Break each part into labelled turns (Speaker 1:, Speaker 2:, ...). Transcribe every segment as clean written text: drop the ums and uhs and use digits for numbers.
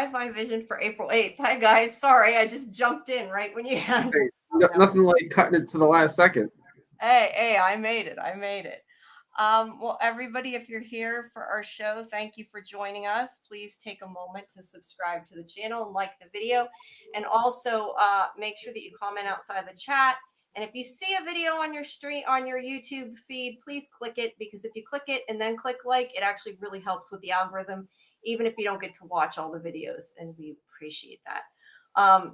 Speaker 1: Sci-Fi Vision for April 8th. Hi, guys. Sorry, I just jumped in right when you had
Speaker 2: nothing like cutting it to the last second.
Speaker 1: Hey, I made it. Well, everybody, if you're here for our show, thank you for joining us. Please take a moment to subscribe to the channel and like the video. And also make sure that you comment outside the chat. And if you see a video on your stream, on your YouTube feed, please click it, because if you click it and then click like, it actually really helps with the algorithm, even if you don't get to watch all the videos. And we appreciate that.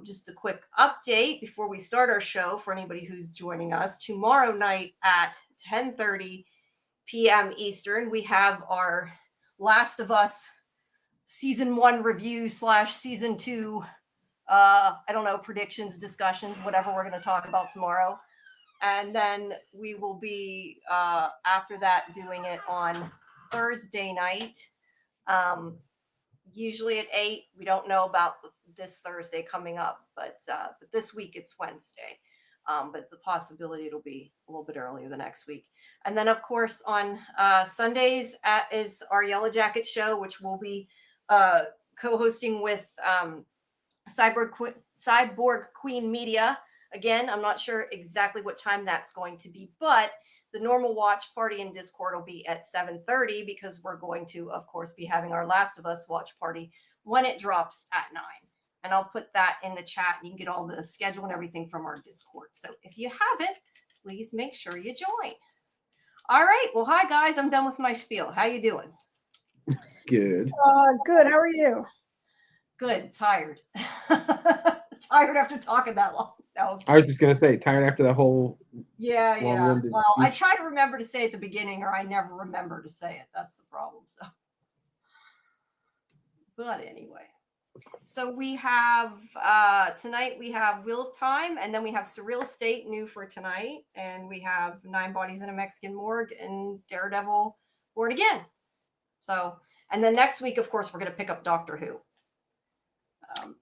Speaker 1: Just a quick update before we start our show for anybody who's joining us. Tomorrow night at 10:30 p.m. Eastern, we have our Last of Us season 1 review / season 2, I don't know, predictions, discussions, whatever we're going to talk about tomorrow. And then we will be, after that, doing it on Thursday night, usually at 8. We don't know about this Thursday coming up, but this week it's Wednesday. But it's a possibility it'll be a little bit earlier the next week. And then, of course, on Sundays is our Yellow Jacket show, which we'll be co-hosting with Cyborg Queen Media. Again, I'm not sure exactly what time that's going to be, but the normal watch party in Discord will be at 7:30, because we're going to, of course, be having our Last of Us watch party when it drops at 9. And I'll put that in the chat. You can get all the schedule and everything from our Discord. So if you haven't, please make sure you join. All right. Well, hi, guys. I'm done with my spiel. How you doing?
Speaker 3: Good.
Speaker 4: Good. How are you?
Speaker 1: Good. Tired. Tired after talking that long. No.
Speaker 2: I was just going to say, tired after that whole...
Speaker 1: Yeah. Well, I try to remember to say at the beginning, or I never remember to say it. That's the problem. So, but anyway. So we have, tonight we have Wheel of Time, and then we have SurrealEstate new for tonight. And we have 9 Bodies in a Mexican Morgue and Daredevil Born Again. So, and then next week, of course, we're going to pick up Doctor Who.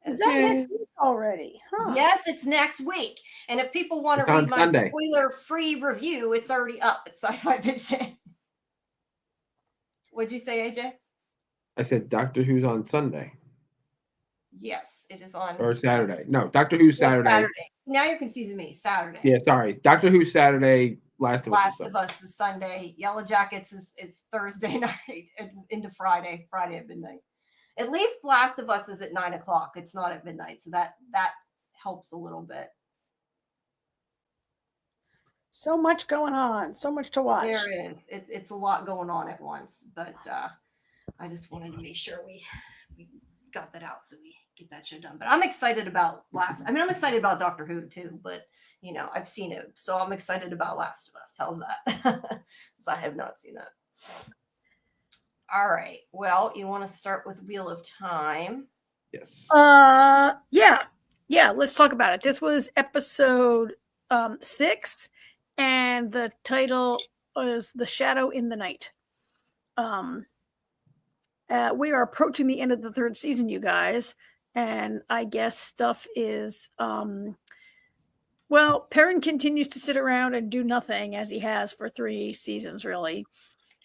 Speaker 4: Is that next week already? Huh.
Speaker 1: Yes, it's next week. And if people want to read my spoiler-free review, it's already up at Sci-Fi Vision. What'd you say, AJ?
Speaker 2: I said Doctor Who's on Sunday.
Speaker 1: Yes, it is on.
Speaker 2: Or Saturday. No, Doctor Who's Saturday.
Speaker 1: Now you're confusing me. Saturday.
Speaker 2: Yeah, sorry. Doctor Who's Saturday. Last of
Speaker 1: Us is Sunday. Yellow Jackets is Thursday night into Friday at midnight. At least Last of Us is at 9 o'clock. It's not at midnight. So that helps a little bit.
Speaker 4: So much going on. So much to watch.
Speaker 1: There is. It's a lot going on at once. But I just wanted to make sure we got that out so we get that show done. But I'm excited about I'm excited about Doctor Who too, but I've seen it, so I'm excited about Last of Us. How's that? Because I have not seen that. All right. Well, you want to start with Wheel of Time?
Speaker 2: Yes.
Speaker 4: Yeah. Let's talk about it. This was episode 6, and the title was "The Shadow in the Night." We are approaching the end of the 3rd season, you guys, and I guess stuff is, Perrin continues to sit around and do nothing, as he has for 3 seasons, really.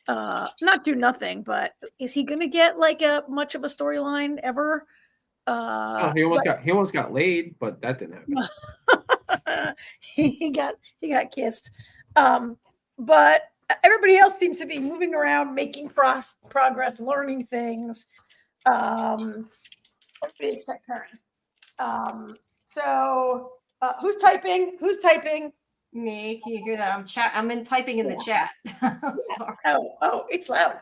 Speaker 4: Not do nothing, but is he going to get like much of a storyline ever?
Speaker 2: He almost got laid, but that didn't
Speaker 4: happen. he got kissed. But everybody else seems to be moving around, making progress, learning things. Except Perrin. So who's typing?
Speaker 1: Me. Can you hear that? I'm typing in the chat.
Speaker 4: Sorry. Oh, it's loud.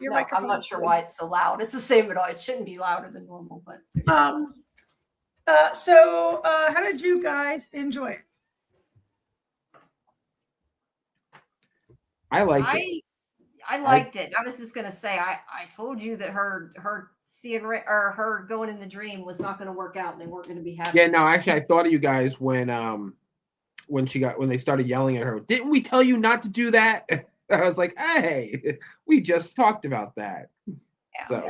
Speaker 4: Your microphone.
Speaker 1: I'm not sure why it's so loud. It's the same at all. It shouldn't be louder than normal, but.
Speaker 4: So how did you guys enjoy it?
Speaker 1: I liked it. I was just gonna say I told you that her seeing or her going in the dream was not going to work out, and they weren't going to be happy.
Speaker 2: Yeah, no, actually, I thought of you guys when they started yelling at her. Didn't we tell you not to do that? I was like, hey, we just talked about that. But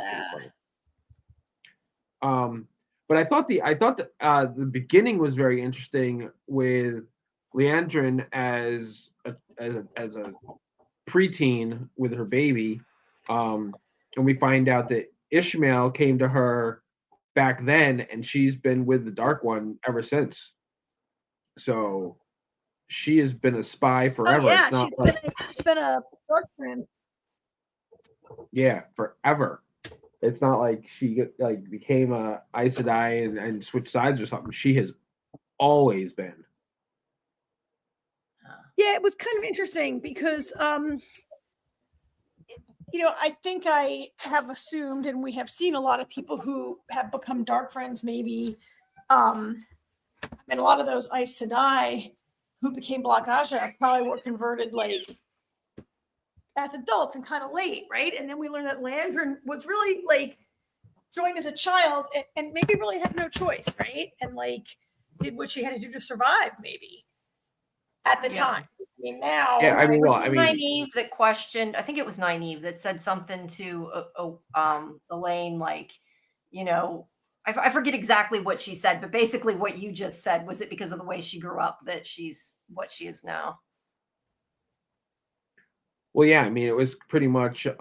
Speaker 2: I thought the beginning was very interesting with Leandrin as a preteen with her baby, and we find out that Ishmael came to her back then, and she's been with the Dark One ever since. So she has been a spy forever.
Speaker 4: Oh, yeah,
Speaker 2: It's not
Speaker 4: she's been a dark friend.
Speaker 2: Yeah, forever. It's not like she became a Aes Sedai and switched sides or something. She has always been.
Speaker 4: Yeah, it was kind of interesting because, I think I have assumed, and we have seen a lot of people who have become dark friends, maybe, and a lot of those Aes Sedai who became Black Aja probably were converted as adults and kind of late, right? And then we learned that Landrin was really joined as a child and maybe really had no choice, right? And did what she had to do to survive, maybe at the time. I mean, now.
Speaker 2: Yeah,
Speaker 1: Nynaeve that questioned. I think it was Nynaeve that said something to Elaine, I forget exactly what she said, but basically what you just said was it because of the way she grew up that she's what she is now.
Speaker 2: Well, yeah, I mean, it was pretty much, her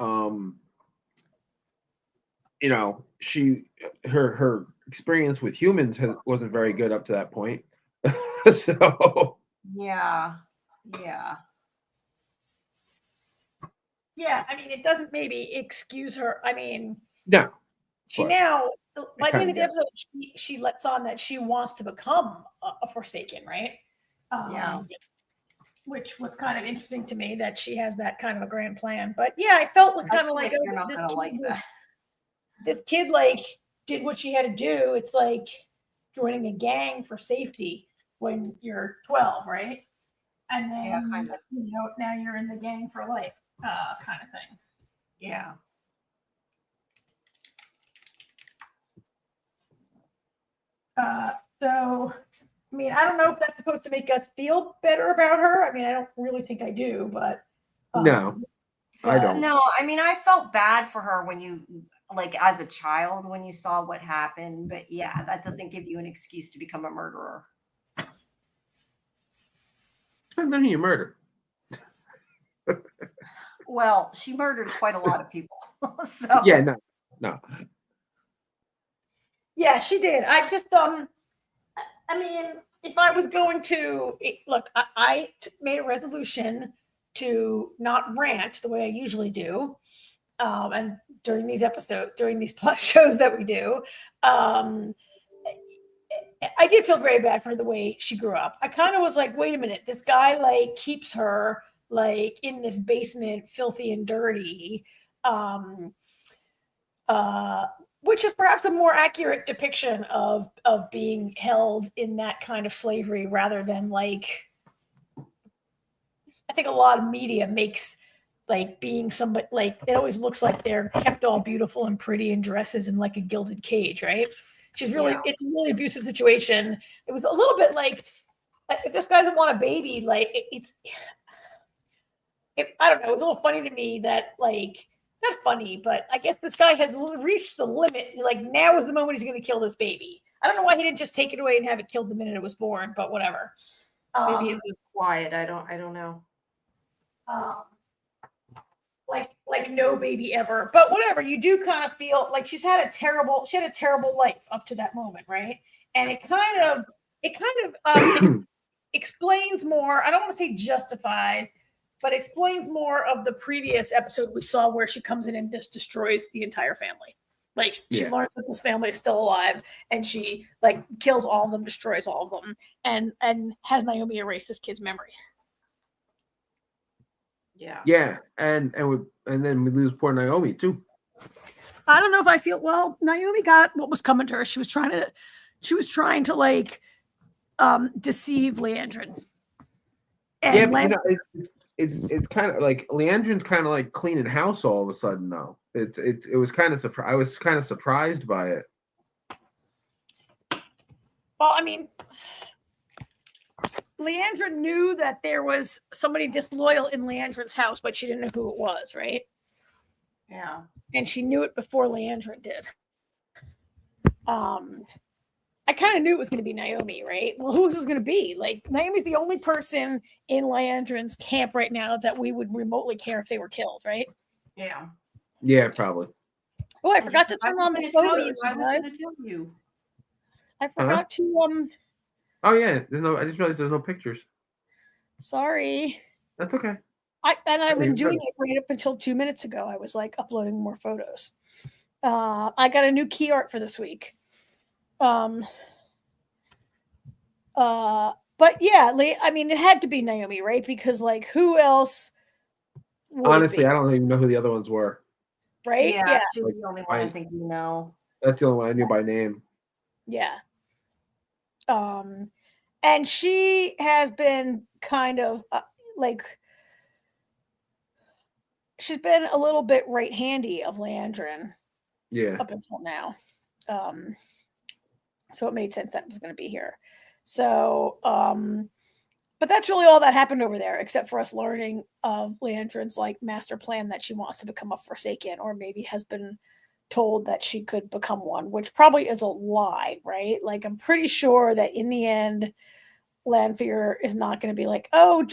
Speaker 2: experience with humans wasn't very good up to that point. So.
Speaker 1: Yeah.
Speaker 4: Yeah, I mean, it doesn't maybe excuse her. I mean,
Speaker 2: no.
Speaker 4: She now, by the end of the episode, she lets on that she wants to become a Forsaken, right?
Speaker 1: Yeah.
Speaker 4: Which was kind of interesting to me that she has that kind of a grand plan. But yeah, I felt kind of like
Speaker 1: you're not gonna like that.
Speaker 4: This kid did what she had to do. It's like joining a gang for safety when you're 12, right? And then
Speaker 1: kind of.
Speaker 4: Now you're in the gang for life, kind of thing.
Speaker 1: Yeah.
Speaker 4: So, I mean, I don't know if that's supposed to make us feel better about her. I mean, I don't really think I do, but
Speaker 2: no, I don't.
Speaker 1: No, I mean, I felt bad for her when you, as a child, when you saw what happened. But yeah, that doesn't give you an excuse to become a murderer.
Speaker 2: Depends on who you murder.
Speaker 1: Well, she murdered quite a lot of people. So
Speaker 2: yeah, no.
Speaker 4: Yeah, she did. I just, I mean, if I was going to look, I made a resolution to not rant the way I usually do. And during these plus shows that we do, I did feel very bad for the way she grew up. I kind of was like, wait a minute, this guy keeps her in this basement, filthy and dirty. Which is perhaps a more accurate depiction of being held in that kind of slavery rather than I think a lot of media makes being somebody it always looks like they're kept all beautiful and pretty in dresses in a gilded cage, right? It's a really abusive situation. It was a little bit if this guy doesn't want a baby, I don't know. It was a little funny to me that not funny, but I guess this guy has reached the limit. Now is the moment he's going to kill this baby. I don't know why he didn't just take it away and have it killed the minute it was born, but whatever.
Speaker 1: Maybe it was quiet. I don't know.
Speaker 4: No baby ever, but whatever. You do kind of feel like she had a terrible life up to that moment, right? And it kind of explains more. I don't want to say justifies, but explains more of the previous episode we saw where she comes in and just destroys the entire family. She learns that this family is still alive, and she kills all of them, destroys all of them, and has Naomi erase this kid's memory.
Speaker 1: Yeah.
Speaker 2: Yeah, and then we lose poor Naomi too.
Speaker 4: I don't know if I feel Naomi got what was coming to her. She was trying to deceive Leandrin. And
Speaker 2: but it's kind of Leandrin's kind of cleaning house all of a sudden though. It was kind of I was kind of surprised by it.
Speaker 4: Well, I mean, Leandrin knew that there was somebody disloyal in Leandrin's house, but she didn't know who it was, right?
Speaker 1: Yeah.
Speaker 4: And she knew it before Leandrin did. I kind of knew it was going to be Naomi, right? Well, who was it going to be? Naomi's the only person in Leandrin's camp right now that we would remotely care if they were killed, right?
Speaker 1: Yeah.
Speaker 2: Yeah, probably.
Speaker 4: Oh, I forgot to turn on the photos.
Speaker 1: I was
Speaker 4: guys.
Speaker 1: going to tell you.
Speaker 4: I forgot to
Speaker 2: Oh yeah, there's no. I just realized there's no pictures.
Speaker 4: Sorry.
Speaker 2: That's okay.
Speaker 4: I've been
Speaker 2: you're
Speaker 4: doing
Speaker 2: good.
Speaker 4: it right up until 2 minutes ago. I was like uploading more photos. I got a new key art for this week. But yeah, I mean, it had to be Naomi, right? Because like, who else? Would
Speaker 2: Honestly,
Speaker 4: it
Speaker 2: I
Speaker 4: be?
Speaker 2: don't even know who the other ones were.
Speaker 4: Right?
Speaker 1: Yeah, she's
Speaker 2: Like,
Speaker 1: the only one I think you know.
Speaker 2: That's the only one I knew by name.
Speaker 4: Yeah. And she has been kind of like, she's been a little bit right-handy of Leandrin.
Speaker 2: Yeah.
Speaker 4: Up until now. So it made sense that was going to be here. So, but that's really all that happened over there, except for us learning of Leandrin's like master plan that she wants to become a Forsaken, or maybe has been told that she could become one, which probably is a lie, right? Like, I'm pretty sure that in the end, Lanfear is not going to be like, oh,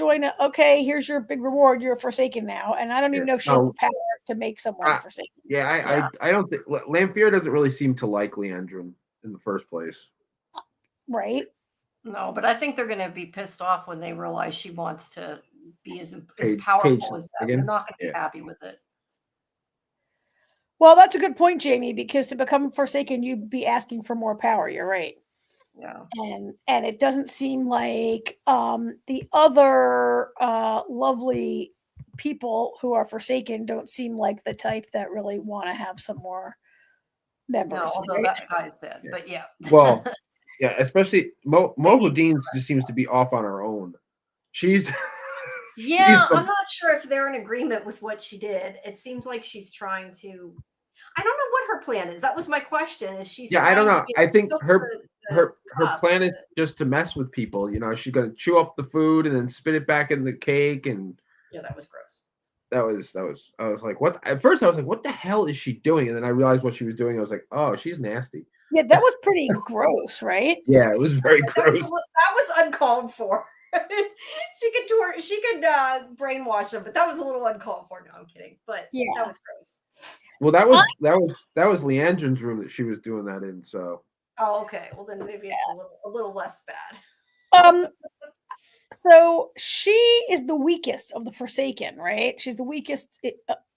Speaker 4: okay, here's your big reward. You're a Forsaken now. And I don't even know if she has the power to make someone Forsaken.
Speaker 2: Yeah, I don't think Lanfear doesn't really seem to like Leandrin in the first place.
Speaker 4: Right?
Speaker 1: No, but I think they're going to be pissed off when they realize she wants to be as
Speaker 2: Cage
Speaker 1: powerful as them. They're
Speaker 2: again?
Speaker 1: not going to be happy with it.
Speaker 4: Well, that's a good point, Jamie, because to become Forsaken, you'd be asking for more power. You're right.
Speaker 1: Yeah.
Speaker 4: And it doesn't seem like the other lovely people who are Forsaken don't seem like the type that really want to have some more members.
Speaker 1: No, although
Speaker 4: right?
Speaker 1: that guy's dead, but yeah.
Speaker 2: Well, yeah, especially Mohudeen just seems to be off on her own. She's
Speaker 1: I'm not sure if they're in agreement with what she did. It seems like she's trying to. I don't know what her plan is. That was my question. Is she's
Speaker 2: I don't know. I think her plan is
Speaker 1: cups.
Speaker 2: just to mess with people. You know, she's gonna chew up the food and then spit it back in the cake, and
Speaker 1: Yeah, that was gross.
Speaker 2: that was. I was like, what? At first, I was like, what the hell is she doing? And then I realized what she was doing. I was like, oh, she's nasty.
Speaker 4: Yeah, that was pretty gross, right?
Speaker 2: Yeah, it was very gross.
Speaker 1: That was uncalled for. she could brainwash them, but that was a little uncalled for. No, I'm kidding. But yeah, that was gross.
Speaker 2: Well, that was Leandrin's room that she was doing that in. So.
Speaker 1: Oh, okay. Well, then maybe it's a little less bad.
Speaker 4: So she is the weakest of the Forsaken, right? She's the weakest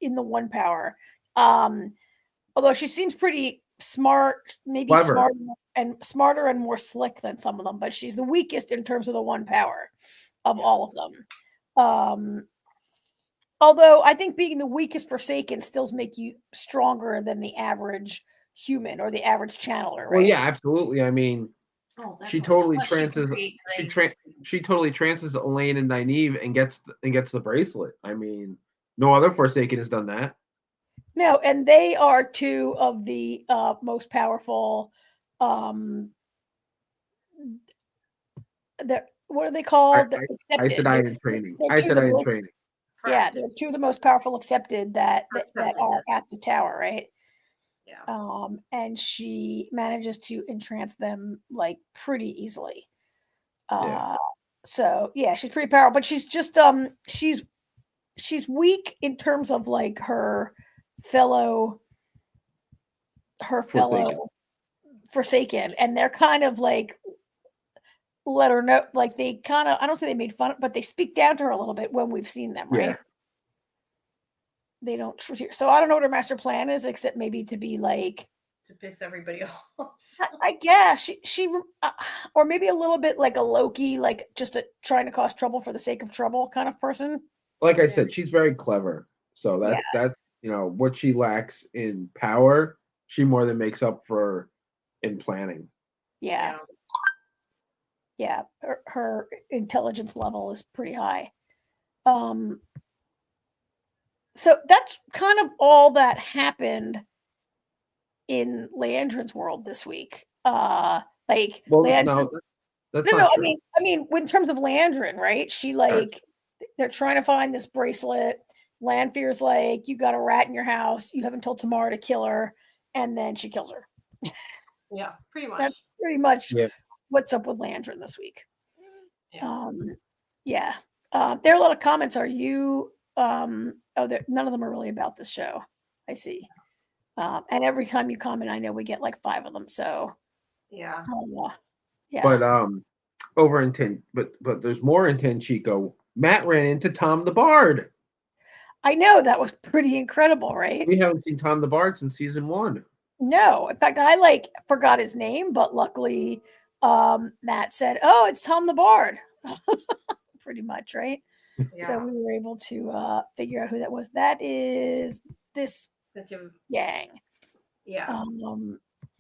Speaker 4: in the one power. Although she seems pretty smart, maybe
Speaker 2: Clever.
Speaker 4: smarter and more slick than some of them, but she's the weakest in terms of the one power of all of them. Although I think being the weakest Forsaken still make you stronger than the average human or the average channeler, right?
Speaker 2: Well, yeah, absolutely. I mean, she totally trances. She totally trances Elaine and Nynaeve and gets the bracelet. I mean, no other Forsaken has done that.
Speaker 4: No, and they are two of the most powerful. What are they called?
Speaker 2: Aes Sedai in training. Aes Sedai in training.
Speaker 4: Yeah, they're two of the most powerful accepted that are at the tower, right?
Speaker 1: Yeah.
Speaker 4: And she manages to entrance them like pretty easily. So yeah, she's pretty powerful, but she's just she's weak in terms of like her fellow Forsaken, and they're kind of like let her know, like they kind of, I don't say they made fun, but they speak down to her a little bit when we've seen them, right?
Speaker 2: Yeah.
Speaker 4: They don't. So I don't know what her master plan is, except maybe to be like
Speaker 1: to piss everybody off.
Speaker 4: I guess she or maybe a little bit like a Loki, like just trying to cause trouble for the sake of trouble kind of person.
Speaker 2: Like I said, she's very clever. So that's what she lacks in power, she more than makes up for in planning.
Speaker 4: Yeah. Her intelligence level is pretty high. So that's kind of all that happened in Leandrin's world this week. That's
Speaker 2: no,
Speaker 4: I mean, in terms of Leandrin, right? She they're trying to find this bracelet. Lanfear's like, you got a rat in your house. You have until tomorrow to kill her, and then she kills her.
Speaker 1: Yeah, pretty much.
Speaker 4: That's pretty much what's up with Leandrin this week. There are a lot of comments. Are you? None of them are really about this show. I see. And every time you comment, I know we get like 5 of them. So
Speaker 1: yeah.
Speaker 4: Yeah.
Speaker 2: But over in but there's more in Tenchico. Matt ran into Tom the Bard.
Speaker 4: I know, that was pretty incredible, right?
Speaker 2: We haven't seen Tom the Bard since season 1.
Speaker 4: No, in fact, I forgot his name, but luckily, Matt said, "Oh, it's Tom the Bard," pretty much, right?
Speaker 1: Yeah.
Speaker 4: So we were able to figure out who that was. That is this gang.
Speaker 1: Yeah.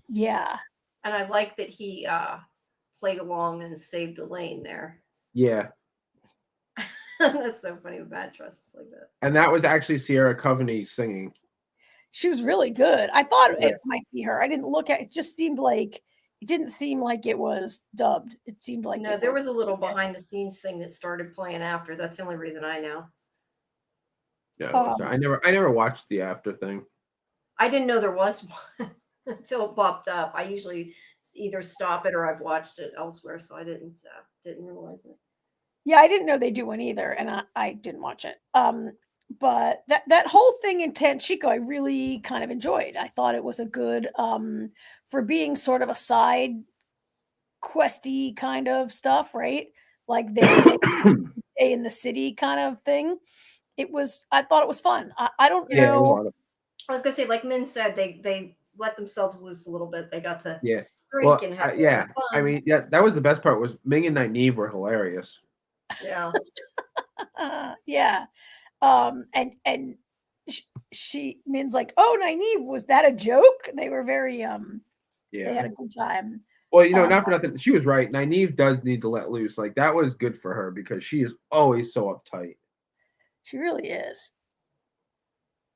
Speaker 4: Yeah.
Speaker 1: And I like that he played along and saved Elaine there.
Speaker 2: Yeah.
Speaker 1: That's so funny with Matt dresses like that.
Speaker 2: And that was actually Sierra Coveney singing.
Speaker 4: She was really good. I thought it might be her. I didn't look at it. It just seemed like it didn't seem like it was dubbed. It seemed like
Speaker 1: there was a little behind the scenes thing that started playing after. That's the only reason I know.
Speaker 2: Yeah, I never watched the after thing.
Speaker 1: I didn't know there was one until it popped up. I usually either stop it or I've watched it elsewhere, so I didn't realize it.
Speaker 4: Yeah, I didn't know they do one either, and I didn't watch it. But that whole thing in Tenchico, I really kind of enjoyed. I thought it was a good for being sort of a side questy kind of stuff, right? Like they stay in the city kind of thing. I thought it was fun. I don't know.
Speaker 2: Yeah, it was a lot of
Speaker 1: I was gonna say, like Min said, they let themselves loose a little bit. They got to
Speaker 2: well,
Speaker 1: and have
Speaker 2: fun.
Speaker 1: I
Speaker 2: mean, that was the best part. Was Ming and Nynaeve were hilarious.
Speaker 1: Yeah.
Speaker 4: Yeah. And she Min's like, "Oh, Nynaeve, was that a joke?" They were very they had a good time.
Speaker 2: Well, not for nothing. She was right. Nynaeve does need to let loose. Like, that was good for her because she is always so uptight.
Speaker 4: She really is.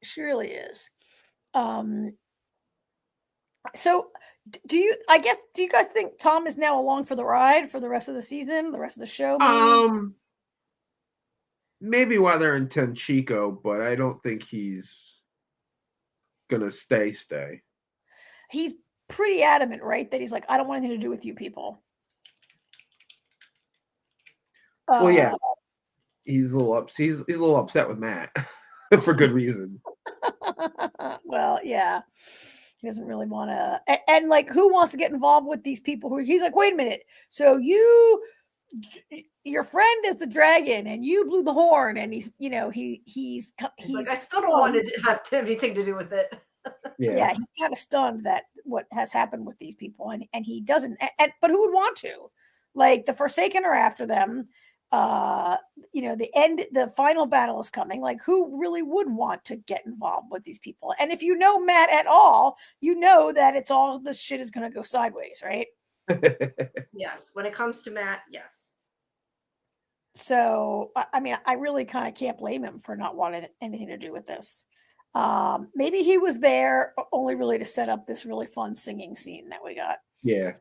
Speaker 4: She really is. So do you guys think Tom is now along for the ride for the rest of the season, the rest of the show? Maybe?
Speaker 2: Maybe while they're in Tenchico, but I don't think he's gonna stay.
Speaker 4: He's pretty adamant, right? That he's like, I don't want anything to do with you people.
Speaker 2: Well, yeah. He's a little upset with Matt for good reason.
Speaker 4: Well, yeah. He doesn't really want to, and like, who wants to get involved with these people who he's like, wait a minute. So your friend is the dragon and you blew the horn, and he's
Speaker 1: like, I still don't want to have anything to do with it.
Speaker 4: Yeah, he's kind of stunned that what has happened with these people, and he doesn't, but who would want to? Like, the Forsaken are after them. The final battle is coming. Like, who really would want to get involved with these people? And if you know Matt at all, you know that it's all this shit is going to go sideways, right?
Speaker 1: Yes, when it comes to Matt, yes.
Speaker 4: So, I mean, I really kind of can't blame him for not wanting anything to do with this. Maybe he was there only really to set up this really fun singing scene that we got.
Speaker 2: Yeah.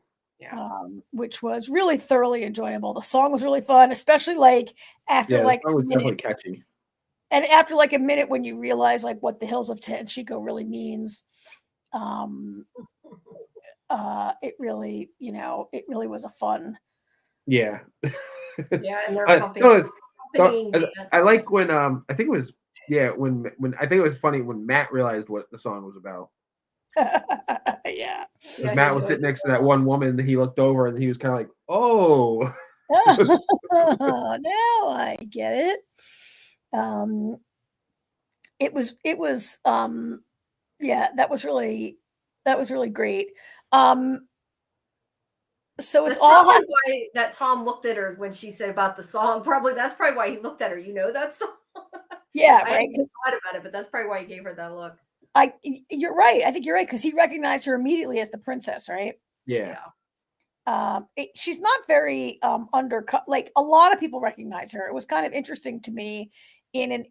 Speaker 4: Which was really thoroughly enjoyable. The song was really fun, especially like after
Speaker 2: the
Speaker 4: like
Speaker 2: song was definitely catchy.
Speaker 4: And after like a minute, when you realize like what the hills of Tenchico really means, it really was a fun.
Speaker 2: Yeah.
Speaker 1: Yeah, and they're
Speaker 2: I like when I think it was when I think it was funny when Matt realized what the song was about.
Speaker 4: Yeah.
Speaker 2: Matt was sitting next to that one woman, and he looked over and he was kind of like, "Oh."
Speaker 4: Now I get it. It was that was really great. So it's all
Speaker 1: why that Tom looked at her when she said about the song. That's probably why he looked at her. You know that song?
Speaker 4: Yeah,
Speaker 1: I
Speaker 4: right.
Speaker 1: hadn't thought about it, but that's probably why he gave her that look.
Speaker 4: You're right. I think you're right, because he recognized her immediately as the princess, right?
Speaker 2: Yeah.
Speaker 4: She's not very undercut. Like, a lot of people recognize her. It was kind of interesting to me in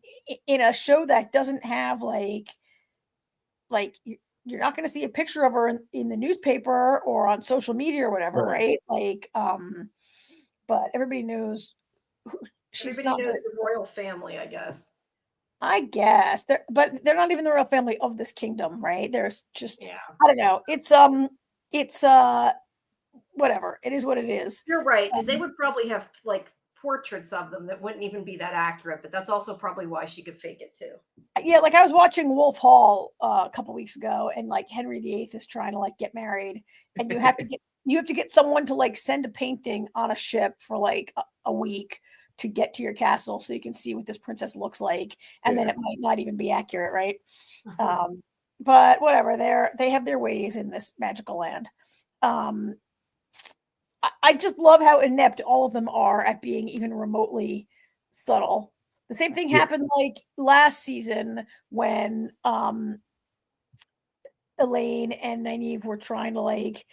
Speaker 4: a show that doesn't have like you're not going to see a picture of her in the newspaper or on social media or whatever, right? Like, but everybody knows
Speaker 1: everybody knows the royal family, I guess.
Speaker 4: But they're not even the royal family of this kingdom, right? There's just I don't know. It's whatever. It is what it is.
Speaker 1: You're right, because they would probably have like portraits of them that wouldn't even be that accurate, but that's also probably why she could fake it too.
Speaker 4: Yeah, like I was watching Wolf Hall a couple weeks ago, and like Henry VIII is trying to like get married, and you have to get someone to like send a painting on a ship for like a week to get to your castle so you can see what this princess looks like, and then it might not even be accurate, right? But whatever, they have their ways in this magical land. I just love how inept all of them are at being even remotely subtle. The same thing happened like last season when Elaine and Nynaeve were trying to like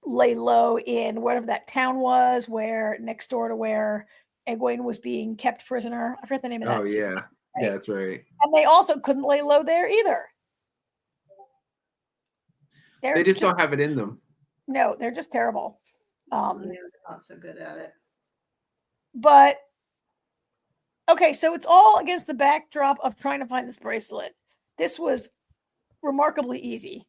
Speaker 4: lay low in whatever that town was, where next door to where Egwene was being kept prisoner. I forget the name of that.
Speaker 2: Oh yeah, right? Yeah, that's right.
Speaker 4: And they also couldn't lay low there either.
Speaker 2: They just don't have it in them.
Speaker 4: No, they're just terrible.
Speaker 1: They're not so good at it.
Speaker 4: But okay, so it's all against the backdrop of trying to find this bracelet. This was remarkably easy.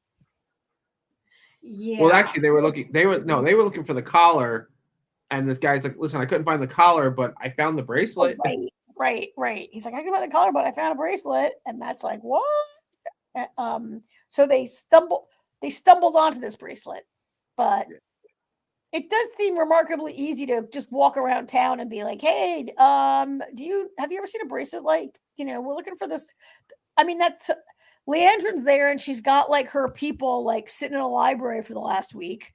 Speaker 1: Yeah.
Speaker 2: Well, actually, they were looking for the collar, and this guy's like, "Listen, I couldn't find the collar, but I found the bracelet."
Speaker 4: Oh, right. He's like, "I couldn't find the collar, but I found a bracelet," and that's like, what? So they stumbled onto this bracelet, but it does seem remarkably easy to just walk around town and be like, "Hey, have you ever seen a bracelet like, we're looking for this?" I mean, that's Leandrin's there, and she's got like her people like sitting in a library for the last week,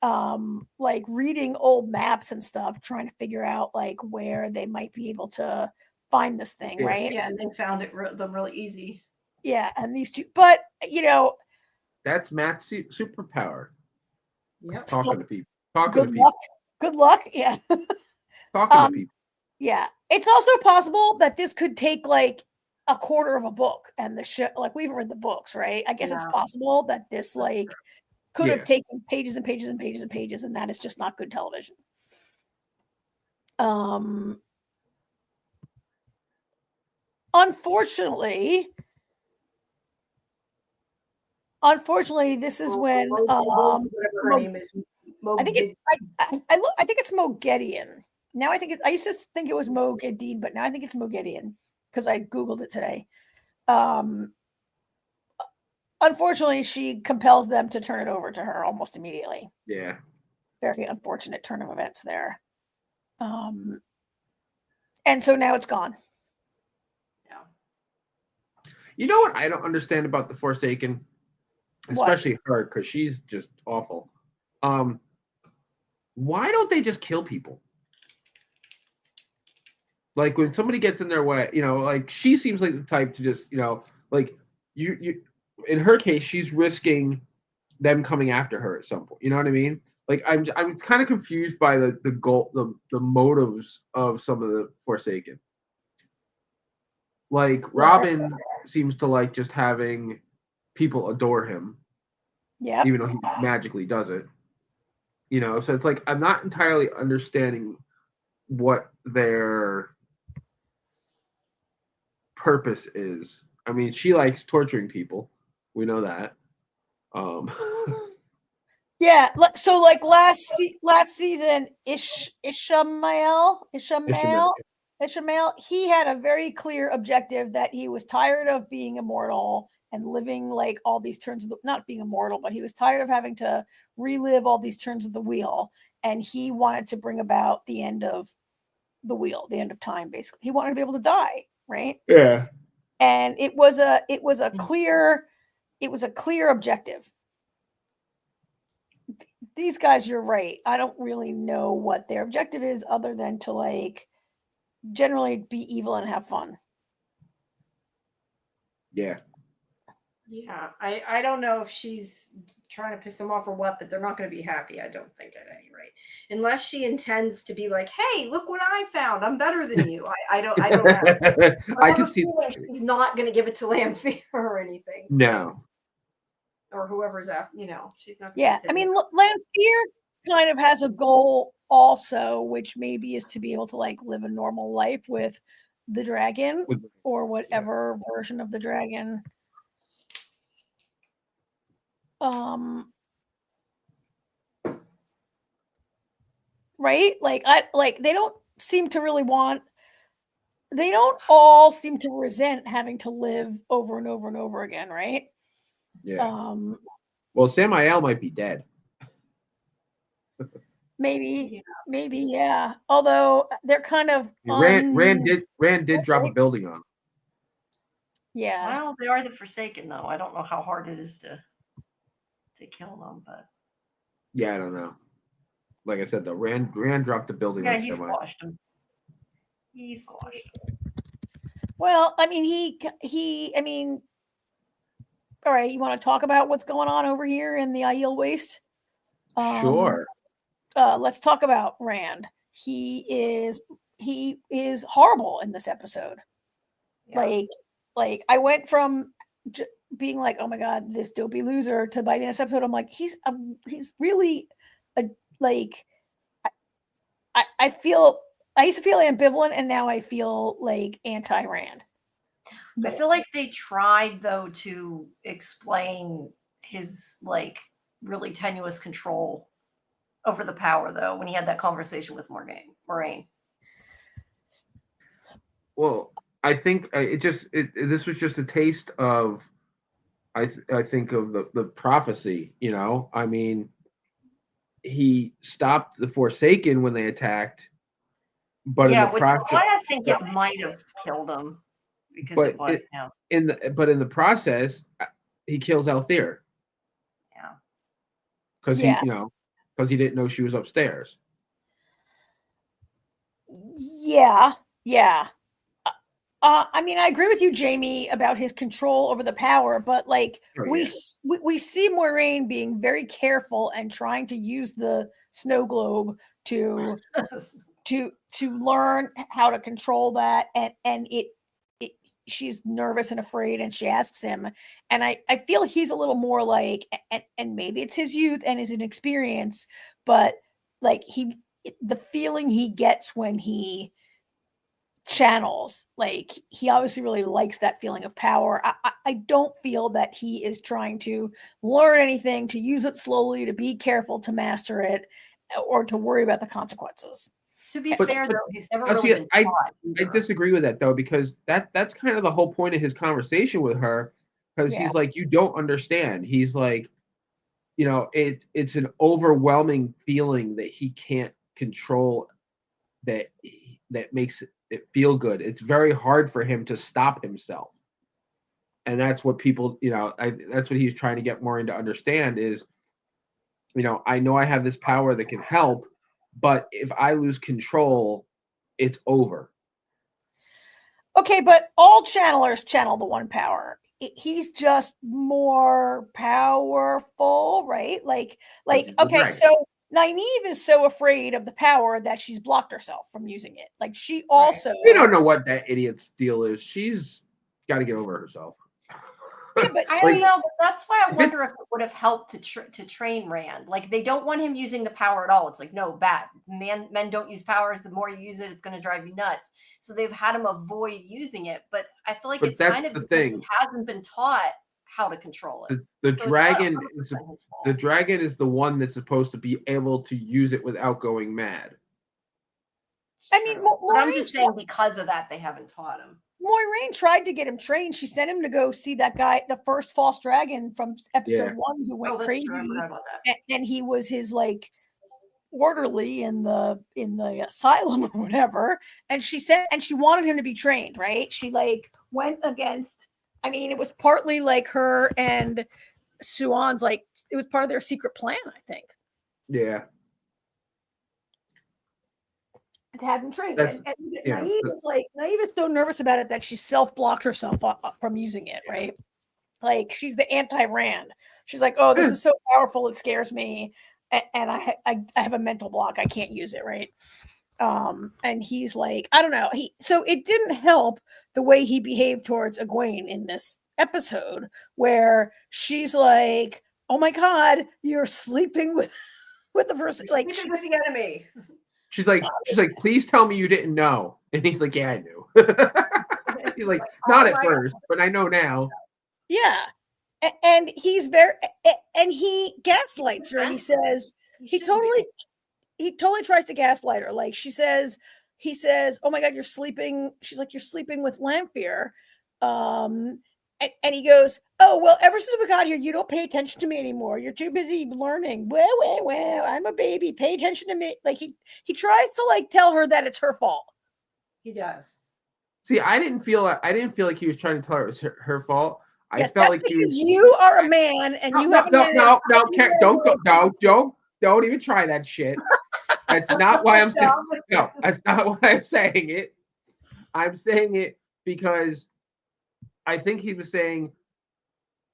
Speaker 4: like reading old maps and stuff, trying to figure out like where they might be able to find this thing, right?
Speaker 1: Yeah, and they found it really easy.
Speaker 4: Yeah, and these two, but
Speaker 2: that's Matt's superpower.
Speaker 1: Yep.
Speaker 2: Talking to people.
Speaker 4: Good luck. Yeah.
Speaker 2: Talking to people.
Speaker 4: Yeah. It's also possible that this could take like a quarter of a book, and the show, like we haven't read the books, right? I guess it's possible that this like could have taken pages and pages and pages and pages, and that is just not good television. Unfortunately, this is when
Speaker 1: her name is.
Speaker 4: I think it's Moghedian. Now I used to think it was Moghedien, but now I think it's Moghedian because I Googled it today. Unfortunately, she compels them to turn it over to her almost immediately.
Speaker 2: Yeah.
Speaker 4: Very unfortunate turn of events there. And so now it's gone.
Speaker 1: Yeah.
Speaker 2: You know what I don't understand about the Forsaken? Especially her, because she's just awful. Why don't they just kill people? Like when somebody gets in their way, like she seems like the type to just, like you in her case, she's risking them coming after her at some point. You know what I mean? Like I'm kind of confused by the goal, the motives of some of the Forsaken. Like Robin seems to like just having people adore him.
Speaker 4: Yeah.
Speaker 2: Even though he magically does it. So it's like I'm not entirely understanding what their purpose is. I mean, she likes torturing people. We know that.
Speaker 4: Yeah. So like last season, Ishmael, he had a very clear objective that he was tired of being immortal and living like all these turns of not being immortal, but he was tired of having to relive all these turns of the wheel, and he wanted to bring about the end of the wheel, the end of time. Basically, he wanted to be able to die, right?
Speaker 2: Yeah.
Speaker 4: And it was a clear objective. These guys, you're right. I don't really know what their objective is, other than to like generally be evil and have fun.
Speaker 2: Yeah.
Speaker 1: Yeah, I don't know if she's trying to piss them off or what, but they're not going to be happy, I don't think, at any rate. Unless she intends to be like, hey, look what I found. I'm better than you. I don't know.
Speaker 2: I can see
Speaker 1: she's not going to give it to Lanfear or anything. So.
Speaker 2: No.
Speaker 1: Or whoever's after, she's not.
Speaker 4: Yeah, I mean, Lanfear kind of has a goal also, which maybe is to be able to like live a normal life with the dragon or whatever version of the dragon. Right? Like they don't seem to really want. They don't all seem to resent having to live over and over and over again, right?
Speaker 2: Yeah. Well, Samael might be dead.
Speaker 4: Maybe, yeah. Although they're kind of
Speaker 2: Rand did drop a building on him.
Speaker 4: Yeah.
Speaker 1: Well, they are the Forsaken, though. I don't know how hard it is to kill them, but
Speaker 2: yeah, I don't know. Like I said, though, Rand dropped a building.
Speaker 1: Yeah,
Speaker 2: on
Speaker 1: he
Speaker 2: Samael.
Speaker 1: squashed him. He squashed him.
Speaker 4: Well, I mean, I mean, all right. You want to talk about what's going on over here in the Aiel Waste?
Speaker 2: Sure.
Speaker 4: Let's talk about Rand. He is horrible in this episode.
Speaker 1: Yeah.
Speaker 4: Like I went from being like, oh my god, this dopey loser, to by the end of this episode, I'm like, he's really like. I used to feel ambivalent, and now I feel like anti-Rand.
Speaker 1: I feel like they tried, though, to explain his like really tenuous control over the power, though, when he had that conversation with Moraine.
Speaker 2: Well, I think this was just a taste of, I think of the prophecy. You know, I mean, he stopped the Forsaken when they attacked, but
Speaker 1: Yeah,
Speaker 2: in the
Speaker 1: which is
Speaker 2: process,
Speaker 1: why I think it might have killed him, because it was him.
Speaker 2: in the process, he kills Althea.
Speaker 1: Yeah.
Speaker 2: Because he didn't know she was upstairs.
Speaker 4: Yeah. I mean, I agree with you, Jamie, about his control over the power, but like we see Moraine being very careful and trying to use the snow globe to learn how to control that, and she's nervous and afraid, and she asks him, and I feel he's a little more like, and maybe it's his youth and his inexperience, but like the feeling he gets when he channels, like he obviously really likes that feeling of power. I don't feel that he is trying to learn anything, to use it slowly, to be careful, to master it, or to worry about the consequences.
Speaker 1: To be fair, though, he's never really been taught.
Speaker 2: I disagree with that, though, because that's kind of the whole point of his conversation with her, because he's like, you don't understand. He's like, it's an overwhelming feeling that he can't control, that makes it feel good. It's very hard for him to stop himself. And that's what people, that's what he's trying to get Maureen to understand is, I know I have this power that can help, but if I lose control, it's over.
Speaker 4: Okay, but all channelers channel the one power. He's just more powerful, right? Like, okay, so Nynaeve is so afraid of the power that she's blocked herself from using it. Like, she also...
Speaker 2: We don't know what that idiot's deal is. She's got to get over herself.
Speaker 1: Yeah, but I don't know. But that's why I wonder if it would have helped to train Rand. Like, they don't want him using the power at all. It's like, no, bad. Men don't use powers. The more you use it, it's going to drive you nuts. So they've had him avoid using it. But I feel like it's kind of because he hasn't been taught how to control it.
Speaker 2: The dragon is the one that's supposed to be able to use it without going mad.
Speaker 4: I mean,
Speaker 1: I'm just saying because of that, they haven't taught him.
Speaker 4: Moiraine tried to get him trained. She sent him to go see that guy, the first false dragon from episode 1, who went crazy, and he was his like orderly in the asylum or whatever. And she said, and she wanted him to be trained, right? She like went against. I mean, it was partly like her and Suan's, like it was part of their secret plan, I think.
Speaker 2: Yeah.
Speaker 4: To have him trained. And Nynaeve is so nervous about it that she self-blocked herself from using it, right? Like, she's the anti-Rand. She's like, oh, this is so powerful, it scares me, and I have a mental block, I can't use it, right? And he's like, I don't know. So it didn't help the way he behaved towards Egwene in this episode, where she's like, oh my god, you're sleeping with the person, like
Speaker 1: sleeping with the enemy.
Speaker 2: She's like, please tell me you didn't know. And he's like, yeah, I knew. He's like, not at first, but I know now.
Speaker 4: Yeah. And he's and he gaslights her, and he says, he totally tries to gaslight her. Like, she says, he says, "Oh my God, you're sleeping." She's like, "You're sleeping with Lanfear." And he goes, "Oh, well, ever since we got here, you don't pay attention to me anymore. You're too busy learning. Well, I'm a baby. Pay attention to me." Like he tries to like tell her that it's her fault.
Speaker 1: He does.
Speaker 2: See, I didn't feel like he was trying to tell her it was her fault. I
Speaker 4: Yes,
Speaker 2: felt
Speaker 4: that's
Speaker 2: like he
Speaker 4: because
Speaker 2: was.
Speaker 4: you are a man and you have a man.
Speaker 2: Don't even try that shit. That's not why I'm saying. No, that's not why I'm saying it. I'm saying it because I think he was saying,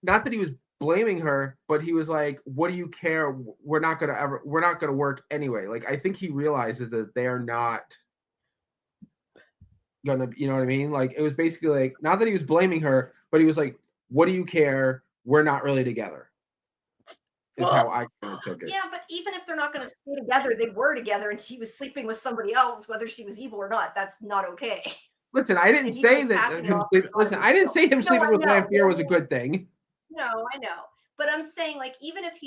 Speaker 2: not that he was blaming her, but he was like, "What do you care? We're not gonna work anyway." Like, I think he realizes that they're not gonna, you know what I mean? Like, it was basically like, not that he was blaming her, but he was like, "What do you care? We're not really together." Is how I kind of took it.
Speaker 1: Yeah, but even if they're not going to stay together, they were together, and she was sleeping with somebody else, whether she was evil or not. That's not okay.
Speaker 2: Listen, I didn't say that him sleeping. Listen, I didn't say him sleeping with Lanfear was a good thing.
Speaker 1: No, I know, but I'm saying, like, even if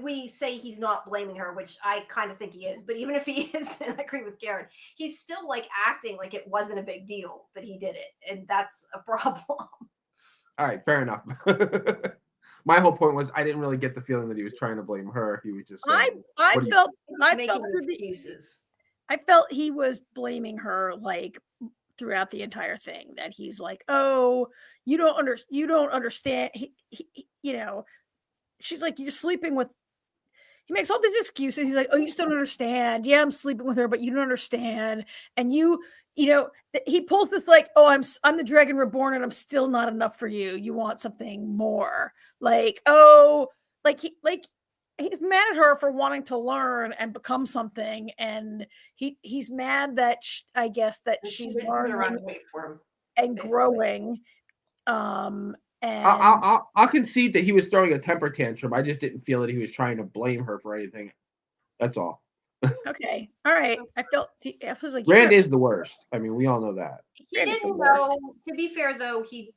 Speaker 1: we say he's not blaming her, which I kind of think he is, but even if he is, and I agree with Karen, he's still like acting like it wasn't a big deal that he did it, and that's a problem.
Speaker 2: All right, fair enough. My whole point was I didn't really get the feeling that he was trying to blame her. He was just saying,
Speaker 4: I felt
Speaker 1: excuses.
Speaker 4: I felt he was blaming her like throughout the entire thing, that he's like, "Oh, you don't understand." You know, she's like, "You're sleeping with." He makes all these excuses. He's like, "Oh, you just don't understand. Yeah, I'm sleeping with her, but you don't understand." And you know, he pulls this like, "Oh, I'm the Dragon Reborn, and I'm still not enough for you. You want something more." Like, oh, he's mad at her for wanting to learn and become something, and he's mad that I guess that she's learning and growing. And
Speaker 2: I'll concede that he was throwing a temper tantrum. I just didn't feel that he was trying to blame her for anything. That's all.
Speaker 4: Okay. All right. I was like,
Speaker 2: Rand is the worst. I mean, we all know that.
Speaker 1: He didn't know. To be fair, though, he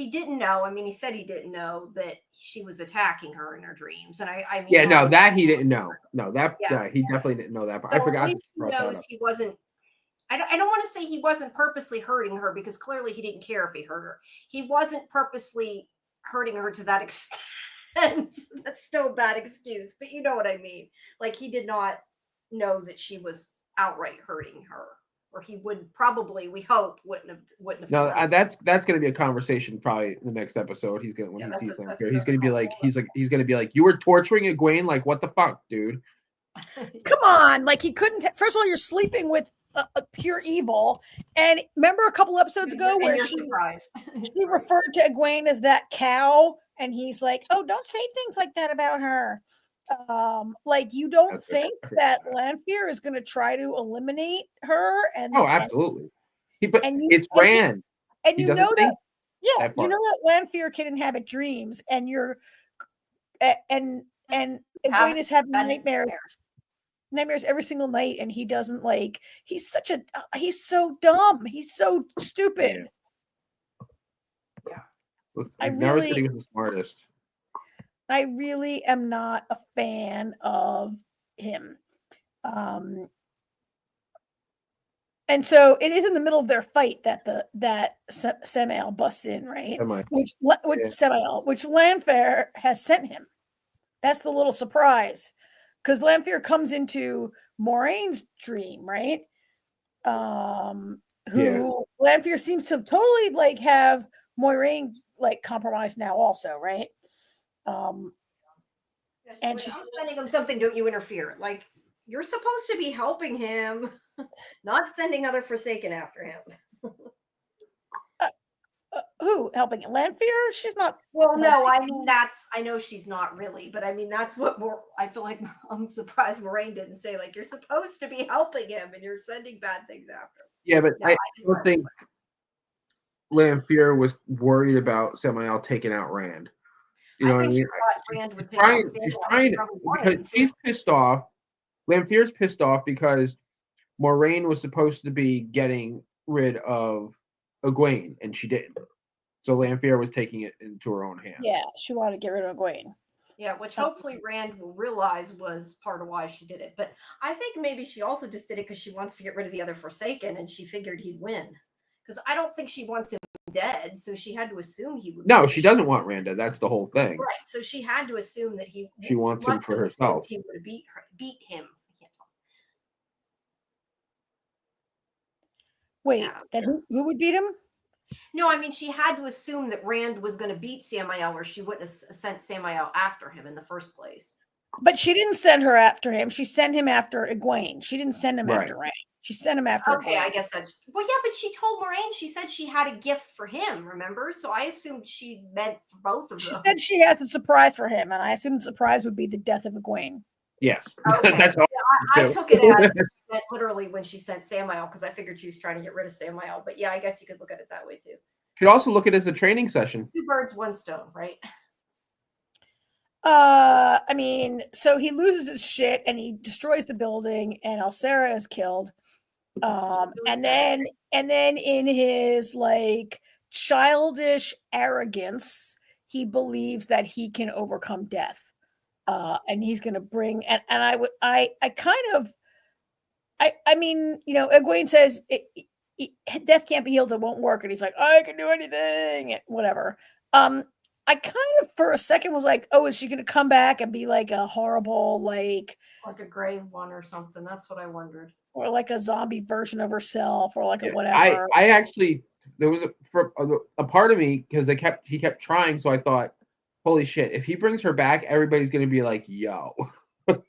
Speaker 1: didn't know. I mean, he said he didn't know that she was attacking her in her dreams, and I mean,
Speaker 2: yeah, no, that he didn't know. No, that he definitely didn't know that. But
Speaker 1: so
Speaker 2: I forgot.
Speaker 1: He knows he wasn't. I don't want to say he wasn't purposely hurting her, because clearly he didn't care if he hurt her. He wasn't purposely hurting her to that extent. That's still a bad excuse, but you know what I mean. Like, he did not know that she was outright hurting her, or he would probably, we hope, wouldn't have.
Speaker 2: No, that's going to be a conversation probably in the next episode. He's going, when he sees Lanfear, he's going to be like, he's going to be like, "You were torturing Egwene? Like, what the fuck, dude?"
Speaker 4: Come on, like, he couldn't. First of all, you're sleeping with a pure evil, and remember a couple episodes ago where she referred to Egwene as that cow, and he's like, "Oh, don't say things like that about her." Like, you don't think that Lanfear is going to try to eliminate her? And
Speaker 2: absolutely. It's Rand,
Speaker 4: and you know that, you know that Lanfear can inhabit dreams, and and Egwene is having nightmares every single night, and he doesn't like. He's so dumb. He's so stupid.
Speaker 2: Yeah. I never said he was the smartest.
Speaker 4: I really am not a fan of him. And so it is in the middle of their fight that Samael busts in, right? Which Lanfear has sent him. That's the little surprise, because Lanfear comes into Moraine's dream, right? Lanfear seems to totally like have Moiraine like compromised now, also, right?
Speaker 1: And she's sending him something. Don't you interfere? Like, you're supposed to be helping him, not sending other Forsaken after him.
Speaker 4: Who helping Lanfear? She's not.
Speaker 1: Well, no, I mean, I know she's not really, but I mean, that's what I feel like. I'm surprised Moraine didn't say, like, you're supposed to be helping him and you're sending bad things after him.
Speaker 2: Yeah, but I don't think Lanfear was worried about Samael taking out Rand. You know what I mean? She's trying because she's pissed off. Lanfear's pissed off because Moraine was supposed to be getting rid of Egwene, and she didn't. So Lanfear was taking it into her own hands.
Speaker 4: Yeah, she wanted to get rid of Egwene.
Speaker 1: Yeah, which hopefully Rand will realize was part of why she did it. But I think maybe she also just did it because she wants to get rid of the other Forsaken, and she figured he'd win. Because I don't think she wants him dead, so she had to assume he would.
Speaker 2: No,
Speaker 1: win.
Speaker 2: she doesn't want Randa. That's the whole thing.
Speaker 1: Right. So she had to assume that he.
Speaker 2: She wants him
Speaker 1: must
Speaker 2: for
Speaker 1: have assumed
Speaker 2: herself.
Speaker 1: He would have beat him. I can't talk.
Speaker 4: Wait,
Speaker 1: Yeah.
Speaker 4: that who would beat him?
Speaker 1: No, I mean she had to assume that Rand was going to beat Samael, or she wouldn't have sent Samael after him in the first place.
Speaker 4: But she didn't send her after him. She sent him after Egwene. She didn't send him after Rand. She sent him after
Speaker 1: Okay,
Speaker 4: Egwene.
Speaker 1: I guess that's well, yeah, but she told Moraine, she said she had a gift for him, remember? So I assumed she meant for both of them.
Speaker 4: She said she has a surprise for him, and I assumed the surprise would be the death of Egwene.
Speaker 2: Yes.
Speaker 1: Okay.
Speaker 2: That's all.
Speaker 1: I took it as meant literally when she sent Samael, because I figured she was trying to get rid of Samael. But yeah, I guess you could look at it that way too.
Speaker 2: Could also look at it as a training session.
Speaker 1: 2 birds, 1 stone, right?
Speaker 4: I mean, so he loses his shit and he destroys the building, and Alcera is killed. And then in his like childish arrogance, he believes that he can overcome death. And he's gonna bring and I mean, you know, Egwene says death can't be healed, it won't work, and he's like, I can do anything, whatever. I kind of for a second was like, oh, is she gonna come back and be like a horrible, like
Speaker 1: a grave one or something? That's what I wondered.
Speaker 4: Or like a zombie version of herself, or like a
Speaker 2: Yeah,
Speaker 4: whatever.
Speaker 2: I actually there was a part of me because he kept trying, so I thought, holy shit, if he brings her back, everybody's gonna be like, yo,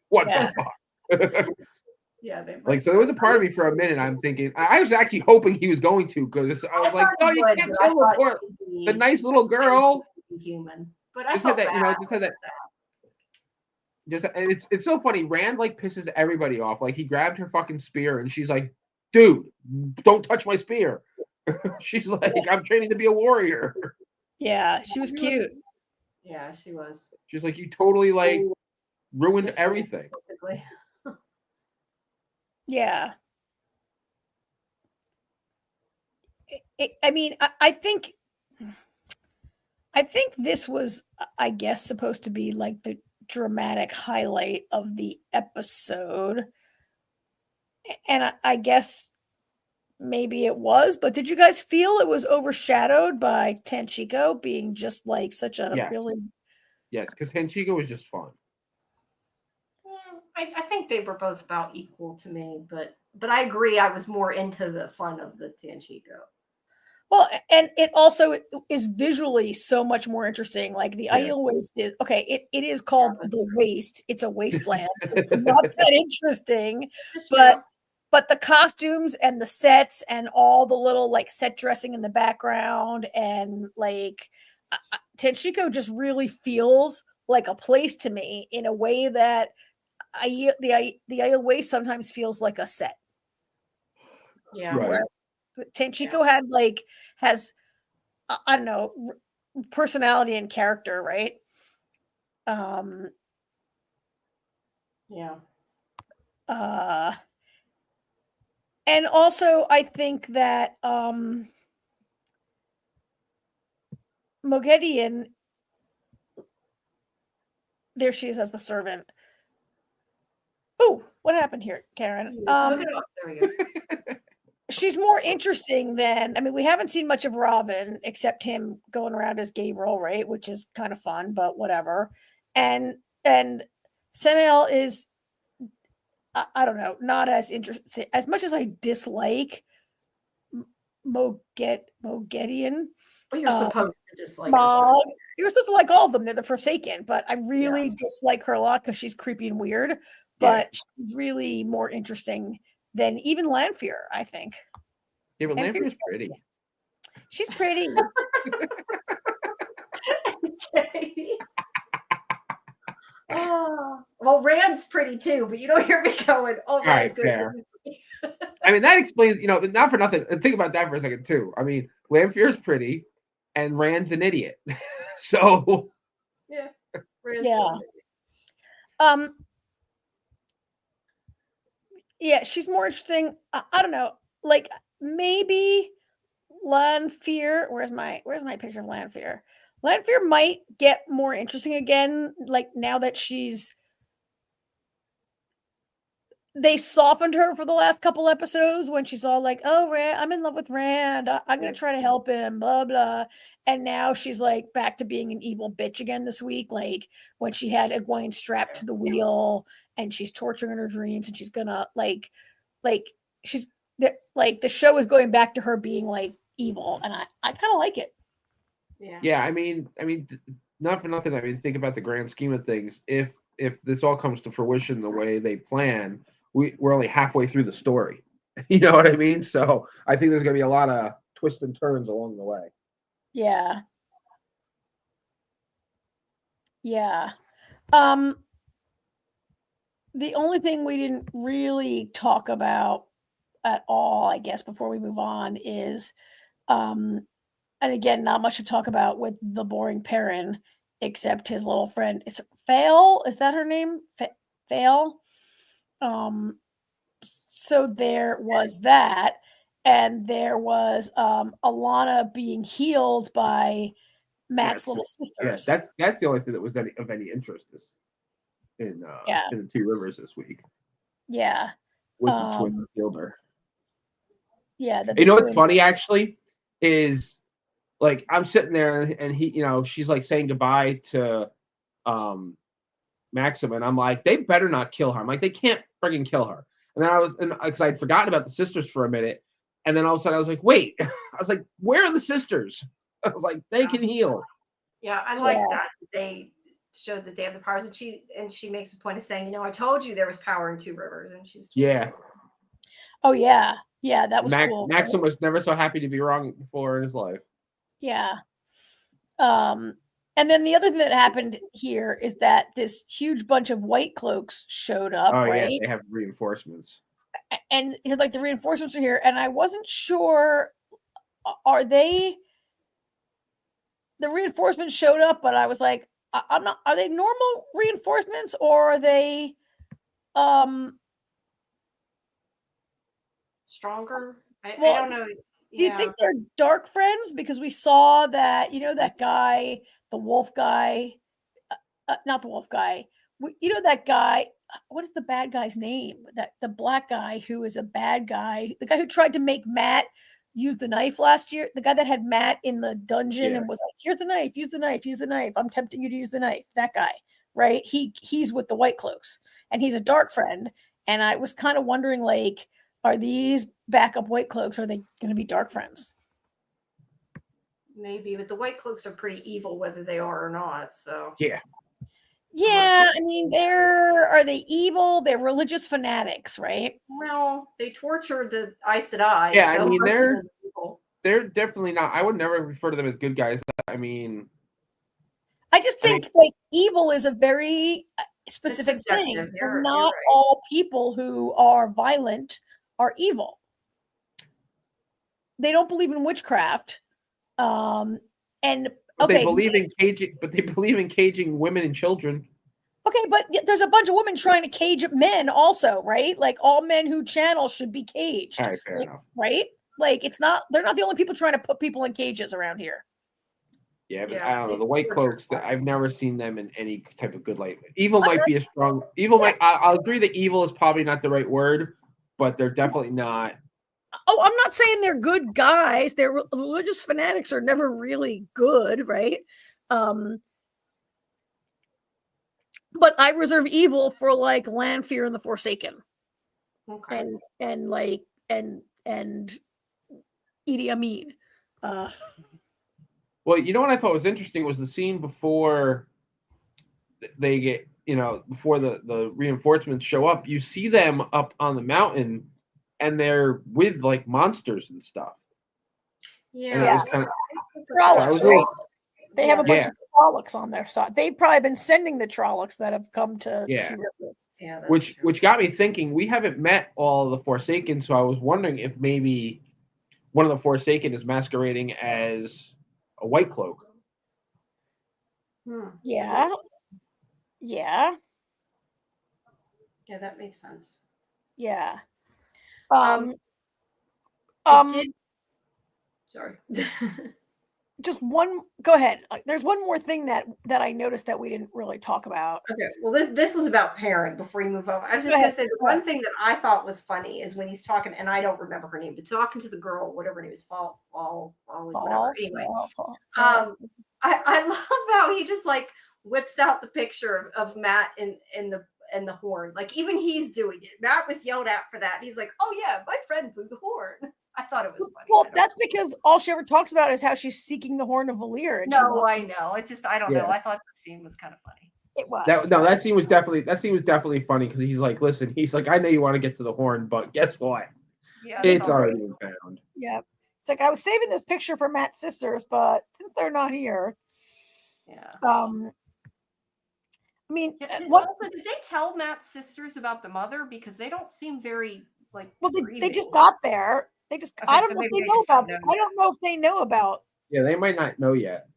Speaker 2: what the fuck?
Speaker 1: Yeah, they
Speaker 2: like, so there was a part of me for a minute. I'm thinking, I was actually hoping he was going to, because I was like, no, you can't kill the poor, the nice little girl.
Speaker 1: Human, but I
Speaker 2: Just
Speaker 1: felt
Speaker 2: had that,
Speaker 1: bad.
Speaker 2: you know, just had that. Just and it's so funny. Rand like pisses everybody off. Like he grabbed her fucking spear, and she's like, dude, don't touch my spear. She's like, I'm training to be a warrior.
Speaker 4: Yeah, she was cute.
Speaker 1: Yeah, she was.
Speaker 2: She's like, you totally like ruined everything.
Speaker 1: Basically.
Speaker 4: Yeah. I mean, I think this was, I guess, supposed to be like the dramatic highlight of the episode. And I guess maybe it was, but did you guys feel it was overshadowed by Tanchico being just like such a really...
Speaker 2: Yes, because Tanchico was just fun.
Speaker 1: I think they were both about equal to me, but I agree. I was more into the fun of the Tanchico.
Speaker 4: Well, and it also is visually so much more interesting. Like the Aiel Waste is okay. It is called the Waste. It's a wasteland. It's not that interesting, but the costumes and the sets and all the little like set dressing in the background and like Tanchico just really feels like a place to me in a way that the Aiel Waste sometimes feels like a set.
Speaker 1: Yeah.
Speaker 2: Right.
Speaker 4: Tanchico has I don't know, personality and character, right?
Speaker 1: Yeah.
Speaker 4: And also I think that Mogedian, there she is as the servant. Oh, what happened here, Karen?
Speaker 1: Look it up. There we go.
Speaker 4: She's more interesting than, I mean, we haven't seen much of Robin except him going around as Gabriel, right? Which is kind of fun, but whatever. And Samael is, I don't know, not as interesting as much as I dislike Mogedian.
Speaker 1: But you're supposed to dislike
Speaker 4: her. You're supposed to like all of them. They're the Forsaken, but I really dislike her a lot because she's creepy and weird. But she's really more interesting than even Lanfear, I think.
Speaker 2: Yeah, but Lanfear's pretty.
Speaker 4: She's pretty.
Speaker 1: Well, Rand's pretty too, but you don't hear me going, oh,
Speaker 2: all right, fair. I mean, that explains, you know, not for nothing. Think about that for a second, too. I mean, Lanfear's pretty and Rand's an idiot. So.
Speaker 1: Yeah.
Speaker 4: Yeah, she's more interesting. I don't know. Like maybe Lanfear. Where's my picture of Lanfear? Lanfear might get more interesting again, like now that they softened her for the last couple episodes when she's all like, "Oh, Rand, I'm in love with Rand. I'm gonna try to help him." Blah blah. And now she's like back to being an evil bitch again this week. Like when she had Egwene strapped to the wheel and she's torturing her dreams, and she's gonna like she's like the show is going back to her being like evil, and I kind of like it.
Speaker 2: Yeah. I mean, not for nothing. I mean, think about the grand scheme of things. If this all comes to fruition the way they plan, we're only halfway through the story. You know what I mean? So I think there's going to be a lot of twists and turns along the way.
Speaker 4: Yeah. Yeah. The only thing we didn't really talk about at all, I guess, before we move on is, and again, not much to talk about with the boring Perrin, except his little friend. Is Fail? Is that her name? Fail? So there was that, and there was Alana being healed by Matt's little sisters.
Speaker 2: Yeah, that's the only thing that was of any interest in the Two Rivers this week.
Speaker 4: Yeah.
Speaker 2: Was the twin healed her.
Speaker 4: Yeah.
Speaker 2: You know what's funny actually is like I'm sitting there and he, she's like saying goodbye to Maxim, and I'm like, they better not kill her. I'm like, they can't friggin' kill her. And then because I'd forgotten about the sisters for a minute, and then all of a sudden I was like, wait, I was like, where are the sisters? I was like, they can heal.
Speaker 1: Yeah, I like that they showed that they have the powers, and she makes a point of saying, I told you there was power in Two Rivers, and she's
Speaker 4: Oh yeah, that was cool.
Speaker 2: Maxim was never so happy to be wrong before in his life.
Speaker 4: Yeah. And then the other thing that happened here is that this huge bunch of white cloaks showed up.
Speaker 2: Oh
Speaker 4: right?
Speaker 2: Yeah, they have reinforcements.
Speaker 4: And like the reinforcements are here, and I wasn't sure. Are they? The reinforcements showed up, but I was like, I'm not. Are they normal reinforcements or are they
Speaker 1: stronger? I don't know.
Speaker 4: Do you think they're dark friends? Because we saw that, that guy, the wolf guy, not the wolf guy. That guy. What is the bad guy's name? That the black guy who is a bad guy, the guy who tried to make Matt use the knife last year, the guy that had Matt in the dungeon and was like, "Here's the knife, use the knife, use the knife. I'm tempting you to use the knife." That guy, right? He's with the white cloaks, and he's a dark friend. And I was kind of wondering, like, are these backup white cloaks? Are they going to be dark friends?
Speaker 1: Maybe, but the white cloaks are pretty evil, whether they are or not. So
Speaker 2: yeah.
Speaker 4: I mean, are they evil? They're religious fanatics, right?
Speaker 1: Well, they torture the Aes Sedai.
Speaker 2: Yeah, I mean, they're definitely not. I would never refer to them as good guys. I mean,
Speaker 4: I just think like evil is a very specific thing. Not all people who are violent are evil. They don't believe in witchcraft, and
Speaker 2: they believe in caging women and children.
Speaker 4: Okay, but there's a bunch of women trying to cage men also, right? Like all men who channel should be caged.
Speaker 2: All right, fair enough.
Speaker 4: Right? Like they're not the only people trying to put people in cages around here.
Speaker 2: Yeah, but I don't know. The white cloaks, I've never seen them in any type of good light. Evil might be a strong I'll agree that evil is probably not the right word, but they're definitely not.
Speaker 4: Oh, I'm not saying they're good guys. They're religious fanatics are never really good, right? But I reserve evil for like Lanfear and the Forsaken.
Speaker 1: Okay.
Speaker 4: And Idi Amin.
Speaker 2: Well, you know what I thought was interesting was the scene before they get, before the reinforcements show up. You see them up on the mountain, and they're with like monsters and stuff.
Speaker 1: Yeah.
Speaker 4: They have a bunch of Trollocs on their side. They've probably been sending the Trollocs that have come to Two Rivers.
Speaker 1: Yeah,
Speaker 2: which got me thinking. We haven't met all of the Forsaken, so I was wondering if maybe one of the Forsaken is masquerading as a white cloak.
Speaker 4: Yeah. Yeah.
Speaker 1: Yeah, that makes sense.
Speaker 4: Yeah.
Speaker 1: Sorry.
Speaker 4: just one. Go ahead. There's one more thing that I noticed that we didn't really talk about.
Speaker 1: Okay, well, this was about Perrin before you move over. I was just going to say the one thing that I thought was funny is when he's talking, and I don't remember her name, but talking to the girl, whatever her name is, whatever. Anyway, I love how he just like whips out the picture of Matt in the horn. Like even he's doing it. Matt was yelled at for that. He's like, "Oh yeah, my friend blew the horn." I thought it was funny.
Speaker 4: Well, that's because all she ever talks about is how she's seeking the horn of Valir.
Speaker 1: No, I know. It's just I don't know. I thought the scene was kind of funny.
Speaker 4: It was.
Speaker 2: That scene was definitely funny because he's like, listen, he's like, I know you want to get to the horn, but guess what?
Speaker 1: Yeah,
Speaker 2: it's already been found.
Speaker 4: Yeah. It's like I was saving this picture for Matt's sisters, but since they're not here.
Speaker 1: Yeah.
Speaker 4: I mean,
Speaker 1: also, did they tell Matt's sisters about the mother? Because they don't seem very like.
Speaker 4: Well, they just got there. They just. Okay, I don't know if they know about. I don't know if they know about.
Speaker 2: Yeah, they might not know yet.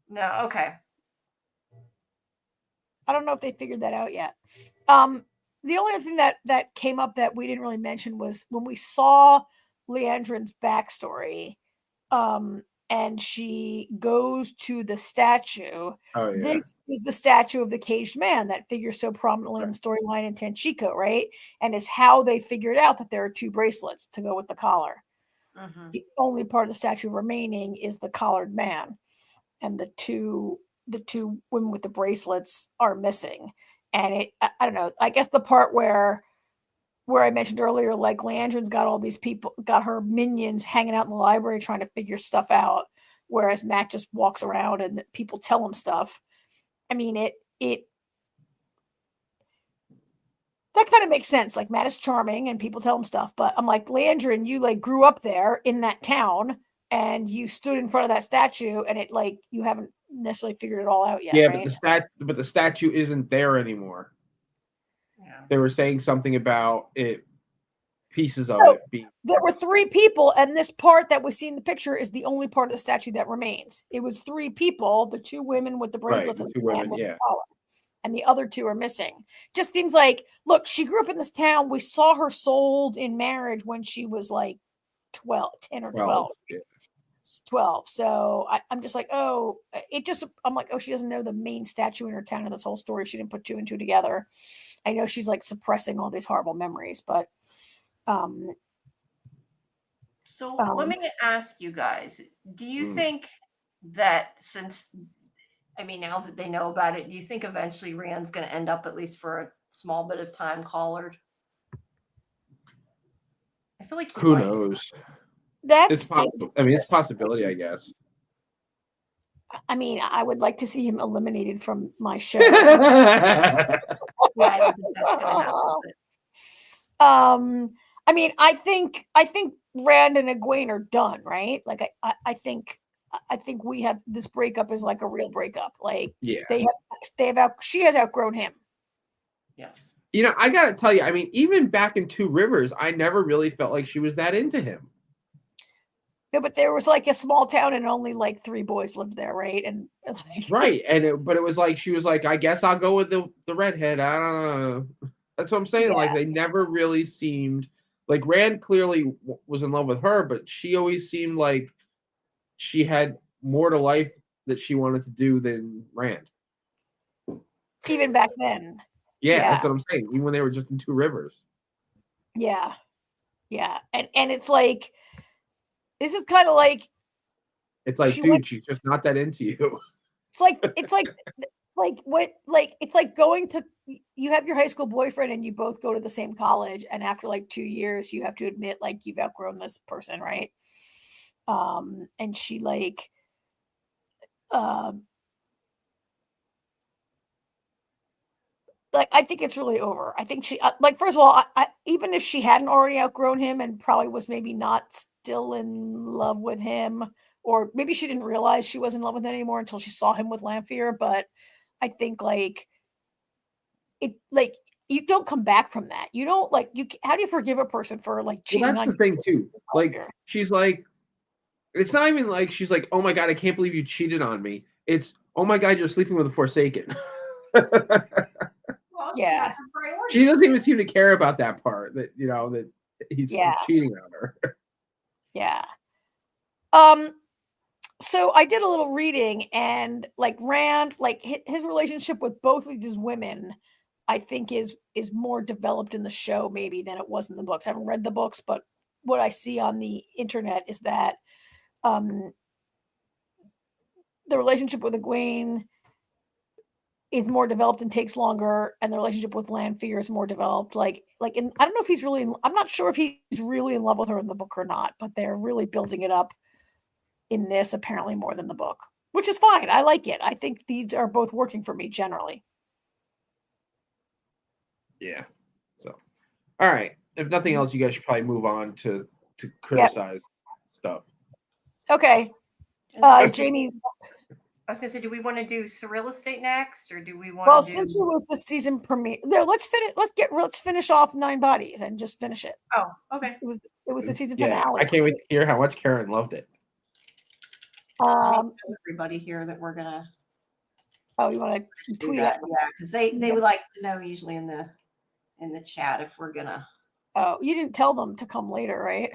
Speaker 1: No. Okay.
Speaker 4: I don't know if they figured that out yet. The only other thing that came up that we didn't really mention was when we saw Leandrin's backstory, and she goes to the statue.
Speaker 2: Oh, yeah.
Speaker 4: This is the statue of the caged man that figures so prominently in the storyline in Tenchiko, right? And is how they figured out that there are two bracelets to go with the collar.
Speaker 1: Mm-hmm.
Speaker 4: The only part of the statue remaining is the collared man, and the two women with the bracelets are missing. And I don't know. I guess the part where I mentioned earlier, like Leandrin's got all these people, got her minions hanging out in the library trying to figure stuff out, whereas Matt just walks around and people tell him stuff. I mean, it that kind of makes sense. Like Matt is charming and people tell him stuff, but I'm like, Leandrin, you like grew up there in that town and you stood in front of that statue and it like you haven't necessarily figured it all out yet.
Speaker 2: Yeah,
Speaker 4: right?
Speaker 2: but the statue isn't there anymore.
Speaker 1: Yeah.
Speaker 2: They were saying something about it, pieces of it being.
Speaker 4: There were three people, and this part that we see in the picture is the only part of the statue that remains. It was three people, the two women with the bracelets and the man with the collar, and the other two are missing. Just seems like, look, she grew up in this town. We saw her sold in marriage when she was like 10 or 12.
Speaker 2: Yeah.
Speaker 4: 12. So I'm just like, I'm like, she doesn't know the main statue in her town and this whole story. She didn't put two and two together. I know she's like suppressing all these horrible memories, but
Speaker 1: so let me ask you guys, do you think that now that they know about it, do you think eventually Rand's going to end up, at least for a small bit of time, collared? I feel like
Speaker 2: who knows? It's possible. I mean, it's a possibility, I guess.
Speaker 4: I mean, I would like to see him eliminated from my show.
Speaker 1: Yeah, I don't think that's gonna happen.
Speaker 4: I mean, I think Rand and Egwene are done, right? Like, I think we have this breakup is like a real breakup. Like, she has outgrown him.
Speaker 1: Yes.
Speaker 2: You know, I gotta tell you, I mean, even back in Two Rivers, I never really felt like she was that into him.
Speaker 4: No, but there was like a small town and only like 3 boys lived there, right? And
Speaker 2: right, but it was like she was like, I guess I'll go with the redhead. I don't know. That's what I'm saying. Yeah. Like they never really seemed like Rand clearly was in love with her, but she always seemed like she had more to life that she wanted to do than Rand.
Speaker 4: Even back then.
Speaker 2: Yeah, that's what I'm saying. Even when they were just in Two Rivers.
Speaker 4: Yeah, yeah, and it's like. This is kind of like.
Speaker 2: It's like, dude, she's just not that into you.
Speaker 4: It's like it's like going to. You have your high school boyfriend and you both go to the same college, and after like 2 years, you have to admit like you've outgrown this person, right? And she like. Like I think it's really over. I think she like first of all, I even if she hadn't already outgrown him and probably was maybe not still in love with him, or maybe she didn't realize she was in love with him anymore until she saw him with Lanfear. But I think like it, like you don't come back from that. You don't like you. How do you forgive a person for like cheating?
Speaker 2: Well, that's the thing too. Like she's like, it's not even like she's like, oh my god, I can't believe you cheated on me. It's oh my god, you're sleeping with a Forsaken.
Speaker 4: Yeah,
Speaker 2: she doesn't even seem to care about that part that that he's cheating on her.
Speaker 4: Yeah. so I did a little reading, and like Rand, like his relationship with both of these women, I think is more developed in the show maybe than it was in the books. I haven't read the books, but what I see on the internet is that the relationship with Egwene is more developed and takes longer, and the relationship with Lanfear is more developed. I don't know if he's really. I'm not sure if he's really in love with her in the book or not, but they're really building it up in this apparently more than the book, which is fine. I like it. I think these are both working for me generally.
Speaker 2: Yeah. So, all right. If nothing else, you guys should probably move on to criticize stuff.
Speaker 4: Okay. Jamie.
Speaker 1: I was gonna say, do we want to do SurrealEstate next, or do we want
Speaker 4: Well,
Speaker 1: to do?
Speaker 4: since it was the season premiere, no, let's finish off 9 Bodies and just finish it.
Speaker 1: Oh, okay.
Speaker 4: It was the season
Speaker 2: Yeah,
Speaker 4: finale.
Speaker 2: I can't wait to hear how much Karen loved it.
Speaker 1: Everybody here that we're gonna.
Speaker 4: Oh, you want to tweet
Speaker 1: that?
Speaker 4: it?
Speaker 1: Yeah, because they would like to know usually in the chat if we're gonna.
Speaker 4: Oh, you didn't tell them to come later, right?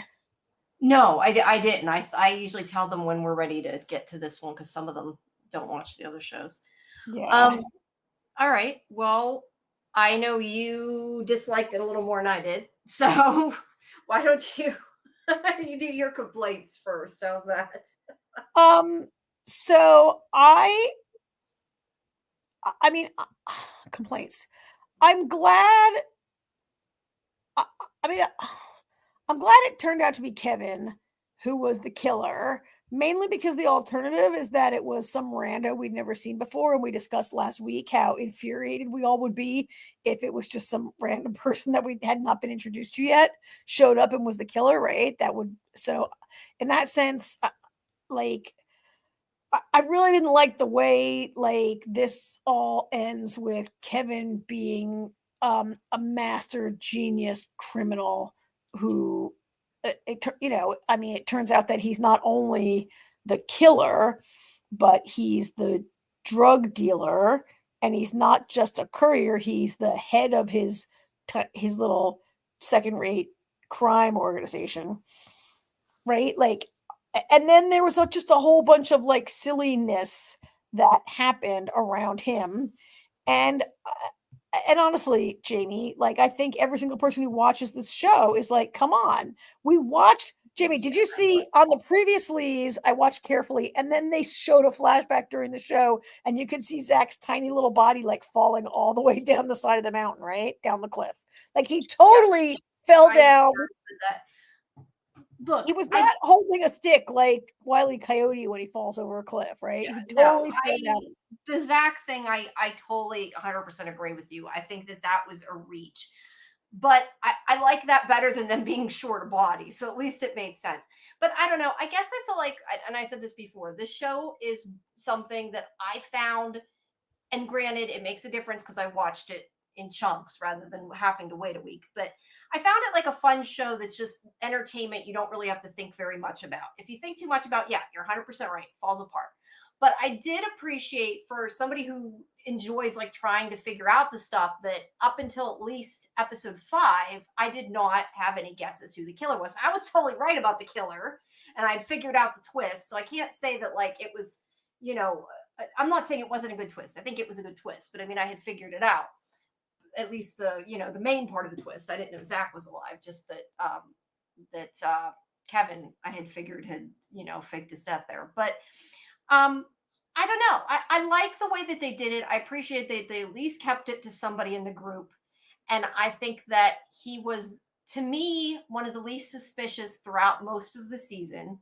Speaker 1: No, I didn't. I usually tell them when we're ready to get to this one because some of them don't watch the other shows.
Speaker 4: Yeah.
Speaker 1: All right. Well, I know you disliked it a little more than I did, so why don't you you do your complaints first? How's that?
Speaker 4: So I mean, complaints. I'm glad. I'm glad it turned out to be Kevin who was the killer, mainly because the alternative is that it was some rando we'd never seen before. And we discussed last week how infuriated we all would be if it was just some random person that we had not been introduced to yet showed up and was the killer, right? So in that sense, like, I really didn't like the way like this all ends with Kevin being a master genius criminal who it turns out that he's not only the killer, but he's the drug dealer, and he's not just a courier, he's the head of his little second-rate crime organization, right? Like, and then there was just a whole bunch of like silliness that happened around him. And honestly, Jamie, like, I think every single person who watches this show is like, come on, we watched. Jamie, did you see on the previouslys? I watched carefully, and then they showed a flashback during the show, and you could see Zach's tiny little body like falling all the way down the side of the mountain, right down the cliff. Like, he totally fell down.
Speaker 1: Look,
Speaker 4: he was not holding a stick like Wile E. Coyote when he falls over a cliff, right?
Speaker 1: Yeah,
Speaker 4: he totally fell down.
Speaker 1: The Zach thing, I totally 100% agree with you. I think that was a reach. But I like that better than them being short of body. So at least it made sense. But I don't know. I guess I feel like, and I said this before, this show is something that I found, and granted, it makes a difference because I watched it in chunks rather than having to wait a week. But I found it like a fun show that's just entertainment. You don't really have to think very much about. If you think too much about, yeah, you're 100% right. It falls apart. But I did appreciate, for somebody who enjoys like trying to figure out the stuff, that up until at least episode 5, I did not have any guesses who the killer was. I was totally right about the killer, and I'd figured out the twist. So I can't say that like it was, I'm not saying it wasn't a good twist. I think it was a good twist, but I mean, I had figured it out. At least the main part of the twist. I didn't know Zach was alive, just that Kevin, I had figured had, faked his death there. But I don't know. I like the way that they did it. I appreciate that they at least kept it to somebody in the group. And I think that he was, to me, one of the least suspicious throughout most of the season.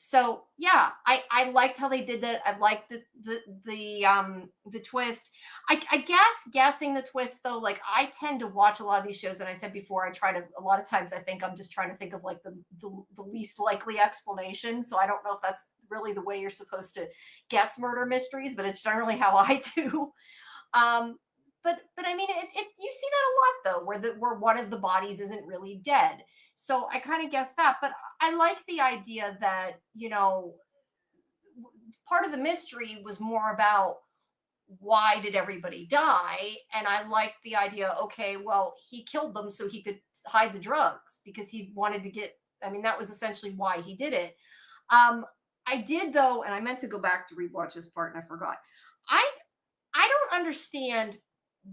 Speaker 1: So yeah, I liked how they did that. I liked the twist. I guess guessing the twist though, like, I tend to watch a lot of these shows, and I said before, a lot of times I think I'm just trying to think of like the least likely explanation. So I don't know if that's really the way you're supposed to guess murder mysteries, but it's generally how I do. But I mean, you see that a lot though, where one of the bodies isn't really dead. So I kind of guess that, but I like the idea that, part of the mystery was more about why did everybody die? And I liked the idea, okay, well, he killed them so he could hide the drugs because he wanted to that was essentially why he did it. I did though, and I meant to go back to rewatch this part and I forgot. I don't understand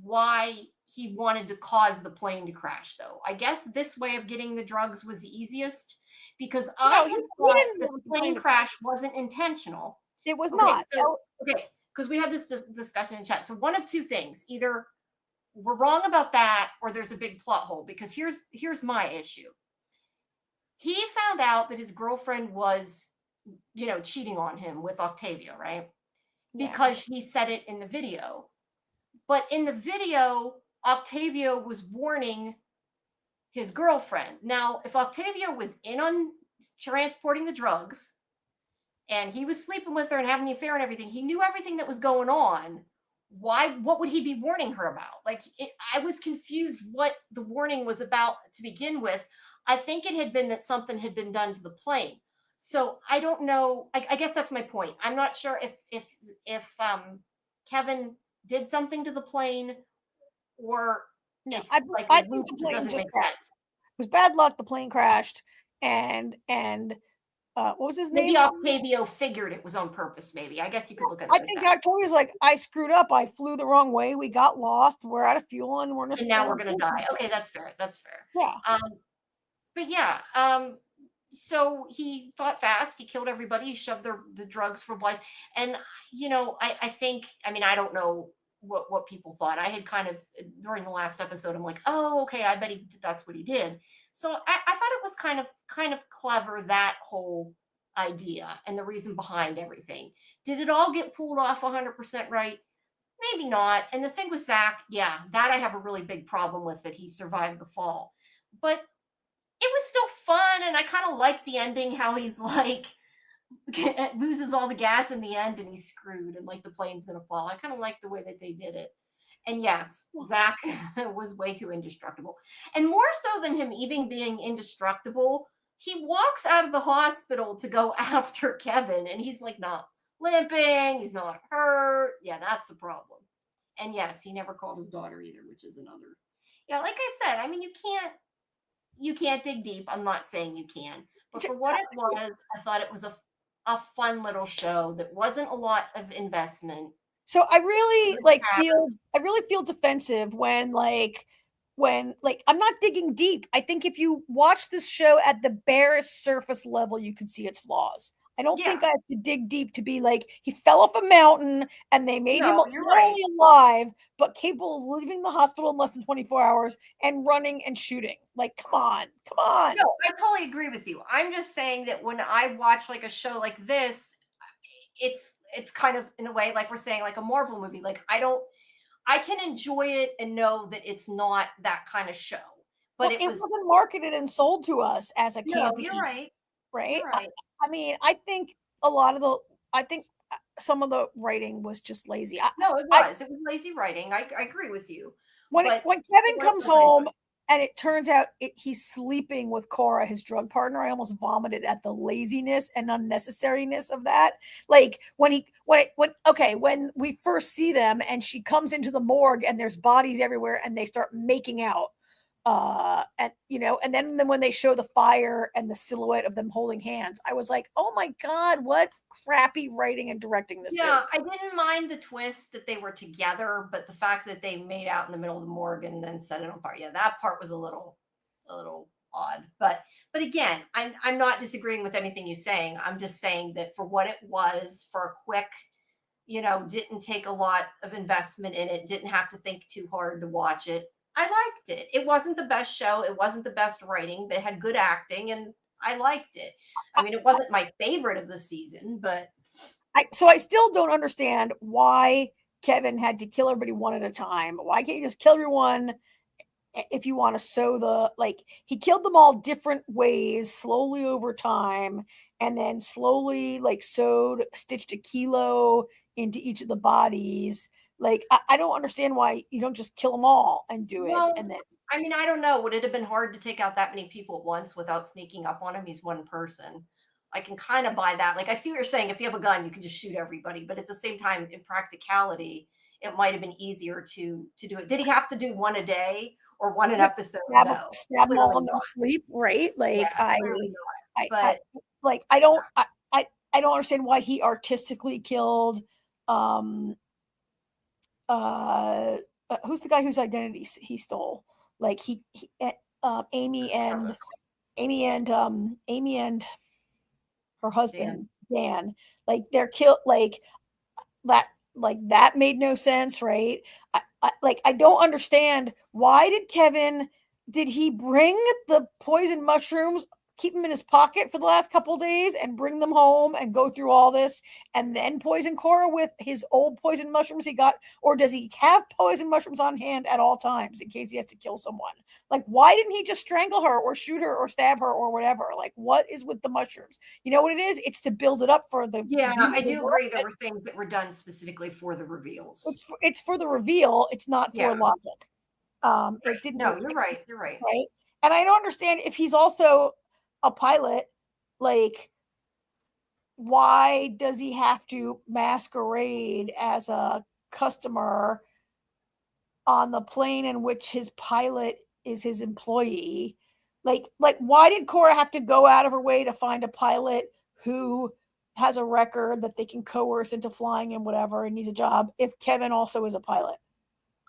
Speaker 1: why he wanted to cause the plane to crash though. I guess this way of getting the drugs was the easiest because I
Speaker 4: he
Speaker 1: had
Speaker 4: didn't
Speaker 1: thought that
Speaker 4: want
Speaker 1: the
Speaker 4: the
Speaker 1: plane
Speaker 4: plane
Speaker 1: crash wasn't intentional.
Speaker 4: It was
Speaker 1: Okay,
Speaker 4: not.
Speaker 1: so okay, because we had this discussion in chat. So one of two things: either we're wrong about that, or there's a big plot hole. Because here's my issue. He found out that his girlfriend was, cheating on him with Octavia, right? Because he said it in the video. But in the video, Octavia was warning his girlfriend. Now, if Octavia was in on transporting the drugs and he was sleeping with her and having the affair and everything, he knew everything that was going on. What would he be warning her about? I was confused what the warning was about to begin with. I think it had been that something had been done to the plane. So I don't know. I guess that's my point. I'm not sure if Kevin did something to the plane or it's
Speaker 4: I
Speaker 1: like
Speaker 4: I
Speaker 1: a
Speaker 4: think
Speaker 1: loop
Speaker 4: the
Speaker 1: that
Speaker 4: plane
Speaker 1: doesn't
Speaker 4: just
Speaker 1: make
Speaker 4: crashed.
Speaker 1: sense.
Speaker 4: It was bad luck. The plane crashed, and what was his name?
Speaker 1: Maybe Octavio figured it was on purpose. Maybe I guess you could look at it.
Speaker 4: I
Speaker 1: like
Speaker 4: think
Speaker 1: that.
Speaker 4: Octavia's like, I screwed up. I flew the wrong way. We got lost. We're out of fuel, and we're
Speaker 1: now we're gonna die. Okay, that's fair. That's fair.
Speaker 4: Yeah.
Speaker 1: But yeah. So he thought fast. He killed everybody. He shoved the drugs for boys. And I think. I mean, I don't know what people thought. I had kind of during the last episode. I'm like, oh, okay. I bet that's what he did. So I thought it was kind of clever, that whole idea and the reason behind everything. Did it all get pulled off 100% right? Maybe not. And the thing with Zach, yeah, that I have a really big problem with, that he survived the fall. But it was still fun, and I kind of like the ending, how he's like loses all the gas in the end and he's screwed and like the plane's gonna fall. I kind of like the way that they did it. And yes, Zach was way too indestructible. And more so than him even being indestructible, he walks out of the hospital to go after Kevin and he's like not limping, he's not hurt. Yeah, that's a problem. And yes, he never called his daughter either, which is another. Yeah, like I said, I mean, you can't dig deep. I'm not saying you can. But for what it was, I thought it was a fun little show that wasn't a lot of investment.
Speaker 4: So I really feel defensive when I'm not digging deep. I think if you watch this show at the barest surface level, you can see its flaws. I don't think I have to dig deep to be like, he fell off a mountain and they made him not only alive, but capable of leaving the hospital in less than 24 hours and running and shooting. Like, come on.
Speaker 1: No, I totally agree with you. I'm just saying that when I watch like a show like this, it's kind of in a way like we're saying like a Marvel movie. Like I can enjoy it and know that it's not that kind of show. But it
Speaker 4: wasn't marketed and sold to us as a campy.
Speaker 1: No, you're right.
Speaker 4: Right?
Speaker 1: You're right.
Speaker 4: I mean, I think some of the writing was just lazy.
Speaker 1: No, it was lazy writing. I agree with you.
Speaker 4: When Kevin comes home and it turns out he's sleeping with Cora, his drug partner, I almost vomited at the laziness and unnecessariness of that. Like when we first see them and she comes into the morgue and there's bodies everywhere and they start making out. And then when they show the fire and the silhouette of them holding hands, I was like, oh my God, what crappy writing and directing this is.
Speaker 1: I didn't mind the twist that they were together, but the fact that they made out in the middle of the morgue and then set it on fire, that part was a little odd. But again, I'm not disagreeing with anything you're saying. I'm just saying that for what it was, for a quick, didn't take a lot of investment in it, didn't have to think too hard to watch it. I liked it. It wasn't the best show. It wasn't the best writing, but it had good acting and I liked it. I mean, it wasn't my favorite of the season, but
Speaker 4: I still don't understand why Kevin had to kill everybody one at a time. Why can't you just kill everyone if you want to sow he killed them all different ways, slowly over time, and then slowly stitched a kilo into each of the bodies. I don't understand why you don't just kill them all and do it. And then,
Speaker 1: I mean, I don't know. Would it have been hard to take out that many people at once without sneaking up on him? He's one person. I can kind of buy that. Like, I see what you're saying. If you have a gun, you can just shoot everybody. But at the same time, in practicality, it might have been easier to do it. Did he have to do one a day or one an episode?
Speaker 4: Stab them all in their sleep, right? I don't understand why he artistically killed who's the guy whose identity he stole? Like Amy and her husband Dan. Like they're killed. Like that made no sense, right? I don't understand, why did he bring the poison mushrooms, keep them in his pocket for the last couple of days and bring them home and go through all this and then poison Cora with his old poison mushrooms he got? Or does he have poison mushrooms on hand at all times in case he has to kill someone? Like, why didn't he just strangle her or shoot her or stab her or whatever? Like, what is with the mushrooms? You know what it is? It's to build it up for the
Speaker 1: I do agree there were things that were done specifically for the reveals.
Speaker 4: It's for the reveal. It's not for logic. It didn't.
Speaker 1: No, you're right. You're right.
Speaker 4: Right. And I don't understand if he's also a pilot, like, why does he have to masquerade as a customer on the plane in which his pilot is his employee? Like why did Cora have to go out of her way to find a pilot who has a record that they can coerce into flying and whatever and needs a job if Kevin also is a pilot?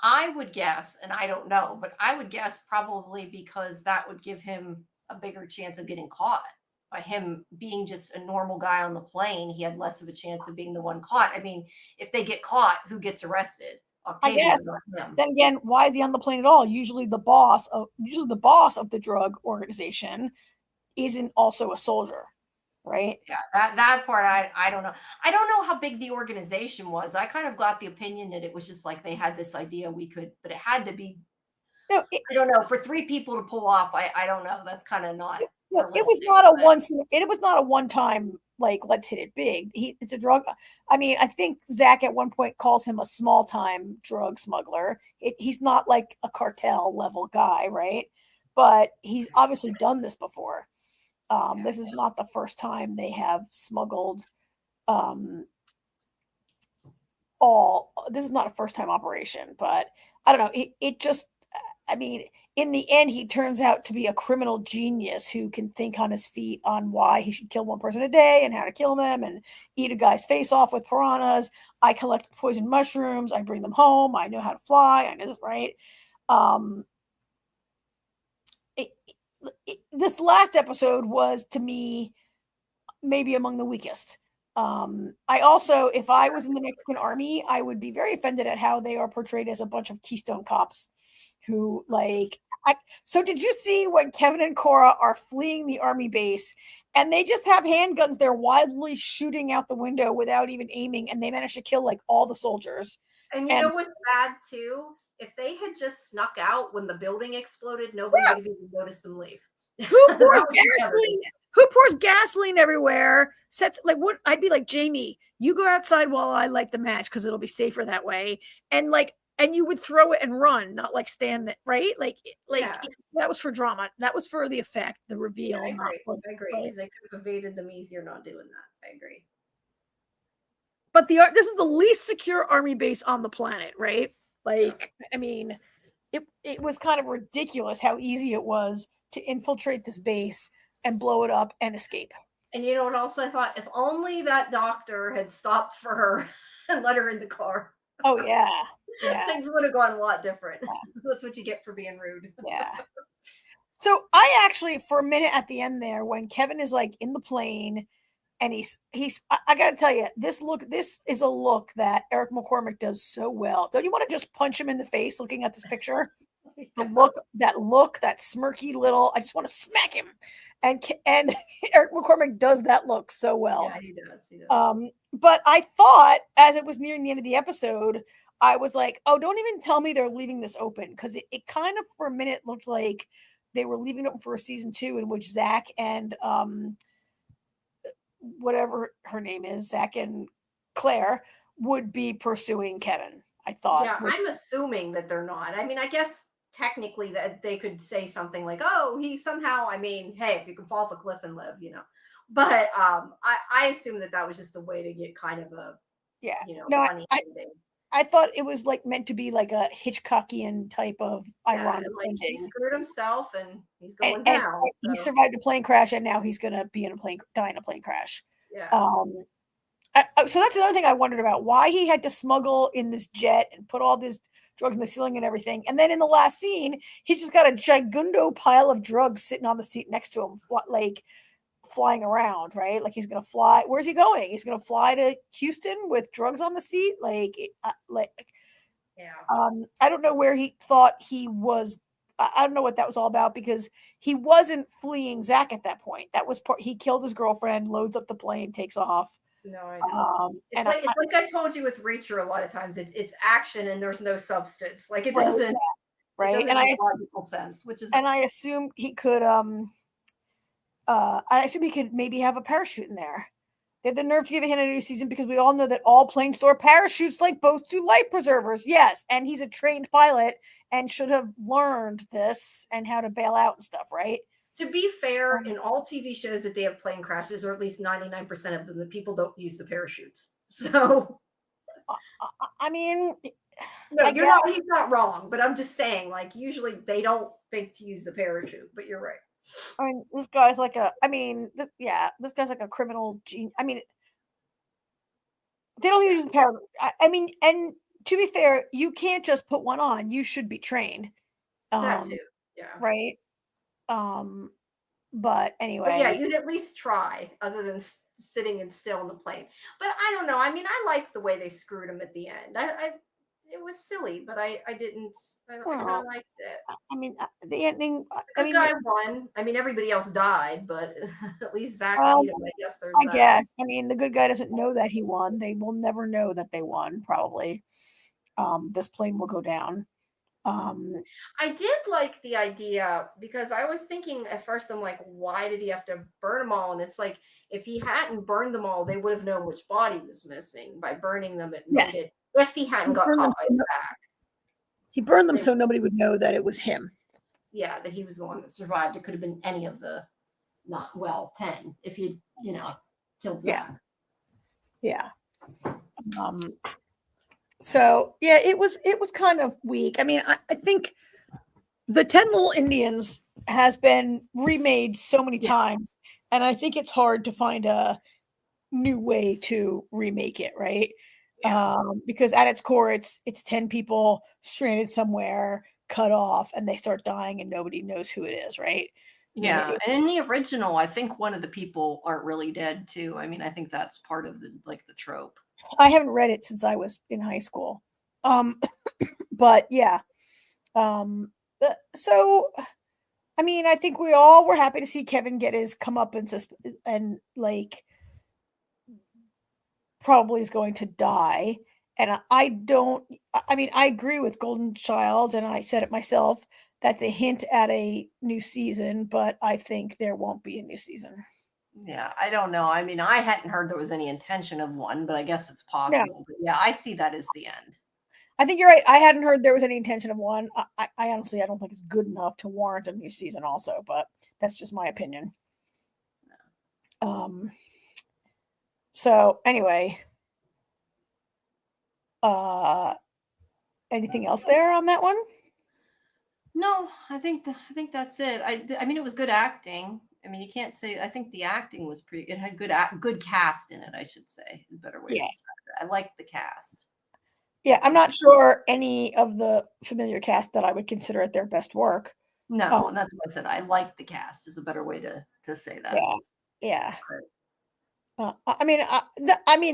Speaker 1: I would guess, and I don't know, but I would guess probably because that would give him a bigger chance of getting caught. By him being just a normal guy on the plane, he had less of a chance of being the one caught. I mean, if they get caught, who gets arrested? Octavia,
Speaker 4: I guess. Then again, why is he on the plane at all? Usually the boss of the drug organization isn't also a soldier, right?
Speaker 1: Yeah, that part I don't know. I don't know how big the organization was. I kind of got the opinion that it was just like they had this idea but it had to be. No, I don't know. For 3 people to pull off, I don't know. That's kind of not.
Speaker 4: It was not a It was not a one-time, like, let's hit it big. It's a drug. I mean, I think Zach at one point calls him a small-time drug smuggler. He's not like a cartel level guy, right? But he's obviously done this before. This is not the first time they have smuggled. This is not a first-time operation, but I don't know. It just. I mean, in the end, he turns out to be a criminal genius who can think on his feet on why he should kill one person a day and how to kill them and eat a guy's face off with piranhas. I collect poison mushrooms. I bring them home. I know how to fly. I know this, right? This last episode was, to me, maybe among the weakest. I also, if I was in the Mexican army, I would be very offended at how they are portrayed as a bunch of Keystone cops who, like, so did you see when Kevin and Cora are fleeing the army base and they just have handguns, they're wildly shooting out the window without even aiming, and they manage to kill like all the soldiers?
Speaker 1: And you know what's bad too? If they had just snuck out when the building exploded, nobody would have even noticed them leave.
Speaker 4: Who pours gasoline? Who pours gasoline everywhere? I'd be like, Jamie, you go outside while I light the match because it'll be safer that way. And you would throw it and run, not like stand that, right? That was for drama. That was for the effect, the reveal.
Speaker 1: Yeah, I agree. Right? They could have evaded them easier not doing that. I agree.
Speaker 4: But this is the least secure army base on the planet, right? Like, yes. I mean, it was kind of ridiculous how easy it was to infiltrate this base and blow it up and escape.
Speaker 1: And you know what else I thought? If only that doctor had stopped for her and let her in the car.
Speaker 4: Oh, yeah.
Speaker 1: Things would have gone a lot different. Yeah. That's what you get for being rude.
Speaker 4: Yeah. So I actually, for a minute at the end there, when Kevin is like in the plane and I got to tell you, this is a look that Eric McCormick does so well. Don't you want to just punch him in the face looking at this picture? That smirky little, I just want to smack him. And Eric McCormick does that look so well.
Speaker 1: Yeah, he does.
Speaker 4: But I thought, as it was nearing the end of the episode, I was like, oh, don't even tell me they're leaving this open, because it kind of for a minute looked like they were leaving it open for a season 2 in which Zach and whatever her name is, Zach and Claire would be pursuing Kevin. I thought.
Speaker 1: Yeah, I'm assuming that they're not. I mean, I guess technically that they could say something like, oh, he somehow, I mean, hey, if you can fall off a cliff and live, you know. But I assume that was just a way to get kind of a, funny ending.
Speaker 4: I thought it was like meant to be like a Hitchcockian type of ironic ending.
Speaker 1: He screwed himself and he's going down.
Speaker 4: He survived a plane crash, and now he's going to be die in a plane crash.
Speaker 1: Yeah.
Speaker 4: So that's another thing I wondered about, why he had to smuggle in this jet and put all these drugs in the ceiling and everything. And then in the last scene, he's just got a gigundo pile of drugs sitting on the seat next to him, like flying around, right? Like he's going to fly. Where's he going? He's going to fly to Houston with drugs on the seat.
Speaker 1: Yeah.
Speaker 4: I don't know where he thought he was. I don't know what that was all about, because he wasn't fleeing Zach at that point. That was he killed his girlfriend, loads up the plane, takes off.
Speaker 1: No, I know. It's like I told you with Reacher a lot of times. It's action and there's no substance. Like it
Speaker 4: Right,
Speaker 1: doesn't.
Speaker 4: right.
Speaker 1: It doesn't make logical sense. Which is.
Speaker 4: And I assume he could. I assume he could maybe have a parachute in there. They have the nerve to give a hint a new season, because we all know that all planes store parachutes like boats do life preservers. Yes, and he's a trained pilot and should have learned this and how to bail out and stuff, right?
Speaker 1: To be fair, in all TV shows that they have plane crashes, or at least 99% of them, the people don't use the parachutes. So,
Speaker 4: I mean,
Speaker 1: no, he's not wrong, but I'm just saying, like, usually they don't think to use the parachute, but you're right.
Speaker 4: I mean, this guy's like this guy's like a criminal genius. I mean, they don't use the parachute. I mean, and to be fair, you can't just put one on. You should be trained.
Speaker 1: That too, yeah.
Speaker 4: Right. But anyway,
Speaker 1: but yeah, you'd at least try, other than sitting and still in the plane. But I don't know. I mean, I like the way they screwed him at the end. It was silly, but I kind of liked it.
Speaker 4: I mean, the ending.
Speaker 1: The guy won. I mean, everybody else died, but at least Zach beat him. I guess there's.
Speaker 4: I guess. I mean, the good guy doesn't know that he won. They will never know that they won. Probably. This plane will go down.
Speaker 1: I did like the idea, because I was thinking at first, I'm like, why did he have to burn them all? And it's like, if he hadn't burned them all, they would have known which body was missing by burning them. It made it, if he hadn't got caught by the back.
Speaker 4: He burned them so nobody would know that it was him.
Speaker 1: Yeah, that he was the one that survived. It could have been any of the 10 if he, killed Zach.
Speaker 4: Yeah. So yeah, it was kind of weak. I mean, I think the 10 Little Indians has been remade so many times, and I think it's hard to find a new way to remake it, right? Yeah. Because at its core, it's 10 people stranded somewhere, cut off, and they start dying, and nobody knows who it is, right?
Speaker 1: Yeah, and in the original, I think one of the people aren't really dead too. I mean, I think that's part of the trope.
Speaker 4: I haven't read it since I was in high school. But yeah. So I mean, I think we all were happy to see Kevin get his comeuppance and like probably is going to die. And I agree with Golden Child, and I said it myself. That's a hint at a new season, but I think there won't be a new season.
Speaker 1: Yeah, I don't know. I mean, I hadn't heard there was any intention of one, but I guess it's possible. No. But yeah, I see that as the end.
Speaker 4: I think you're right. I hadn't heard there was any intention of one. I honestly, I don't think it's good enough to warrant a new season also, but that's just my opinion. No. So anyway, anything else there on that one?
Speaker 1: No, I think that's it. I mean, it was good acting. I mean, you can't say. I think the acting was pretty. It had good cast in it. I should say, a better way to describe it. I liked the cast.
Speaker 4: Yeah, I'm not sure any of the familiar cast that I would consider at their best work.
Speaker 1: No, and that's what I said. I like the cast is a better way to say that.
Speaker 4: Yeah. I mean,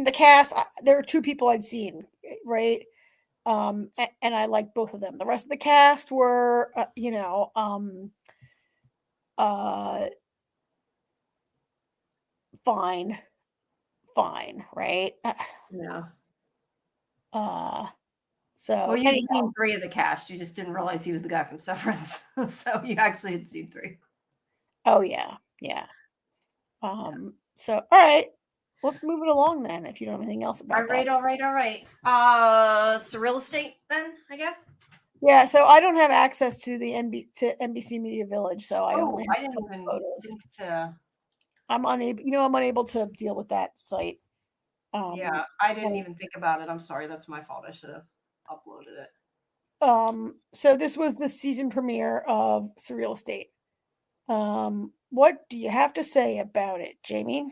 Speaker 4: the cast. There are two people I'd seen, right? And I liked both of them. The rest of the cast were, fine, right?
Speaker 1: Yeah.
Speaker 4: So
Speaker 1: you'd seen 3 of the cast. You just didn't realize he was the guy from Severance. So you actually had seen 3.
Speaker 4: Oh yeah. So all right, let's move it along then. If you don't have anything else about that.
Speaker 1: All right. SurrealEstate then, I guess.
Speaker 4: Yeah. So I don't have access to the NBC Media Village, so I only have
Speaker 1: didn't even
Speaker 4: photos.
Speaker 1: think to.
Speaker 4: I'm unable to deal with that site.
Speaker 1: Yeah, I didn't even think about it. I'm sorry. That's my fault. I should have uploaded it.
Speaker 4: So this was the season premiere of SurrealEstate. What do you have to say about it, Jamie?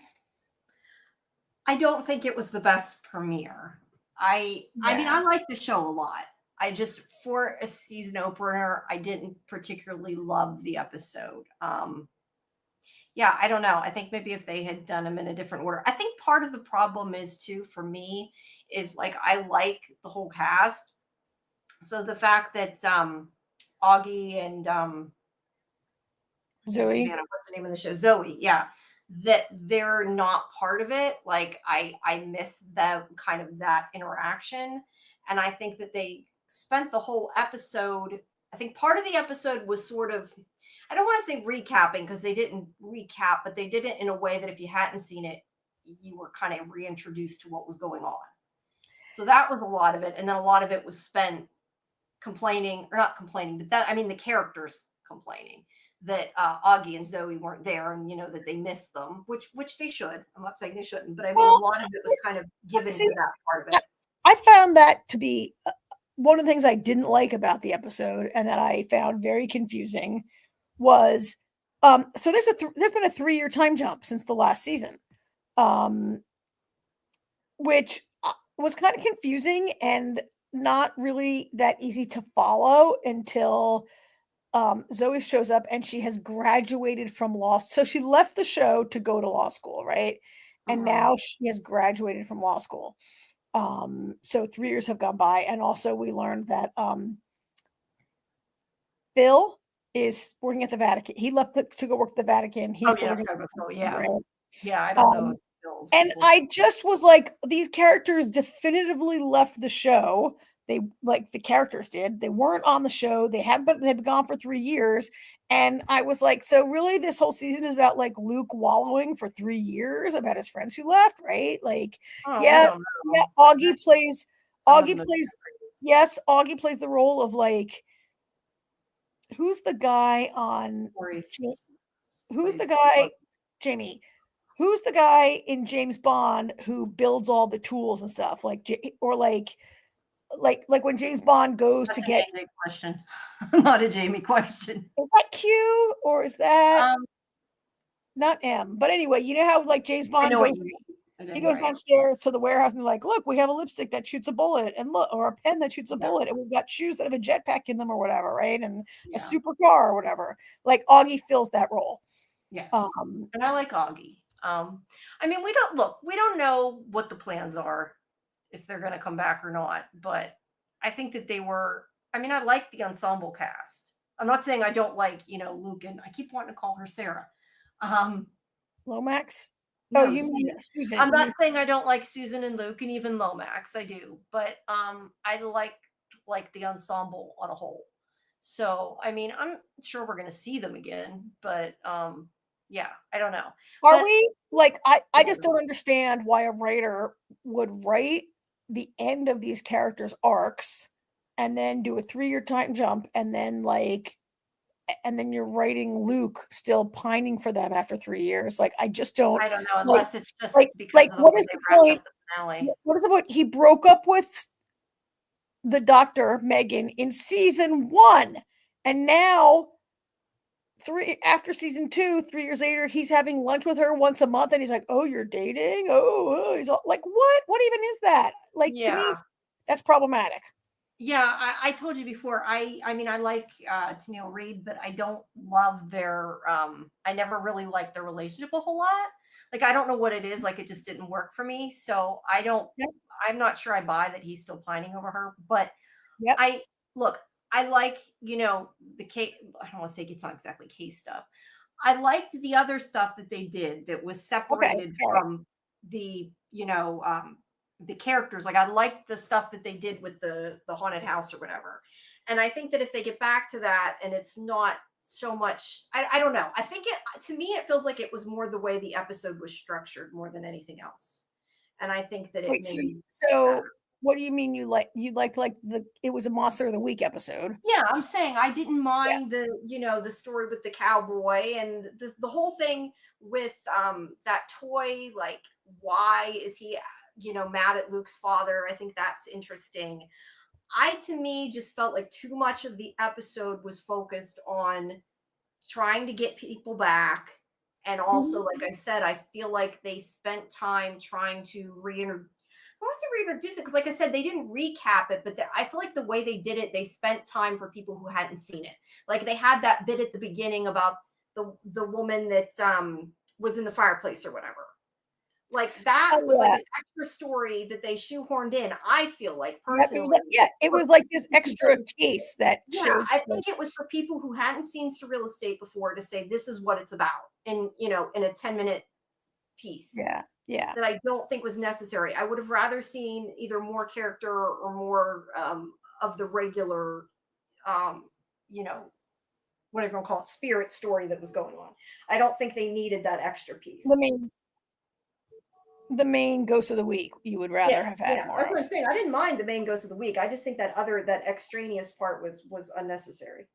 Speaker 1: I don't think it was the best premiere. I mean,
Speaker 4: Yeah.
Speaker 1: I like the show a lot. I just, for a season opener, I didn't particularly love the episode. Yeah, I don't know. I think maybe if they had done them in a different order. I think part of the problem is too for me is like I like the whole cast. So the fact that Augie and
Speaker 4: Zoe.
Speaker 1: Savannah, what's the name of the show? Zoe, yeah. That they're not part of it. Like I miss that kind of that interaction. And I think that they spent the whole episode. I think part of the episode was sort of, I don't want to say recapping because they didn't recap, but they did it in a way that if you hadn't seen it, you were kind of reintroduced to what was going on. So that was a lot of it. And then a lot of it was spent complaining, or not complaining, but that, I mean, the characters complaining that Augie and Zoe weren't there, and that they missed them, which they should. I'm not saying they shouldn't, but I mean, a lot of it was kind of given
Speaker 4: See,
Speaker 1: to that part of it.
Speaker 4: I found that to be one of the things I didn't like about the episode, and that I found very confusing, was so there's been a 3-year time jump since the last season, which was kind of confusing and not really that easy to follow until Zoe shows up and she has graduated from law. So she left the show to go to law school, right? And now she has graduated from law school. So 3 years have gone by, and also we learned that Phil is working at the Vatican. He left to go work at the Vatican. He's still working.
Speaker 1: Yeah,
Speaker 4: Right?
Speaker 1: yeah. I don't know.
Speaker 4: And I just was like, these characters definitively left the show. They, like the characters did. They weren't on the show. They've been gone for 3 years. And I was like, so really this whole season is about like Luke wallowing for 3 years about his friends who left, right? Like, yeah, Augie plays yes, Augie plays the role of like, who's the guy on who's the guy, Jamie? Who's the guy in James Bond who builds all the tools and stuff? Like, or like when James Bond goes
Speaker 1: That's
Speaker 4: to get.
Speaker 1: Jamie question, not a Jamie question.
Speaker 4: Is that Q or is that not M? But anyway, you know how like James Bond goes. He goes downstairs to the warehouse and they're like, look, we have a lipstick that shoots a bullet, and look, or a pen that shoots a bullet, and we've got shoes that have a jetpack in them or whatever, right? And a supercar or whatever. Like Augie fills that role.
Speaker 1: Yes. And I like Augie. I mean, we don't know what the plans are, if they're going to come back or not, but I think that I like the ensemble cast. I'm not saying I don't like, Luke, and I keep wanting to call her Sarah.
Speaker 4: Lomax?
Speaker 1: No,
Speaker 4: you mean Susan.
Speaker 1: I'm not saying I don't like Susan and Luke and even Lomax. I do, but I like the ensemble on a whole. So, I mean, I'm sure we're going to see them again, but yeah, I don't know.
Speaker 4: We like, I just don't understand why a writer would write the end of these characters' arcs and then do a 3-year time jump, and then you're writing Luke still pining for them after 3 years. Like, I just don't.
Speaker 1: I don't know, unless it's just
Speaker 4: because of what is the point? What is the point? He broke up with the doctor Megan in season 1, and now after season 2, 3 years later, he's having lunch with her once a month, and he's like, "Oh, you're dating? Oh, he's all like, what? What even is that?" Like, to me, that's problematic.
Speaker 1: Yeah, I told you before. I mean, I like Tennille Reed, but I don't love their. I never really liked their relationship a whole lot. Like, I don't know what it is. Like, it just didn't work for me. So I don't. Yep. I'm not sure I buy that he's still pining over her. But I like, the case. I don't want to say it's not exactly case stuff. I liked the other stuff that they did that was separated from the, the characters. Like, I liked the stuff that they did with the haunted house or whatever. And I think that if they get back to that and it's not so much, I don't know. I think to me, it feels like it was more the way the episode was structured more than anything else. And I think that
Speaker 4: so what do you mean you liked it was a Monster of the Week episode?
Speaker 1: Yeah, I'm saying I didn't mind the, the story with the cowboy and the whole thing with that toy. Like, why is he, mad at Luke's father? I think that's interesting. To me, just felt like too much of the episode was focused on trying to get people back And also, like I said, I feel like they spent time trying to reintroduce. I want to say reintroduce it because, like I said, they didn't recap it, but I feel like the way they did it, they spent time for people who hadn't seen it. Like they had that bit at the beginning about the woman that was in the fireplace or whatever. Like that was like an extra story that they shoehorned in. I feel like personally,
Speaker 4: it was like this extra case that shows.
Speaker 1: I think it was for people who hadn't seen SurrealEstate before to say this is what it's about, in in a 10-minute piece.
Speaker 4: Yeah.
Speaker 1: That I don't think was necessary. I would have rather seen either more character or more of the regular, whatever you want to call it, spirit story that was going on. I don't think they needed that extra piece.
Speaker 4: The main ghost of the week, you would rather have had more.
Speaker 1: That's what I'm saying. I didn't mind the main ghost of the week. I just think that extraneous part was unnecessary.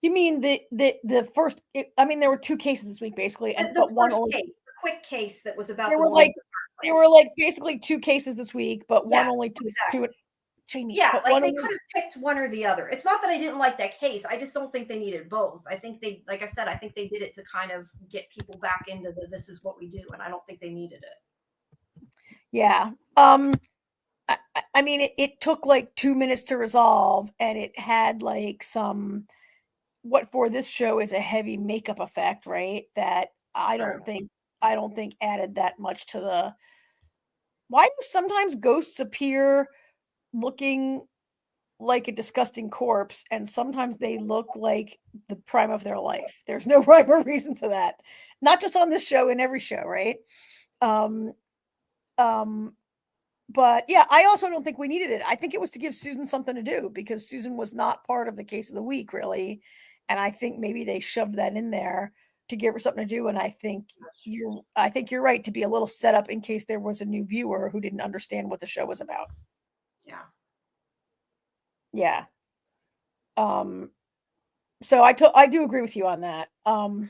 Speaker 4: You mean the first? There were 2 cases this week, basically,
Speaker 1: but one case, the quick case that was about.
Speaker 4: There were like basically 2 cases this week, but one only took two. Jamie,
Speaker 1: yeah, like they could have picked one or the other. It's not that I didn't like that case. I just don't think they needed both. I think like I said, I think they did it to kind of get people back into this is what we do, and I don't think they needed it.
Speaker 4: Yeah. It took like 2 minutes to resolve, and it had like some what for this show is a heavy makeup effect, right? That I don't think added that much to the. Why do sometimes ghosts appear looking like a disgusting corpse, and sometimes they look like the prime of their life? There's no rhyme or reason to that. Not just on this show, in every show, right? But yeah, I also don't think we needed it. I think it was to give Susan something to do because Susan was not part of the case of the week, really. And I think maybe they shoved that in there to give her something to do. And I think you're right to be a little set up in case there was a new viewer who didn't understand what the show was about. Yeah. So I do agree with you on that. And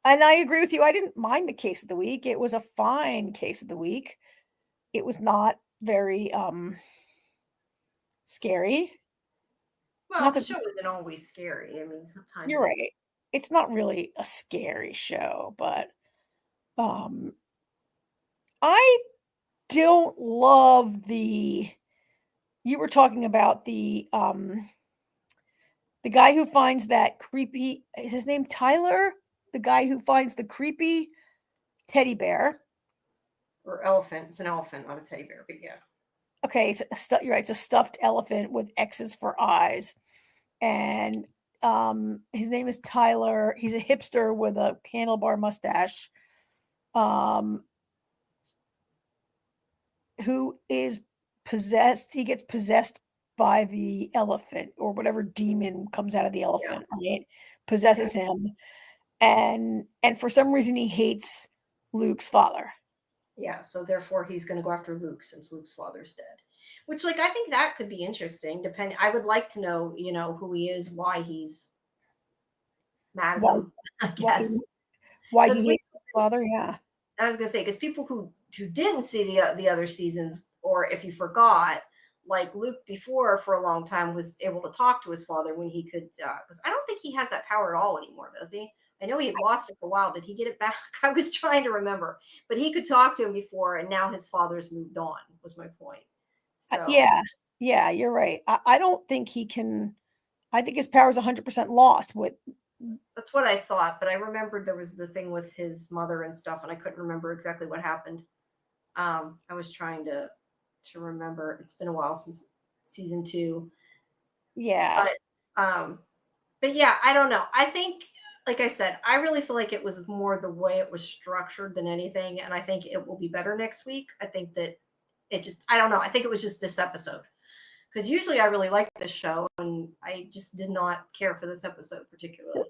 Speaker 4: I agree with you. I didn't mind the case of the week. It was a fine case of the week. It was not very scary.
Speaker 1: Well, the show isn't always scary. I mean, sometimes
Speaker 4: you're right. It's not really a scary show, but I don't love you were talking about the guy who finds that creepy, is his name Tyler? The guy who finds the creepy teddy bear.
Speaker 1: Or elephant. It's an elephant, not a teddy bear, but yeah.
Speaker 4: Okay, you're right. It's a stuffed elephant with X's for eyes. And his name is Tyler. He's a hipster with a handlebar mustache. Who is possessed. He gets possessed by the elephant or whatever demon comes out of the elephant, right? Possesses him. And for some reason he hates Luke's father.
Speaker 1: Yeah, so therefore he's going to go after Luke since Luke's father's dead. Which, like, I think that could be interesting. I would like to know, who he is, why he's mad at him, I guess.
Speaker 4: Why he hates his father, yeah.
Speaker 1: I was going to say, because people who didn't see the other seasons, or if you forgot, like Luke before for a long time was able to talk to his father when he could, because I don't think he has that power at all anymore, does he? I know he had lost it for a while. Did he get it back? I was trying to remember, but he could talk to him before, and now his father's moved on. Was my point. So
Speaker 4: yeah, you're right. I don't think he can. I think his power is 100% lost.
Speaker 1: That's what I thought, but I remembered there was the thing with his mother and stuff, and I couldn't remember exactly what happened. I was trying to remember. It's been a while since season 2.
Speaker 4: Yeah,
Speaker 1: but yeah, I don't know. I think. Like I said, I really feel like it was more the way it was structured than anything. And I think it will be better next week. I think that I don't know. I think it was just this episode. Because usually I really like this show and I just did not care for this episode particularly.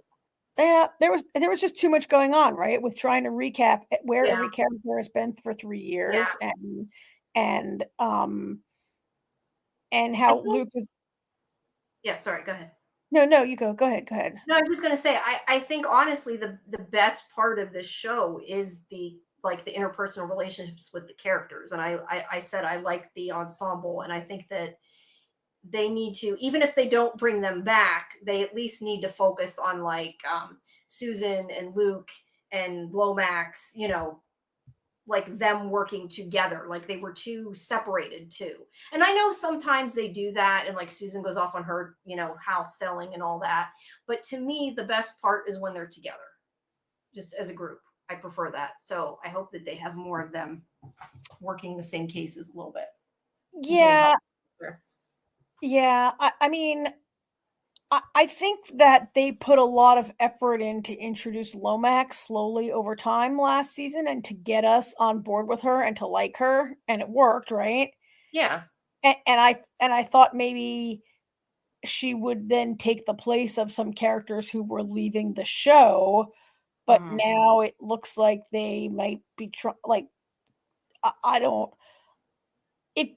Speaker 4: Yeah, there was just too much going on, right? With trying to recap where every character has been for 3 years and how Luke is.
Speaker 1: Yeah, sorry, go ahead.
Speaker 4: No, you go. Go ahead.
Speaker 1: No, I'm just gonna say I think honestly the best part of this show is the interpersonal relationships with the characters. And I said I like the ensemble, and I think that they need to, even if they don't bring them back, they at least need to focus on like Susan and Luke and Lomax, you know, like them working together. Like they were too separated too. And I know sometimes they do that and like Susan goes off on her, you know, house selling and all that. But to me, the best part is when they're together, just as a group. I prefer that. So I hope that they have more of them working the same cases a little bit.
Speaker 4: Yeah. Yeah. I mean, I think that they put a lot of effort in to introduce Lomax slowly over time last season and to get us on board with her and to like her, and it worked, right?
Speaker 1: Yeah.
Speaker 4: And I thought maybe she would then take the place of some characters who were leaving the show, but now it looks like they might be like I don't it.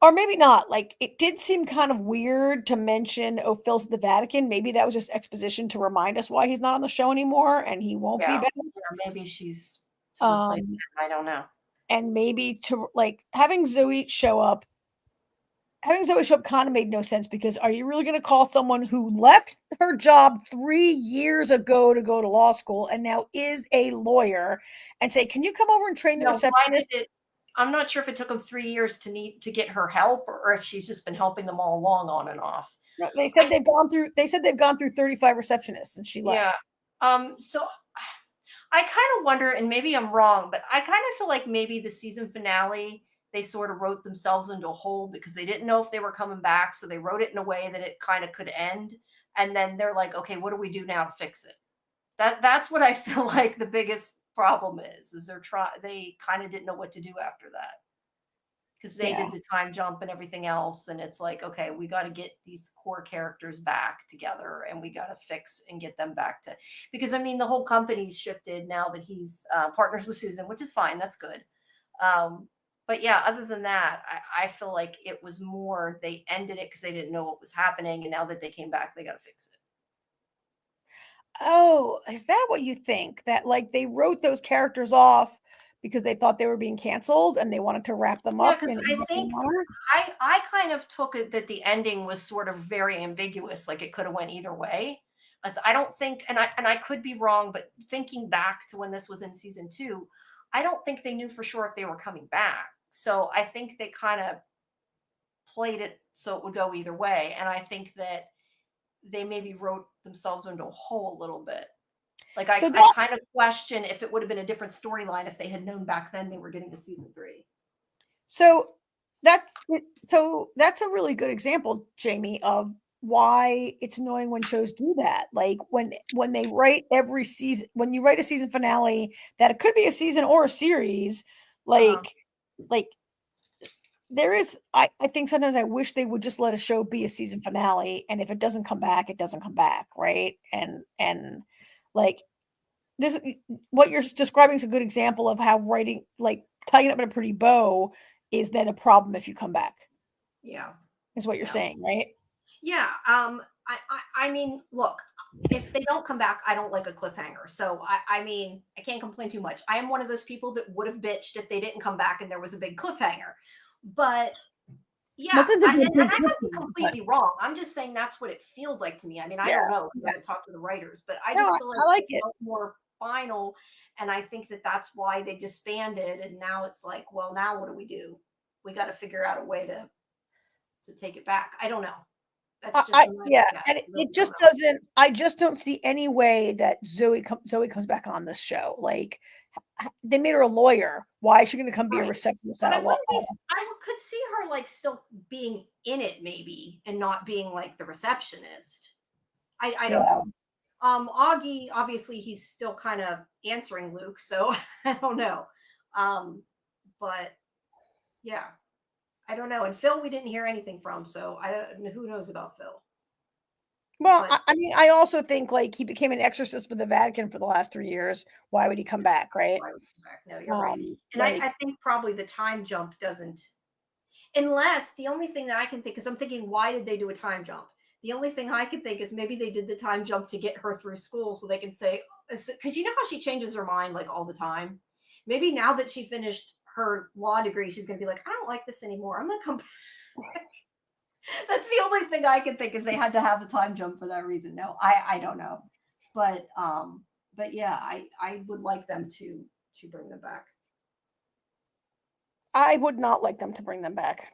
Speaker 4: Or maybe not. Like, it did seem kind of weird to mention, oh, Phil's at the Vatican. Maybe that was just exposition to remind us why he's not on the show anymore and he won't be back.
Speaker 1: Yeah, maybe she's to replace him. I don't know.
Speaker 4: And maybe to, like, having Zoe show up kind of made no sense because are you really going to call someone who left her job 3 years ago to go to law school and now is a lawyer and say, can you come over and train the receptionist?
Speaker 1: I'm not sure if it took them 3 years to get her help or if she's just been helping them all along on and off.
Speaker 4: No, they said they've gone through 35 receptionists and she left.
Speaker 1: Yeah. So I kind of wonder, and maybe I'm wrong, but I kind of feel like maybe the season finale, they sort of wrote themselves into a hole because they didn't know if they were coming back. So they wrote it in a way that it kind of could end. And then they're like, okay, what do we do now to fix it? That's what I feel like the biggest problem is they kind of didn't know what to do after that because they did the time jump and everything else, and it's like, okay, we got to get these core characters back together and we got to fix and get them back to, because I mean the whole company's shifted now that he's partners with Susan, which is fine, that's good, but yeah, other than that, I feel like it was more they ended it because they didn't know what was happening, and now that they came back they got to fix it.
Speaker 4: Oh, is that what you think? That like they wrote those characters off because they thought they were being canceled and they wanted to wrap them up?
Speaker 1: Because I think I kind of took it that the ending was sort of very ambiguous, like it could have went either way. As I don't think, and I could be wrong, but thinking back to when this was in season 2, I don't think they knew for sure if they were coming back. So I think they kind of played it so it would go either way, and I think that they maybe wrote themselves into a hole a little bit. Like I kind of question if it would have been a different storyline if they had known back then they were getting to season 3.
Speaker 4: So that's a really good example, Jamie, of why it's annoying when shows do that. Like when they write every season, when you write a season finale that it could be a season or a series, like there is, I think sometimes I wish they would just let a show be a season finale, and if it doesn't come back, it doesn't come back, right? And like this, what you're describing is a good example of how writing, like tying it up in a pretty bow, is then a problem if you come back.
Speaker 1: Yeah,
Speaker 4: is what you're saying, right?
Speaker 1: Yeah. I mean, look, if they don't come back, I don't like a cliffhanger. So I mean, I can't complain too much. I am one of those people that would have bitched if they didn't come back and there was a big cliffhanger. But yeah, and I could be completely wrong. I'm just saying that's what it feels like to me. I mean, I don't know. I haven't talked to the writers, but I just feel like it's more final. And I think that that's why they disbanded. And now it's like, well, now what do? We got to figure out a way to take it back. I don't know. That's just
Speaker 4: and it just doesn't. I just don't see any way that Zoe comes back on this show. Like they made her a lawyer. Why is she going to come be a receptionist at a law?
Speaker 1: I could see her like still being in it maybe and not being like the receptionist. I don't know. Augie, obviously he's still kind of answering Luke, so I don't know. But yeah, I don't know. And Phil, we didn't hear anything from, so who knows about Phil?
Speaker 4: Well, I mean, I also think like he became an exorcist for the Vatican for the last 3 years. Why would he come back, right?
Speaker 1: Why would he come back? No, you're right. And I think probably the time jump doesn't, unless the only thing that I can think, because I'm thinking, why did they do a time jump? The only thing I can think is maybe they did the time jump to get her through school so they can say, because you know how she changes her mind like all the time? Maybe now that she finished her law degree, she's going to be like, I don't like this anymore. I'm going to come back. That's the only thing I can think is they had to have the time jump for that reason. No, I don't know. But yeah, I would like them to bring them back.
Speaker 4: I would not like them to bring them back.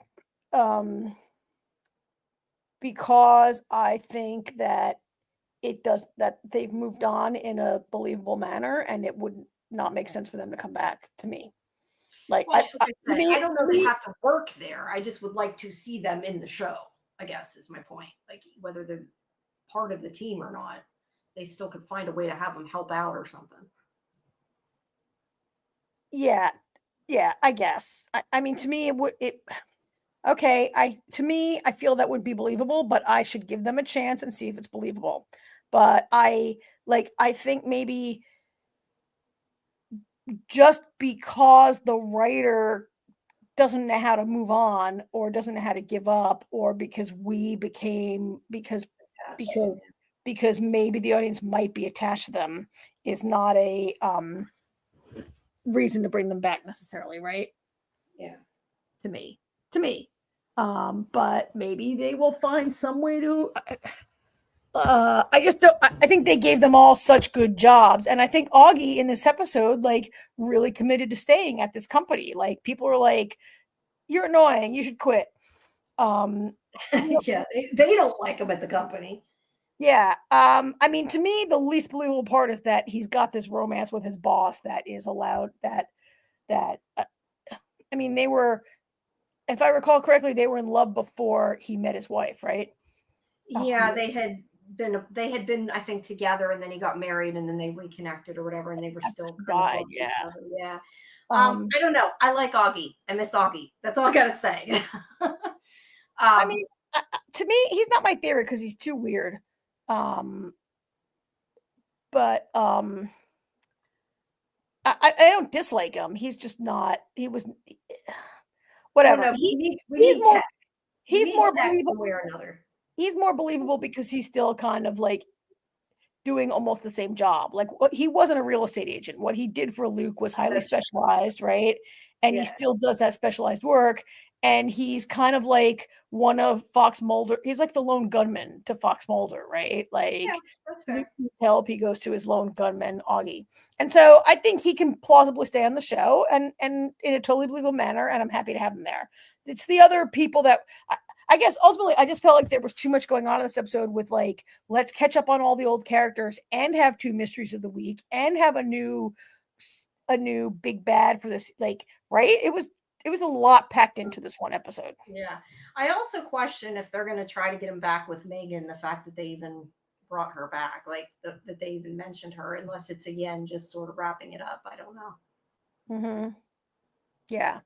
Speaker 4: Because I think that that they've moved on in a believable manner, and it would not make sense for them to come back to me. Like,
Speaker 1: Well, like I said, I don't know they
Speaker 4: me,
Speaker 1: have to work there. I just would like to see them in the show, I guess is my point. Like whether they're part of the team or not, they still could find a way to have them help out or something.
Speaker 4: yeah, I guess. I mean, to me, okay. To me, I feel that would be believable, but I should give them a chance and see if it's believable. But I think maybe just because the writer doesn't know how to move on or doesn't know how to give up, or because because maybe the audience might be attached to them, is not a reason to bring them back necessarily, right?
Speaker 1: Yeah.
Speaker 4: To me. But maybe they will find some way to I just don't. I think they gave them all such good jobs, and I think Augie in this episode like really committed to staying at this company. Like people were like, "You're annoying. You should quit."
Speaker 1: Yeah, they don't like him at the company.
Speaker 4: Yeah. I mean, to me, the least believable part is that he's got this romance with his boss that is allowed. I mean, they were, if I recall correctly, they were in love before he met his wife, right?
Speaker 1: Yeah, they had been I think together, and then he got married, and then they reconnected or whatever, and they were still kind of
Speaker 4: died.
Speaker 1: loving each other. Yeah.
Speaker 4: Um,
Speaker 1: I don't know. I like Augie. I miss Augie. That's all I gotta say.
Speaker 4: I mean, to me, he's not my favorite because he's too weird. But I don't dislike him. He's just not. He was whatever.
Speaker 1: No,
Speaker 4: He's
Speaker 1: need
Speaker 4: more.
Speaker 1: tech.
Speaker 4: He's more
Speaker 1: tech
Speaker 4: believable.
Speaker 1: one way or another.
Speaker 4: He's more believable because he's still kind of like doing almost the same job. Like he wasn't a real estate agent. What he did for Luke was highly specialized, right? And he still does that specialized work. And he's kind of like one of Fox Mulder. He's like the lone gunman to Fox Mulder, right? Like Luke needs help, he goes to his lone gunman, Augie. And so I think he can plausibly stay on the show and in a totally believable manner. And I'm happy to have him there. It's the other people that I guess ultimately I just felt like there was too much going on in this episode with like, let's catch up on all the old characters and have 2 mysteries of the week and have a new big bad for this, like, right? It was a lot packed into this one episode.
Speaker 1: Yeah. I also question if they're going to try to get him back with Megan, the fact that they even brought her back, like that they even mentioned her, unless it's again just sort of wrapping it up. I don't know.
Speaker 4: Mm-hmm. Yeah.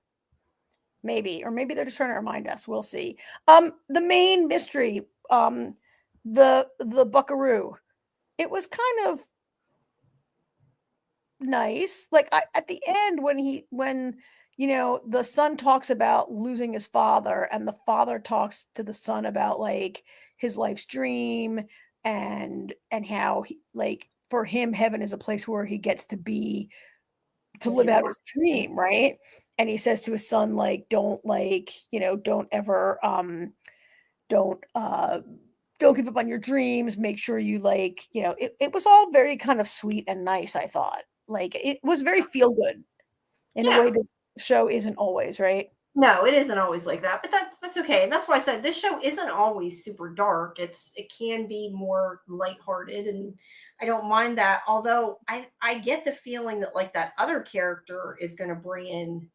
Speaker 4: Maybe, or maybe they're just trying to remind us. We'll see. The main mystery, the Buckaroo, it was kind of nice. Like at the end when the son talks about losing his father, and the father talks to the son about like his life's dream and how like for him heaven is a place where he gets to be to live out his dream, right? And he says to his son, like, don't don't ever don't give up on your dreams. Make sure you like, it was all very kind of sweet and nice, I thought. Like it was very feel good in a way this show isn't always, right?
Speaker 1: No, it isn't always like that, but that's okay. And that's why I said this show isn't always super dark. It can be more lighthearted, and I don't mind that. Although I get the feeling that like that other character is going to bring in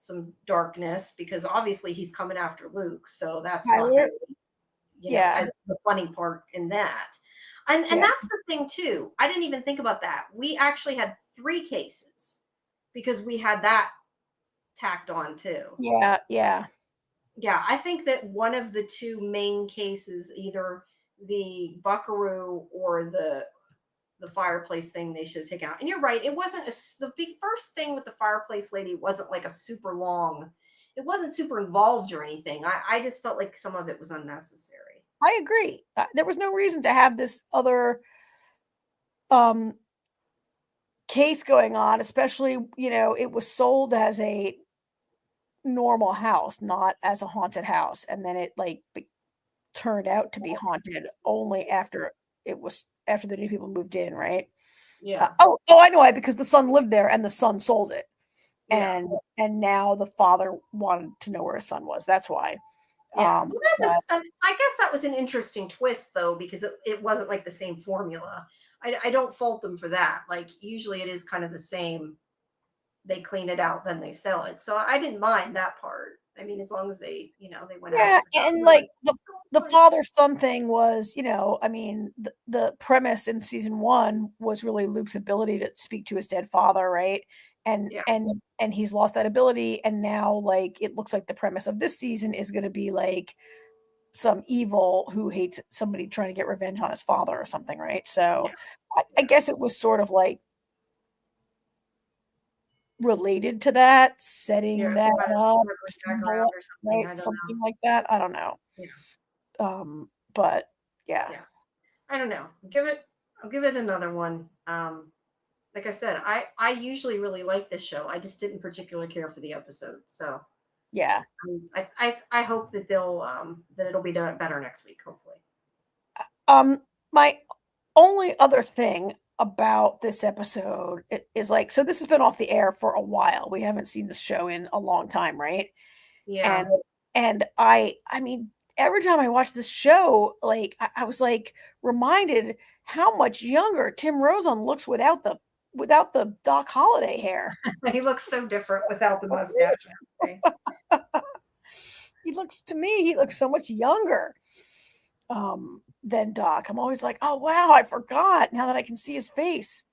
Speaker 1: some darkness because obviously he's coming after Luke, so that's not gonna be, the funny part in that. And that's the thing too. I didn't even think about that. We actually had 3 cases because we had that tacked on too.
Speaker 4: Yeah.
Speaker 1: I think that one of the 2 main cases, either the Buckaroo or the fireplace thing, they should have taken out. And you're right, it wasn't the big first thing with the fireplace lady wasn't like a super long, it wasn't super involved or anything. I just felt like some of it was unnecessary.
Speaker 4: I agree. There was no reason to have this other case going on, especially, it was sold as a normal house, not as a haunted house. And then it like turned out to be haunted only after the new people moved in, right?
Speaker 1: Yeah.
Speaker 4: I know why, because the son lived there and the son sold it.
Speaker 1: Yeah.
Speaker 4: And now the father wanted to know where his son was. That's why.
Speaker 1: Yeah. Well, I guess that was an interesting twist, though, because it wasn't like the same formula. I don't fault them for that. Like, usually it is kind of the same. They clean it out, then they sell it. So I didn't mind that part. I mean, as long as they, they went out.
Speaker 4: And like the father-son thing was, I mean, the premise in season 1 was really Luke's ability to speak to his dead father, right? And he's lost that ability, and now like it looks like the premise of this season is going to be like some evil who hates somebody trying to get revenge on his father or something, right? So I guess it was sort of like related to that, setting that up, something like that. I don't know.
Speaker 1: Yeah.
Speaker 4: But yeah.
Speaker 1: I don't know. I'll give it another one. Like I said, I usually really like this show. I just didn't particularly care for the episode. So
Speaker 4: yeah,
Speaker 1: I hope that that it'll be done better next week, hopefully.
Speaker 4: My only other thing about this episode is like, so this has been off the air for a while. We haven't seen this show in a long time, right?
Speaker 1: Yeah.
Speaker 4: And I mean, every time I watch this show, like I was like reminded how much younger Tim Rozon looks without the Doc Holliday hair.
Speaker 1: He looks so different without the mustache.
Speaker 4: He looks so much younger than Doc. I'm always like, oh wow, I forgot now that I can see his face.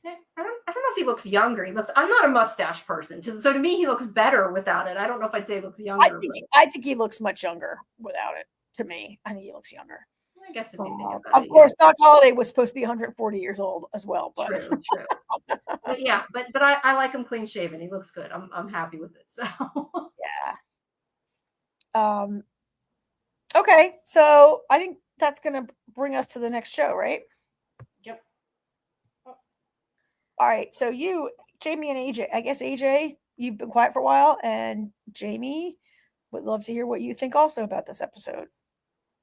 Speaker 1: I don't know if he looks younger. I'm not a mustache person. So to me, he looks better without it. I don't know if I'd say he looks younger.
Speaker 4: I think he looks much younger without it. To me, I think he looks younger.
Speaker 1: I guess if you think about
Speaker 4: of course, Doc Holliday was supposed to be 140 years old as well. But
Speaker 1: true. But yeah, but I like him clean shaven. He looks good. I'm happy with it. So
Speaker 4: yeah. Okay, so I think that's gonna bring us to the next show, right?
Speaker 1: Yep.
Speaker 4: All right, so you, Jamie, and AJ. I guess AJ, you've been quiet for a while, and Jamie, would love to hear what you think also about this episode.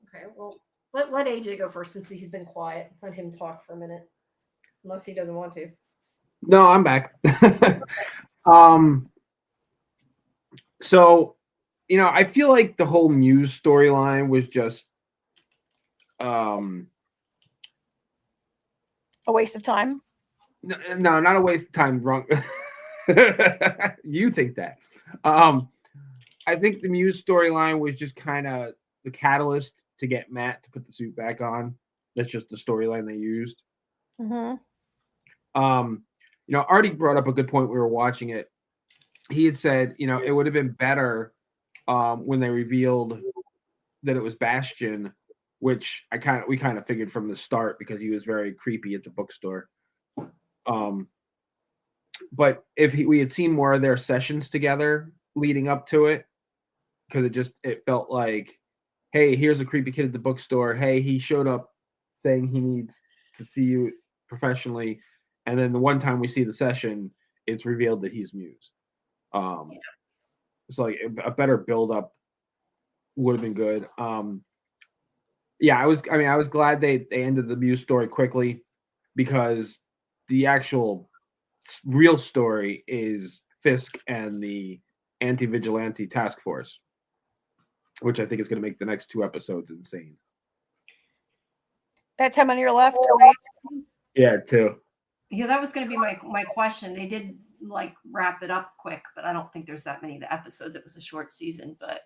Speaker 1: Okay, well, let AJ go first since he's been quiet. Let him talk for a minute, unless he doesn't want to.
Speaker 2: No, I'm back. So, I feel like the whole Muse storyline was just
Speaker 4: a waste of time.
Speaker 2: No, not a waste of time. Wrong. You think that? I think the Muse storyline was just kind of the catalyst to get Matt to put the suit back on. That's just the storyline they used.
Speaker 4: Mm-hmm.
Speaker 2: Artie brought up a good point. We were watching it. He had said, it would have been better when they revealed that it was Bastion, which we kind of figured from the start because he was very creepy at the bookstore. But if we had seen more of their sessions together leading up to it, because it felt like, hey, here's a creepy kid at the bookstore. Hey, he showed up saying he needs to see you professionally, and then the one time we see the session, it's revealed that he's Muse. So like a better build up would have been good. I was glad they ended the Muse story quickly, because the actual real story is Fisk and the anti-vigilante task force, which I think is going to make the next 2 episodes insane.
Speaker 4: That's how many are left?
Speaker 2: Yeah, 2.
Speaker 1: Yeah, that was going to be my question. They did like wrap it up quick, but I don't think there's that many of the episodes. It was a short season, but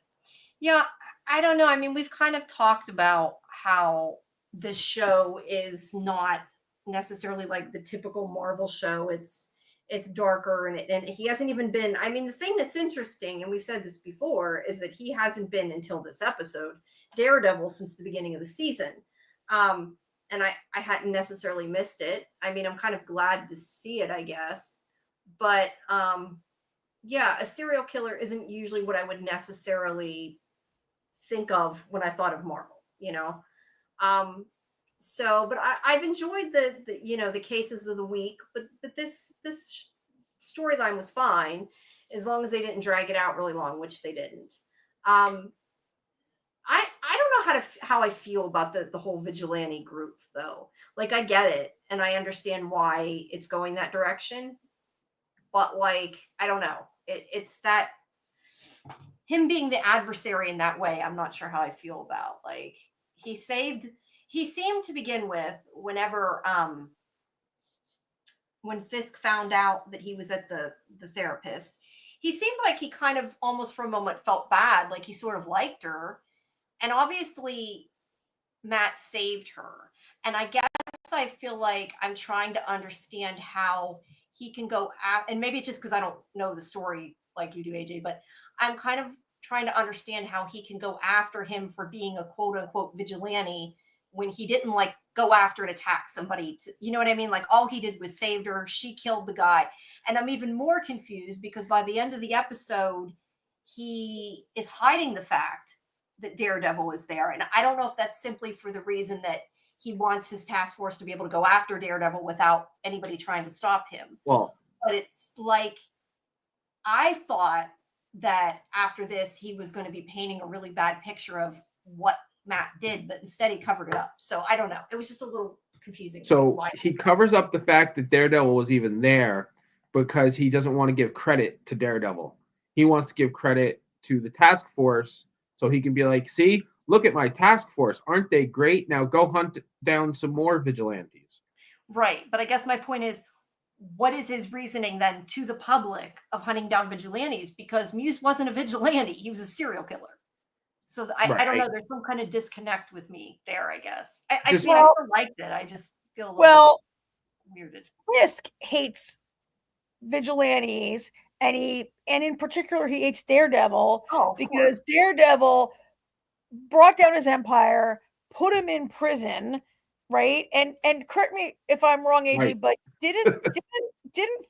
Speaker 1: yeah, I don't know. I mean, we've kind of talked about how this show is not necessarily like the typical Marvel show. It's darker, and he hasn't even been. I mean, the thing that's interesting, and we've said this before, is that he hasn't been until this episode Daredevil since the beginning of the season. And I hadn't necessarily missed it. I mean, I'm kind of glad to see it, I guess. But a serial killer isn't usually what I would necessarily think of when I thought of Marvel, So, but I've enjoyed the cases of the week, but this storyline was fine as long as they didn't drag it out really long, which they didn't. I don't know how I feel about the whole vigilante group, though. Like, I get it, and I understand why it's going that direction, but like, I don't know. It's that him being the adversary in that way. I'm not sure how I feel about. Like, he seemed to begin with, whenever when Fisk found out that he was at the therapist, he seemed like he kind of almost for a moment felt bad, like he sort of liked her. And obviously Matt saved her. And I guess I feel like I'm trying to understand how he can go out, and maybe it's just because I don't know the story like you do, AJ, but I'm kind of trying to understand how he can go after him for being a quote unquote vigilante when he didn't like go after and attack somebody to, you know what I mean? Like, all he did was saved her. She killed the guy. And I'm even more confused because by the end of the episode, he is hiding the fact that Daredevil is there. And I don't know if that's simply for the reason that he wants his task force to be able to go after Daredevil without anybody trying to stop him.
Speaker 2: Well,
Speaker 1: but it's like, I thought that after this, he was going to be painting a really bad picture of what Matt did, but instead he covered it up. So I don't know. It was just a little confusing.
Speaker 2: So he covers up the fact that Daredevil was even there because he doesn't want to give credit to Daredevil. He wants to give credit to the task force so he can be like, see, look at my task force. Aren't they great? Now go hunt down some more vigilantes.
Speaker 1: Right. But I guess my point is, what is his reasoning then to the public of hunting down vigilantes? Because Muse wasn't a vigilante. He was a serial killer. So I don't know. There's some kind of disconnect with me there, I guess. I still liked it. I just feel a little weirded.
Speaker 4: Fisk hates vigilantes, and in particular he hates Daredevil because Daredevil brought down his empire, put him in prison, right? And correct me if I'm wrong, AJ, right. But didn't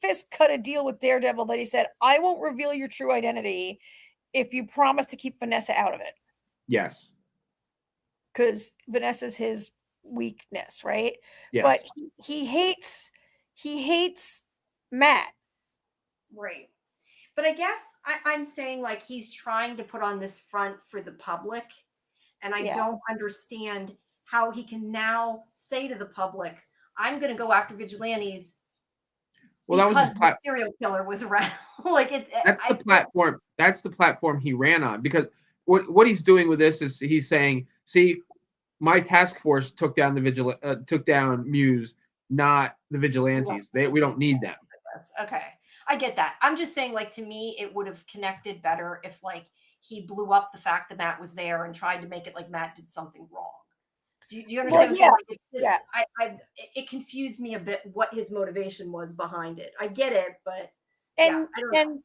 Speaker 4: Fisk cut a deal with Daredevil that he said, I won't reveal your true identity if you promise to keep Vanessa out of it?
Speaker 2: Yes.
Speaker 4: Because Vanessa's his weakness, right?
Speaker 2: Yes.
Speaker 4: But he hates Matt.
Speaker 1: Right. But I guess I'm saying, like, he's trying to put on this front for the public. And I don't understand how he can now say to the public, I'm going to go after vigilantes because the serial killer was around.
Speaker 2: That's the platform. That's the platform he ran on. Because what he's doing with this is he's saying, see, my task force took down took down Muse, not the vigilantes. We don't need them.
Speaker 1: Okay. I get that. I'm just saying, like, to me, it would have connected better if, like, he blew up the fact that Matt was there and tried to make it like Matt did something wrong. Do you understand what I'm saying? It confused me a bit what his motivation was behind it. I get it, but I don't know.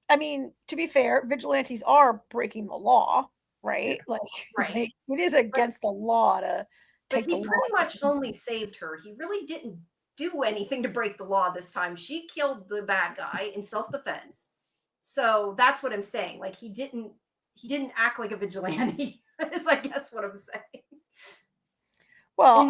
Speaker 4: I mean, to be fair, vigilantes are breaking the law, right?
Speaker 1: Yeah.
Speaker 4: Like it is against the law to take the law.
Speaker 1: But he pretty much only saved her. He really didn't do anything to break the law this time. She killed the bad guy in self-defense. So that's what I'm saying. Like, he didn't act like a vigilante. Is I guess what I'm saying.
Speaker 4: Well,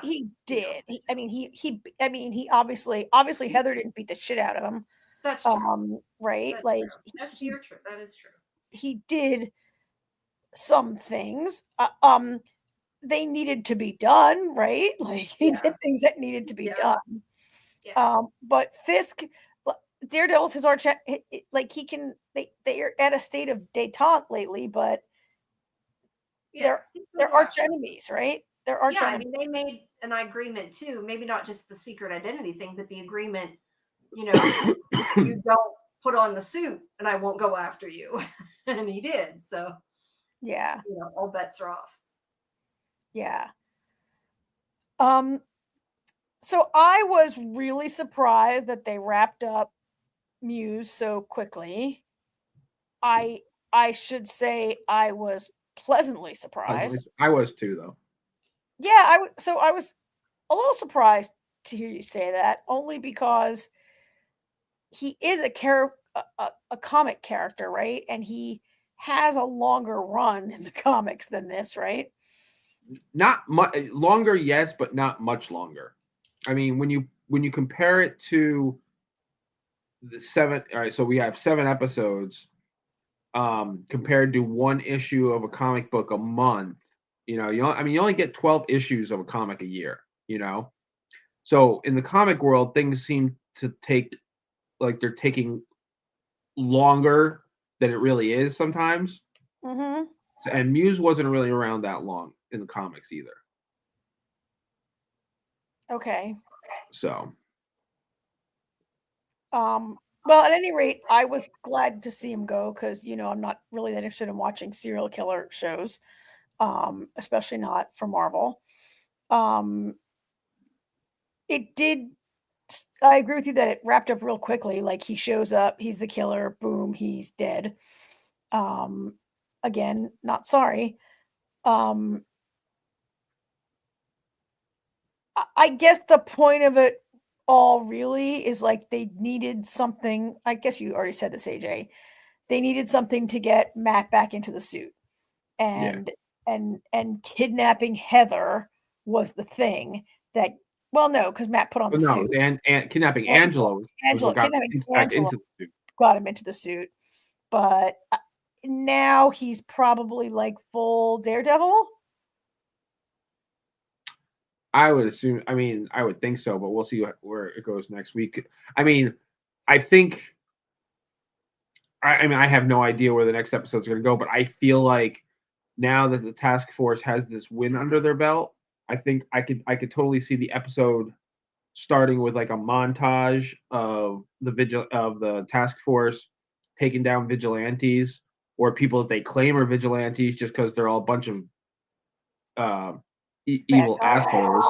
Speaker 4: he did. He obviously Heather didn't beat the shit out of him.
Speaker 1: That's true.
Speaker 4: Right?
Speaker 1: That's
Speaker 4: like
Speaker 1: true. That's true. That is true.
Speaker 4: He did some things. They needed to be done, right? Like he did things that needed to be done. Yeah. But Fisk, Daredevil's his arch. Like they are at a state of détente lately, but they're arch enemies, right? They're arch enemies.
Speaker 1: I mean, they made an agreement too. Maybe not just the secret identity thing, but the agreement. You don't put on the suit, and I won't go after you. And he did. So all bets are off.
Speaker 4: Yeah. So I was really surprised that they wrapped up Muse so quickly. I should say I was pleasantly surprised.
Speaker 2: I was too, though.
Speaker 4: Yeah, I was a little surprised to hear you say that, only because he is a comic character, right? And he has a longer run in the comics than this, right?
Speaker 2: Not much longer, yes, but not much longer. I mean, when you compare it to the 7, all right, so we have 7 episodes. compared to one issue of a comic book a month. You only get 12 issues of a comic a year. So in the comic world, things seem to take like they're taking longer than it really is sometimes.
Speaker 4: Mm-hmm.
Speaker 2: And Muse wasn't really around that long in the comics either.
Speaker 4: Okay.
Speaker 2: So.
Speaker 4: Well, at any rate, I was glad to see him go because I'm not really that interested in watching serial killer shows, especially not for Marvel. It did. I agree with you that it wrapped up real quickly. Like he shows up, he's the killer, boom, he's dead. Again, not sorry. I guess the point of it all really is like they needed something. I guess you already said this, AJ. They needed something to get Matt back into the suit, and kidnapping Heather was the thing that. Well, no, because Matt put on the suit.
Speaker 2: And kidnapping Angela was what got
Speaker 4: kidnapping
Speaker 2: back
Speaker 4: Angela
Speaker 2: into the suit.
Speaker 4: got him into the suit, but now he's probably like full Daredevil.
Speaker 2: I would assume. I mean, I would think so, but we'll see where it goes next week. I mean, I think. I have no idea where the next episode's going to go, but I feel like now that the task force has this win under their belt, I think I could totally see the episode starting with like a montage of the task force taking down vigilantes or people that they claim are vigilantes just because they're all a bunch of evil assholes.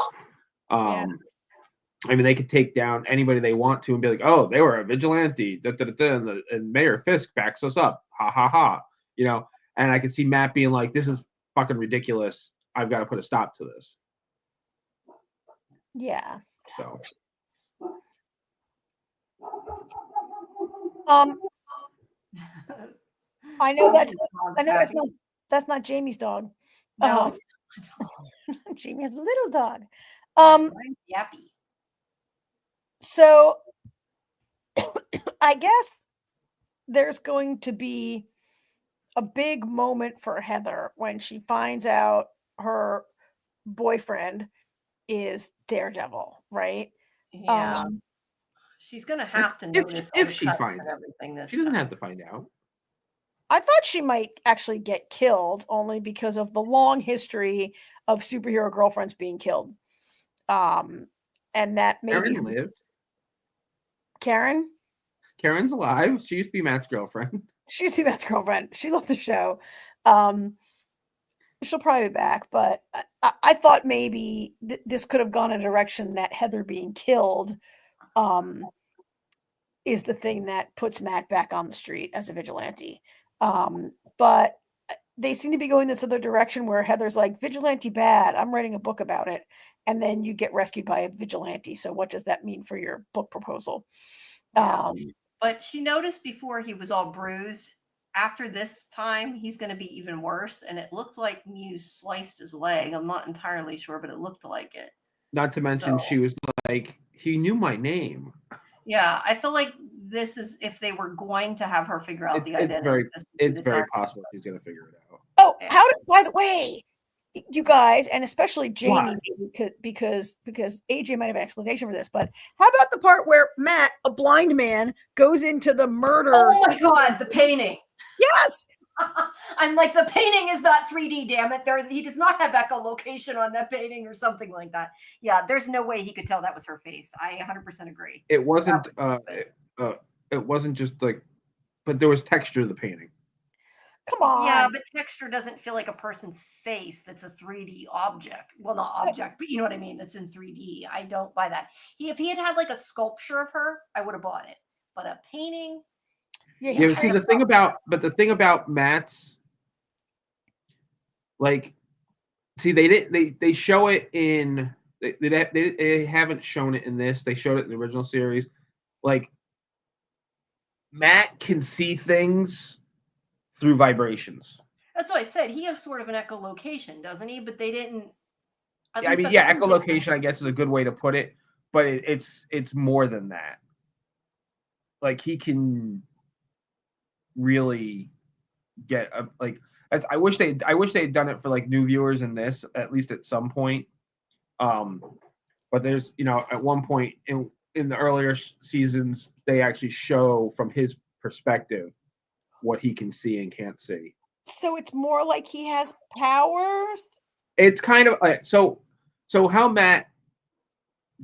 Speaker 2: I mean, they could take down anybody they want to and be like, "Oh, they were a vigilante," and Mayor Fisk backs us up. Ha ha ha! And I could see Matt being like, "This is fucking ridiculous. I've got to put a stop to this."
Speaker 4: Yeah.
Speaker 2: So.
Speaker 4: I know that's not Jamie's dog.
Speaker 1: No,
Speaker 4: Jamie has a little dog.
Speaker 1: Yappy.
Speaker 4: So I guess there's going to be a big moment for Heather when she finds out her boyfriend is Daredevil, right?
Speaker 1: Yeah. She's gonna have to notice
Speaker 2: if she finds
Speaker 1: everything.
Speaker 2: She doesn't have to find out.
Speaker 4: I thought she might actually get killed only because of the long history of superhero girlfriends being killed. And that maybe
Speaker 2: Karen lived.
Speaker 4: Karen?
Speaker 2: Karen's alive. She used to be Matt's girlfriend.
Speaker 4: She used to be Matt's girlfriend. She loved the show. She'll probably be back, but I thought maybe this could have gone in a direction that Heather being killed is the thing that puts Matt back on the street as a vigilante. But they seem to be going this other direction where Heather's like, vigilante bad, I'm writing a book about it. And then you get rescued by a vigilante. So what does that mean for your book proposal?
Speaker 1: But she noticed before he was all bruised. After this time, he's going to be even worse. And it looked like Muse sliced his leg. I'm not entirely sure, but it looked like it.
Speaker 2: Not to mention she was like, he knew my name.
Speaker 1: Yeah, I feel like this is if they were going to have her figure out the identity.
Speaker 2: It's very possible she's going to figure it out.
Speaker 4: Oh, by the way, you guys, and especially Jamie, because AJ might have an explanation for this, but how about the part where Matt, a blind man, goes into the murder?
Speaker 1: Oh my God, the painting.
Speaker 4: Yes.
Speaker 1: I'm like, the painting is not 3D, damn it. He does not have echolocation on that painting or something like that. Yeah, there's no way he could tell that was her face. I 100% agree.
Speaker 2: It wasn't it wasn't just like, but there was texture to the painting.
Speaker 4: Come on.
Speaker 1: Yeah, but texture doesn't feel like a person's face that's a 3D object. Well, not object, but you know what I mean? That's in 3D. I don't buy that. If he had like a sculpture of her, I would have bought it. But a painting.
Speaker 2: Yeah, see the thing about Matt's, like, see they show it in they haven't shown it in this. They showed it in the original series. Like, Matt can see things through vibrations.
Speaker 1: That's what I said. He has sort of an echolocation, doesn't he? But they didn't.
Speaker 2: Yeah, I mean, yeah, echolocation, I guess, is a good way to put it, but it's more than that. Like, he can really get like. I wish they had done it for like new viewers in this at least at some point. But there's at one point in the earlier seasons they actually show from his perspective what he can see and can't see.
Speaker 4: So it's more like he has powers.
Speaker 2: It's kind of so how Matt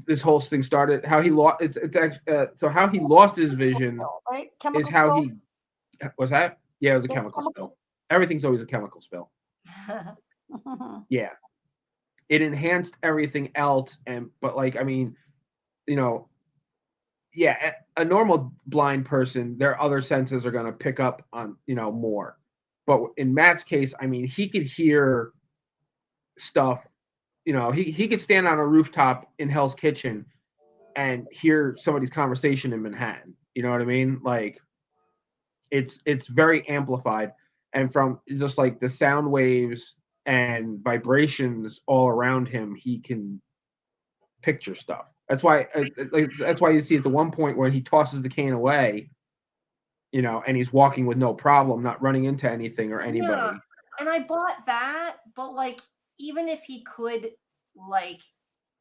Speaker 2: this whole thing started, how he lost so how he lost his vision
Speaker 4: Right? Chemical
Speaker 2: is how
Speaker 4: spill?
Speaker 2: he was that. Yeah, it was a
Speaker 4: Yeah,
Speaker 2: chemical
Speaker 4: chemical.
Speaker 2: spill. Everything's always a chemical spill. Yeah, it enhanced everything else, but like I mean, yeah, a normal blind person, their other senses are going to pick up on more. But in Matt's case, I mean, he could hear stuff. He could stand on a rooftop in Hell's Kitchen and hear somebody's conversation in Manhattan. You know what I mean? Like, it's very amplified, and from just like the sound waves and vibrations all around him, he can picture stuff. That's why you see at the one point where he tosses the cane away, and he's walking with no problem, not running into anything or anybody.
Speaker 1: Yeah, and I bought that, but like even if he could like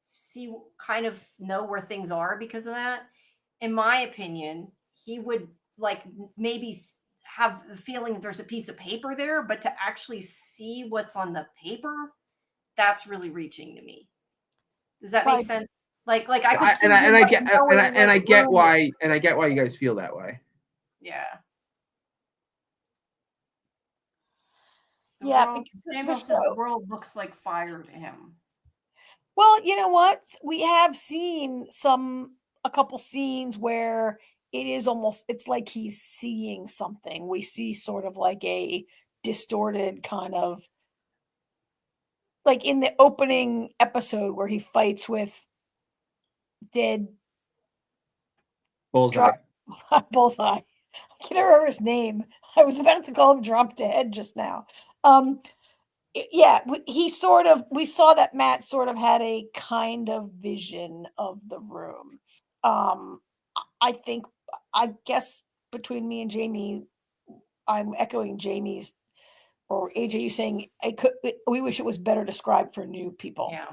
Speaker 1: see kind of know where things are because of that, in my opinion, he would like maybe have the feeling that there's a piece of paper there, but to actually see what's on the paper, that's really reaching to me. Does that make sense? Like I could see
Speaker 2: I get why you guys feel that way.
Speaker 1: Yeah. Samuel says the world looks like fire to him.
Speaker 4: Well, you know what? We have seen a couple scenes where it's like he's seeing something. We see sort of like a distorted kind of, like in the opening episode where he fights with dead
Speaker 2: Bullseye.
Speaker 4: Bullseye. I can't remember his name. I was about to call him Drop Dead just now. Yeah, we saw that Matt sort of had a kind of vision of the room. I guess between me and Jamie, I'm echoing Jamie's or AJ, you saying we wish it was better described for new people.
Speaker 1: Yeah.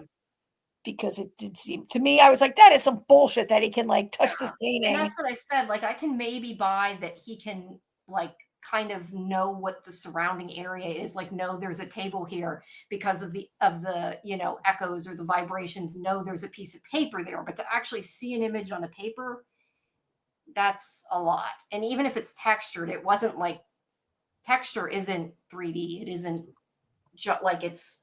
Speaker 4: Because it did seem to me, I was like, that is some bullshit that he can like touch this painting.
Speaker 1: And that's what I said. Like I can maybe buy that he can like kind of know what the surrounding area is, like know there's a table here because of the echoes or the vibrations, know there's a piece of paper there, but to actually see an image on a paper, that's a lot. And even if it's textured, it wasn't like texture isn't 3D, it isn't just like it's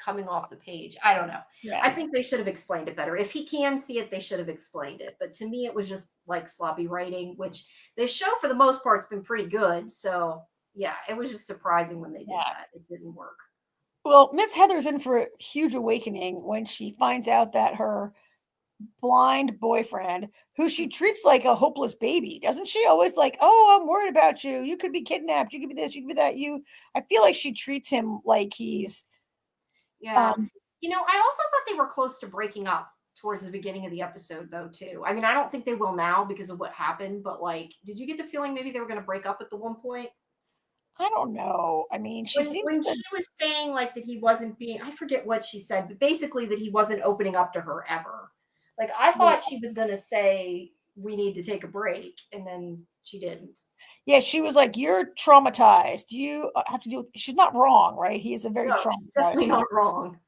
Speaker 1: coming off the page. I don't know.
Speaker 4: Yeah.
Speaker 1: I think they should have explained it better. If he can see it, they should have explained it. But to me, it was just like sloppy writing, which the show for the most part has been pretty good. So yeah, it was just surprising when they did that. It didn't work.
Speaker 4: Well, Miss Heather's in for a huge awakening when she finds out that her blind boyfriend, who she treats like a hopeless baby, doesn't she? Always like, oh, I'm worried about you. You could be kidnapped. You could be this. You could be that. I feel like she treats him like he's.
Speaker 1: Yeah. I also thought they were close to breaking up towards the beginning of the episode, though, too. I mean, I don't think they will now because of what happened, but like, did you get the feeling maybe they were going to break up at the one point?
Speaker 4: I don't know. I mean, she
Speaker 1: was saying like that he wasn't being, I forget what she said, but basically that he wasn't opening up to her ever. Like, I thought she was going to say, we need to take a break, and then she didn't.
Speaker 4: Yeah, she was like, you're traumatized. You have to deal with, she's not wrong, right? He is a very traumatized.
Speaker 1: Definitely not wrong.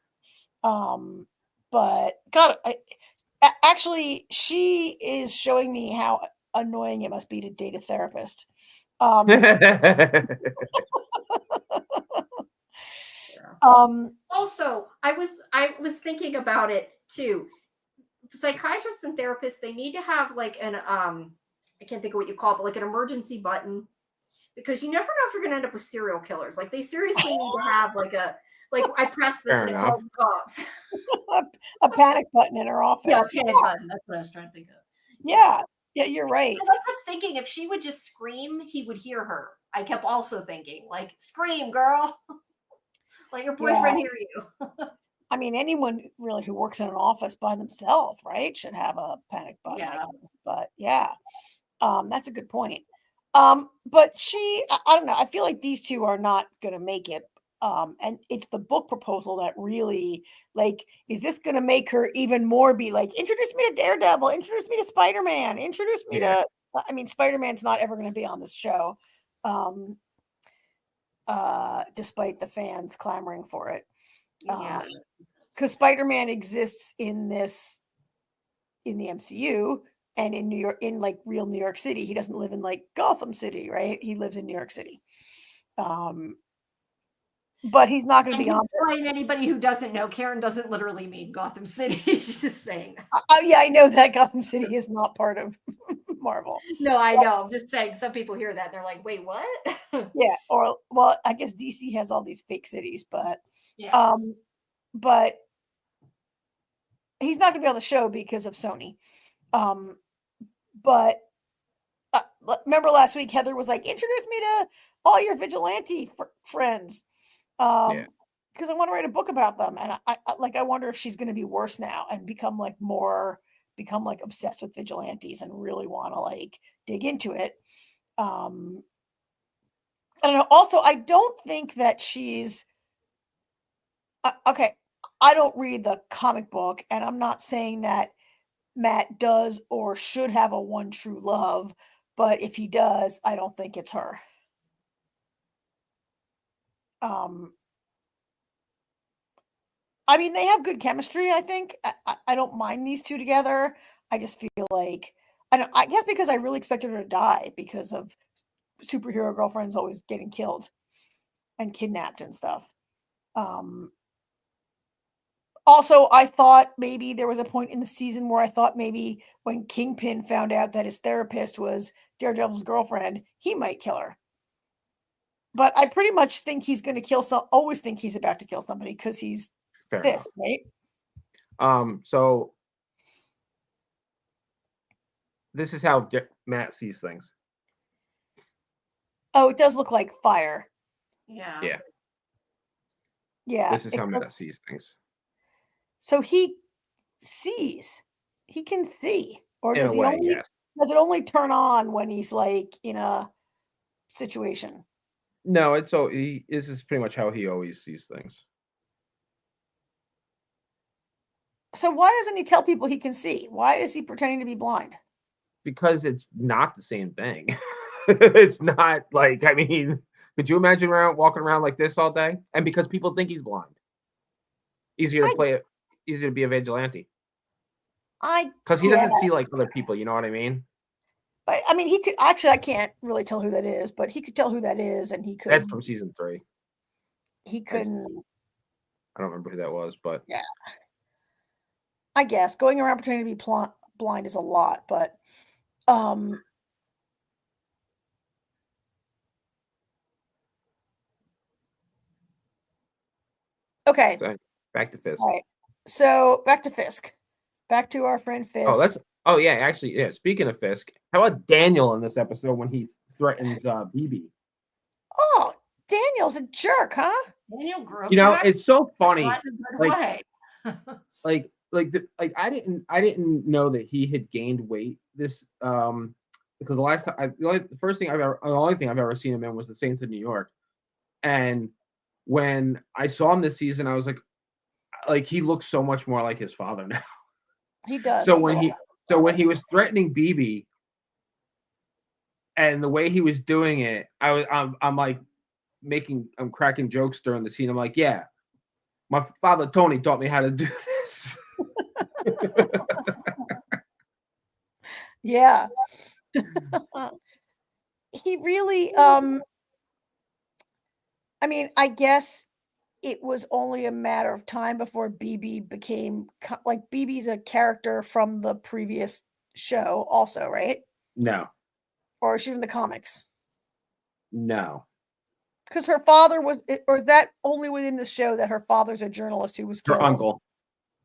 Speaker 4: But God, actually, she is showing me how annoying it must be to date a therapist.
Speaker 1: Also, I was thinking about it too. The psychiatrists and therapists, they need to have like an I can't think of what you call it, but like an emergency button, because you never know if you're going to end up with serial killers. Like they seriously need to have like I pressed this and it called the cops.
Speaker 4: A panic button in her office.
Speaker 1: Yeah, a panic button. That's what I was trying to think of.
Speaker 4: Yeah, you're right.
Speaker 1: I kept thinking if she would just scream, he would hear her. I kept also thinking like, scream, girl. Let your boyfriend hear you.
Speaker 4: I mean, anyone really who works in an office by themselves, right, should have a panic button.
Speaker 1: Yeah.
Speaker 4: But that's a good point. But I don't know. I feel like these two are not gonna make it. And it's the book proposal that really, like, is this gonna make her even more be like, introduce me to Daredevil, introduce me to Spider-Man, introduce me
Speaker 2: Yeah.
Speaker 4: to I mean, Spider-Man's not ever gonna be on this show. Despite the fans clamoring for it.
Speaker 1: Yeah.
Speaker 4: Because Spider-Man exists in the MCU and in New York, in like real New York City. He doesn't live in like Gotham City, right? He lives in New York City. But he's not going to
Speaker 1: And
Speaker 4: be
Speaker 1: to
Speaker 4: on this.
Speaker 1: explain anybody who doesn't know, Karen doesn't literally mean Gotham City. She's just saying that.
Speaker 4: Yeah, I know that Gotham City is not part of Marvel.
Speaker 1: No, I know. I'm just saying some people hear that. They're like, wait, what?
Speaker 4: Yeah, or well, I guess DC has all these fake cities, but
Speaker 1: Yeah.
Speaker 4: but he's not going to be on the show because of Sony. But remember last week, Heather was like, introduce me to all your vigilante friends. Because I want to write a book about them. And I wonder if she's going to be worse now and become like obsessed with vigilantes and really want to like dig into it. I don't know. Also, I don't think that she's okay. I don't read the comic book, and I'm not saying that Matt does or should have a one true love, but if he does, I don't think it's her. I mean, they have good chemistry, I think. I don't mind these two together. I just feel like I guess because I really expected her to die because of superhero girlfriends always getting killed and kidnapped and stuff. Also, I thought maybe there was a point in the season where I thought maybe when Kingpin found out that his therapist was Daredevil's girlfriend, he might kill her. But I pretty much think he's going to always think he's about to kill somebody because he's this, right?
Speaker 2: So this is how Matt sees things.
Speaker 4: Oh, it does look like fire.
Speaker 1: Yeah.
Speaker 2: Yeah.
Speaker 4: Yeah.
Speaker 2: This is how Matt sees things.
Speaker 4: So he can see, or does does it only turn on when he's like in a situation?
Speaker 2: No, this is pretty much how he always sees things.
Speaker 4: So why doesn't he tell people he can see? Why is he pretending to be blind?
Speaker 2: Because it's not the same thing. It's not like, I mean, could you imagine walking around like this all day? And because people think he's blind. Easier to be a vigilante. Because he doesn't see like other people, you know what I mean?
Speaker 4: But I mean, he could actually. I can't really tell who that is, but he could tell who that is, and he could.
Speaker 2: That's from season 3.
Speaker 4: He couldn't.
Speaker 2: I don't remember who that was, but
Speaker 4: yeah. I guess going around pretending to be blind is a lot, but okay.
Speaker 2: So, back to Fisk.
Speaker 4: All right. So back to Fisk. Back to our friend Fisk.
Speaker 2: Actually, speaking of Fisk, how about Daniel in this episode when he threatens BB?
Speaker 4: Oh, Daniel's a jerk, huh?
Speaker 1: Daniel grew up.
Speaker 2: It's so funny.
Speaker 1: Like,
Speaker 2: I didn't know that he had gained weight this because the only thing I've ever seen him in was the Saints of New York, and when I saw him this season, I was like he looks so much more like his father now.
Speaker 4: He does.
Speaker 2: So when he was threatening BB, and the way he was doing it, I'm like I'm cracking jokes during the scene. I'm like, yeah, my father Tony taught me how to do this.
Speaker 4: Yeah. He really I mean, I guess it was only a matter of time before BB became like BB's a character from the previous show also, right?
Speaker 2: No.
Speaker 4: Or is she in the comics?
Speaker 2: No.
Speaker 4: Because her father or is that only within the show that her father's a journalist who was killed?
Speaker 2: Her uncle.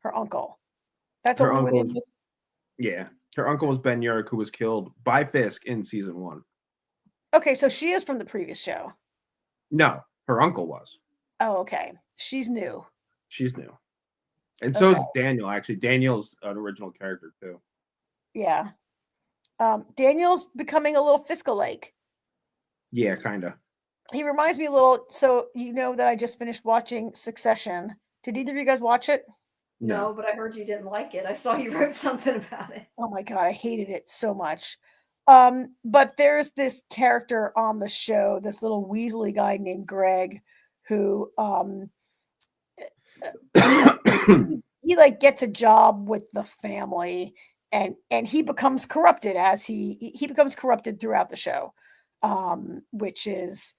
Speaker 4: Her uncle. That's
Speaker 2: her
Speaker 4: only
Speaker 2: uncle.
Speaker 4: Within the...
Speaker 2: Yeah. Her uncle was Ben Urich, who was killed by Fisk in season 1.
Speaker 4: Okay, so she is from the previous show.
Speaker 2: No, her uncle was.
Speaker 4: Oh, okay. She's new.
Speaker 2: She's new. And so is Daniel, actually. Daniel's an original character, too.
Speaker 4: Yeah. Daniel's becoming a little Fisk-alike.
Speaker 2: Yeah, kind of.
Speaker 4: He reminds me a little. So you know that I just finished watching Succession. Did either of you guys watch it?
Speaker 1: No, but I heard you didn't like it. I saw you wrote something about it.
Speaker 4: Oh my god, I hated it so much. But there's this character on the show, this little Weasley guy named Greg, who he like gets a job with the family, and he becomes corrupted as he becomes corrupted throughout the show, which is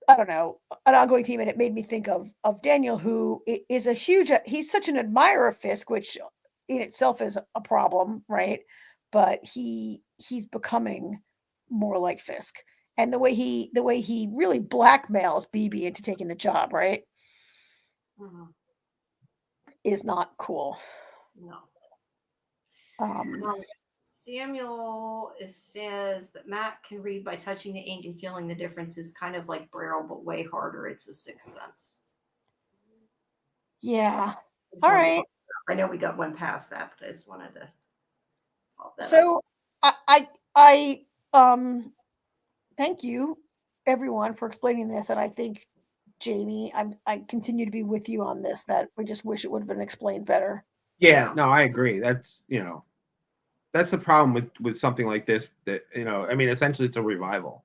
Speaker 4: I don't know, an ongoing theme, and it made me think of Daniel, who is a huge. He's such an admirer of Fisk, which in itself is a problem, right? But he's becoming more like Fisk, and the way he really blackmails BB into taking the job, right, is not cool.
Speaker 1: No.
Speaker 4: Um,
Speaker 1: Samuel says that Matt can read by touching the ink and feeling the difference is kind of like Braille, but way harder. It's a sixth sense.
Speaker 4: yeah. All right.
Speaker 1: I know we got one past that, but I just wanted to pop that
Speaker 4: So I thank you everyone for explaining this, and I think Jamie, I continue to be with you on this. That we just wish it would have been explained better.
Speaker 2: Yeah, no, I agree. That's that's the problem with something like this. That I mean, essentially, it's a revival,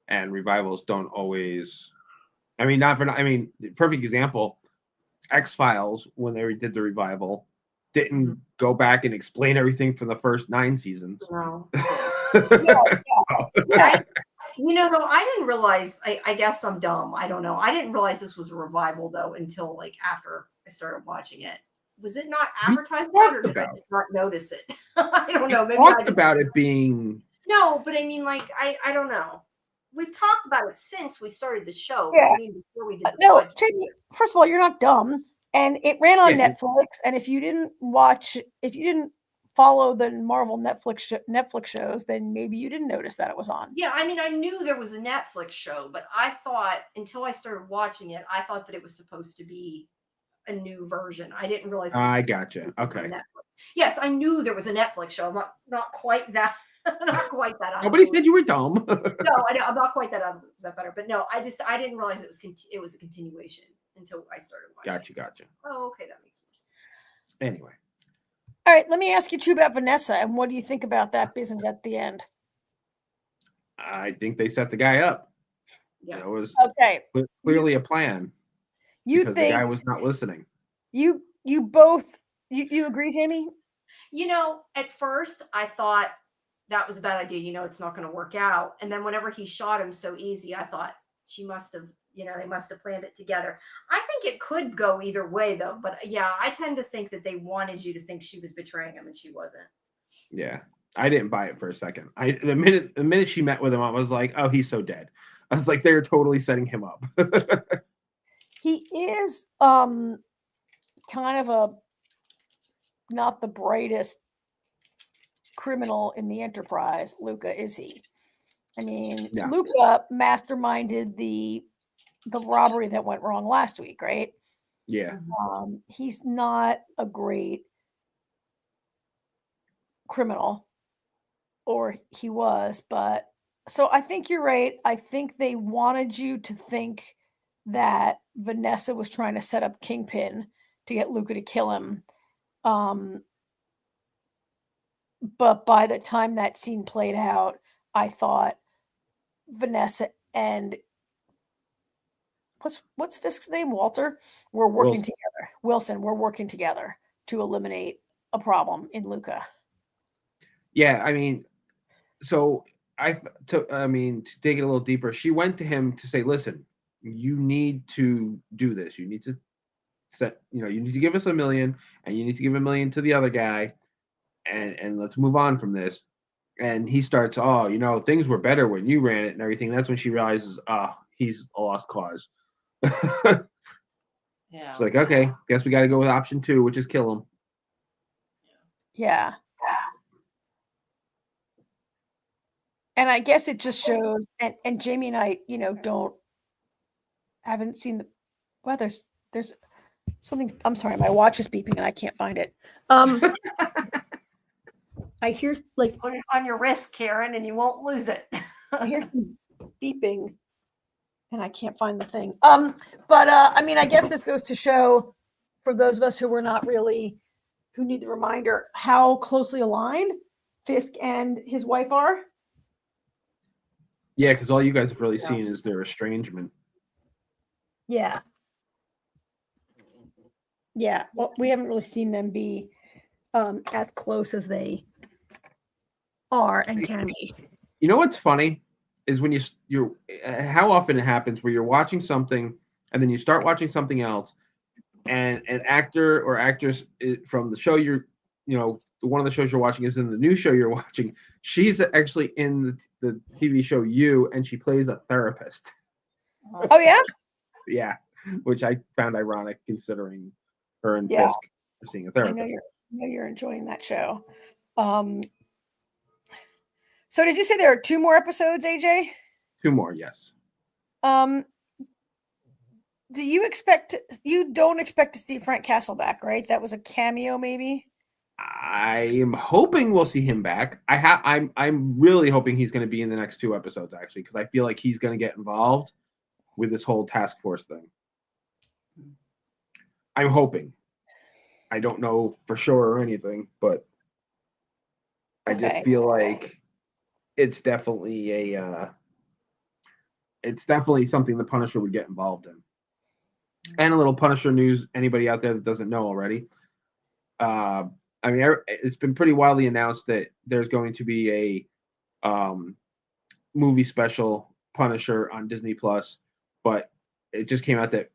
Speaker 2: and revivals don't always. I mean, perfect example. X-Files, when they did the revival, didn't go back and explain everything from the first 9 seasons.
Speaker 1: No.
Speaker 4: Yeah.
Speaker 1: Though, I didn't realize, I guess I'm dumb. I don't know. I didn't realize this was a revival, though, until like after I started watching it. Was it not advertised about, or did I just not notice it? I don't know. Maybe
Speaker 2: talked about it being.
Speaker 1: No, but I mean, like, I don't know. We've talked about it since we started the show.
Speaker 4: Yeah.
Speaker 1: I mean, before we did the
Speaker 4: No,
Speaker 1: podcast.
Speaker 4: Jamie, first of all, you're not dumb, and it ran on Netflix. And if you didn't follow the Marvel Netflix shows, then maybe you didn't notice that it was on.
Speaker 1: Yeah, I mean, I knew there was a Netflix show, but I thought, until I started watching it, I thought that it was supposed to be a new version. I didn't realize.
Speaker 2: I gotcha. Okay.
Speaker 1: Yes, I knew there was a Netflix show. I'm not quite that. Not quite that.
Speaker 2: Nobody said you were dumb.
Speaker 1: No, I know. I'm not quite that out of the, is that better? But no, I didn't realize it was a continuation until I started watching.
Speaker 2: Gotcha.
Speaker 1: Oh, okay, that makes more sense.
Speaker 2: Anyway.
Speaker 4: All right, let me ask you too about Vanessa, and what do you think about that business at the end?
Speaker 2: I think they set the guy up.
Speaker 1: Yeah.
Speaker 2: It was
Speaker 4: Okay.
Speaker 2: clearly a plan.
Speaker 4: You
Speaker 2: because
Speaker 4: think
Speaker 2: the guy was not listening.
Speaker 4: You both agree, Jamie?
Speaker 1: At first I thought that was a bad idea. It's not going to work out. And then whenever he shot him so easy, I thought she must have, they must have planned it together. I think it could go either way, though. But yeah, I tend to think that they wanted you to think she was betraying him, and she wasn't.
Speaker 2: Yeah, I didn't buy it for a second. The minute she met with him, I was like, oh, he's so dead. I was like, they're totally setting him up.
Speaker 4: He is kind of a not the brightest criminal in the enterprise, Luca, is he? I mean,
Speaker 2: Yeah.
Speaker 4: Luca masterminded the robbery that went wrong last week, right?
Speaker 2: Yeah.
Speaker 4: He's not a great criminal, or he was, but so I think you're right. I think they wanted you to think that Vanessa was trying to set up Kingpin to get Luca to kill him. But by the time that scene played out, I thought Vanessa and what's Fisk's name? Walter? We're working together. Wilson, we're working together to eliminate a problem in Luca.
Speaker 2: Yeah, I mean, so to dig it a little deeper, she went to him to say, listen, you need to do this. You need to you need to give us $1 million, and you need to give $1 million to the other guy, and let's move on from this. And he starts, things were better when you ran it and everything. That's when she realizes, he's a lost cause.
Speaker 1: Yeah.
Speaker 2: It's like, okay, guess we got to go with option 2, which is kill him.
Speaker 4: Yeah. And I guess it just shows, and Jamie and I, haven't seen there's something. I'm sorry, my watch is beeping and I can't find it. I hear like
Speaker 1: on your wrist, Karen, and you won't lose it.
Speaker 4: I hear some beeping, and I can't find the thing. But I mean, I guess this goes to show, for those of us who need the reminder, how closely aligned Fisk and his wife are.
Speaker 2: Yeah, because all you guys have really seen is their estrangement.
Speaker 4: Yeah. Yeah. Well, we haven't really seen them be as close as they are and can be.
Speaker 2: You know what's funny is when you're how often it happens where you're watching something and then you start watching something else, and an actor or actress from the show one of the shows you're watching is in the new show you're watching. She's actually in the TV show You, and she plays a therapist.
Speaker 4: Oh yeah.
Speaker 2: Yeah, which I found ironic considering her and
Speaker 4: Yeah.
Speaker 2: Fisk are seeing a
Speaker 4: I
Speaker 2: therapist.
Speaker 4: know you're enjoying that show. So did you say there are 2 more episodes, AJ?
Speaker 2: 2 more, yes.
Speaker 4: Do you don't expect to see Frank Castle back, right? That was a cameo, maybe?
Speaker 2: I am hoping we'll see him back. I'm really hoping he's going to be in the next 2 episodes, actually, because I feel like he's going to get involved with this whole task force thing. I'm hoping. I don't know for sure or anything, but I just feel like it's definitely something the Punisher would get involved in. And a little Punisher news, anybody out there that doesn't know already. I mean, it's been pretty widely announced that there's going to be a movie special Punisher on Disney Plus, but it just came out that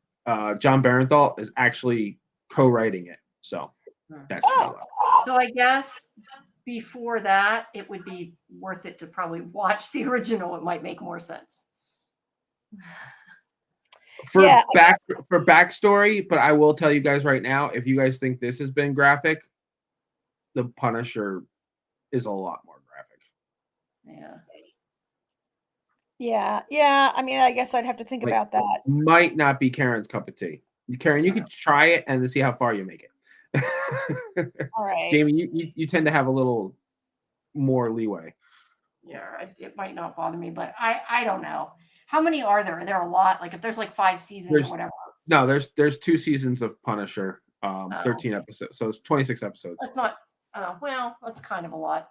Speaker 2: John Barenthal is actually co-writing it. So that's
Speaker 1: so I guess before that, it would be worth it to probably watch the original. It might make more sense.
Speaker 2: For backstory, but I will tell you guys right now, if you guys think this has been graphic, the Punisher is a lot more graphic.
Speaker 4: Yeah. I mean, I guess I'd have to think about that.
Speaker 2: Might not be Karen's cup of tea. Karen, you could try it and see how far you make it.
Speaker 4: All right.
Speaker 2: Jamie, you tend to have a little more leeway.
Speaker 1: Yeah, it might not bother me, but I don't know. How many are there? Are there a lot? Like if there's like 5 seasons or whatever.
Speaker 2: No, there's 2 seasons of Punisher, 13 episodes, so it's 26 episodes.
Speaker 1: That's not. Well, that's kind of a lot.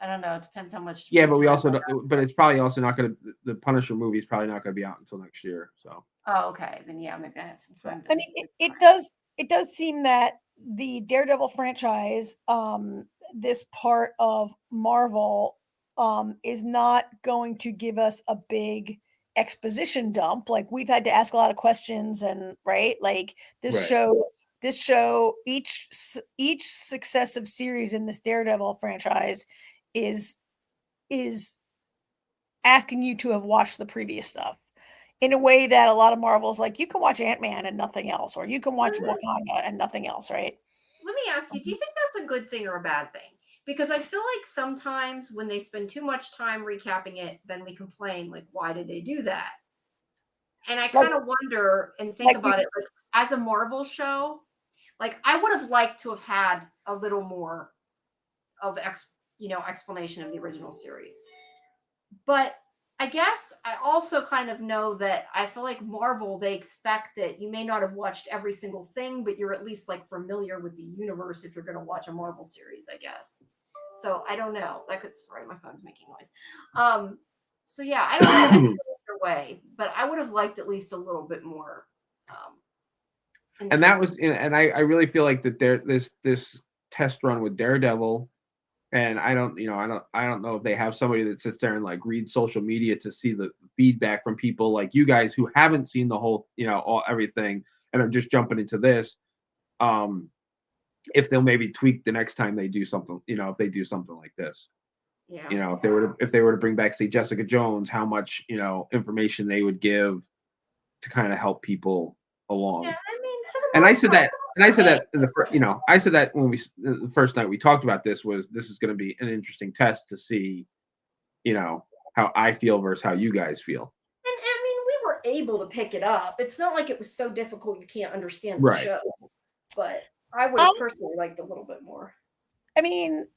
Speaker 1: I don't know. It depends how much.
Speaker 2: Yeah, but it's probably also not going to. The Punisher movie is probably not going to be out until next year. So.
Speaker 1: Oh, okay. Then yeah, maybe I have some time.
Speaker 4: I mean, it does seem that the Daredevil franchise, this part of Marvel, is not going to give us a big exposition dump. Like we've had to ask a lot of questions, and right, like this show, each successive series in this Daredevil franchise is asking you to have watched the previous stuff in a way that a lot of Marvel's like, you can watch Ant-Man and nothing else, or you can watch Wakanda and nothing else, right?
Speaker 1: Let me ask you, do you think that's a good thing or a bad thing? Because I feel like sometimes when they spend too much time recapping it, then we complain, like, why did they do that? And I kind of wonder and think about it, like, as a Marvel show, like, I would have liked to have had a little more of explanation of the original series. But I guess I also kind of know that I feel like Marvel, they expect that you may not have watched every single thing, but you're at least like familiar with the universe if you're going to watch a Marvel series, I guess. So I don't know. Sorry, my phone's making noise. So yeah, I don't know either way, but I would have liked at least a little bit more.
Speaker 2: And that was, and I really feel like that this test run with Daredevil. And I don't know if they have somebody that sits there and like reads social media to see the feedback from people like you guys who haven't seen the whole, everything and are just jumping into this. If they'll maybe tweak the next time they do something, if they do something like this.
Speaker 1: Yeah.
Speaker 2: If they were to bring back, say, Jessica Jones, how much, information they would give to kind of help people along.
Speaker 1: Yeah, I mean,
Speaker 2: and I said that in the first night we talked about this is going to be an interesting test to see, how I feel versus how you guys feel.
Speaker 1: And I mean, we were able to pick it up. It's not like it was so difficult you can't understand the show. But I would have personally liked a little bit more.
Speaker 4: I mean,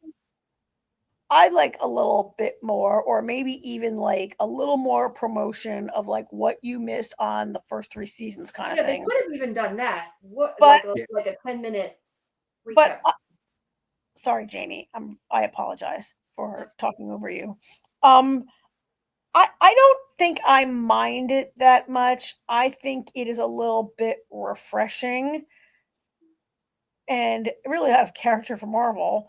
Speaker 4: I'd like a little bit more, or maybe even like a little more promotion of like what you missed on the first 3 seasons kind of
Speaker 1: Yeah, they
Speaker 4: thing.
Speaker 1: could have even done that. What,
Speaker 4: But-
Speaker 1: like a 10-minute recap.
Speaker 4: But sorry, Jamie. I apologize for
Speaker 1: That's-
Speaker 4: talking over you. I don't think I mind it that much. I think it is a little bit refreshing and really out of character for Marvel.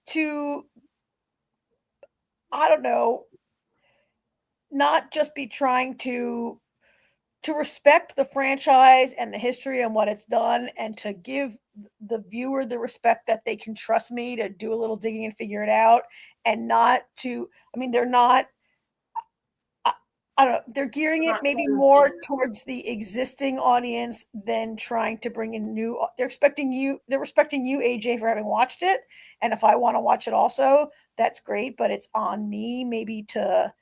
Speaker 4: To I don't know, not just be trying to respect the franchise and the history and what it's done, and to give the viewer the respect that they can trust me to do a little digging and figure it out, and not to, I mean, they're not, I don't know, they're gearing it
Speaker 1: Not
Speaker 4: maybe
Speaker 1: trying
Speaker 4: more
Speaker 1: to-
Speaker 4: towards the existing audience than trying to bring in new. They're respecting you, AJ, for having watched it. And if I want to watch it also, that's great, but it's on me maybe to.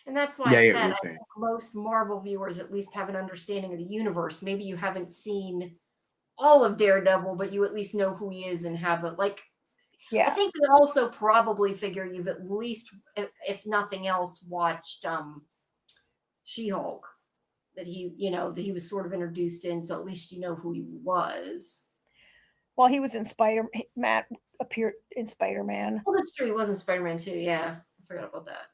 Speaker 1: And that's why
Speaker 2: Yeah,
Speaker 1: I
Speaker 2: yeah,
Speaker 1: said
Speaker 2: you're
Speaker 1: I
Speaker 2: saying.
Speaker 1: think most Marvel viewers at least have an understanding of the universe. Maybe you haven't seen all of Daredevil, but you at least know who he is and have a I
Speaker 4: Yeah.
Speaker 1: think they also probably figure you've at least, if nothing else, watched She-Hulk. That he was sort of introduced in, so at least you know who he was.
Speaker 4: Well, he was in Matt appeared in Spider-Man.
Speaker 1: Well, that's true. He was in Spider-Man too. Yeah, I forgot about that.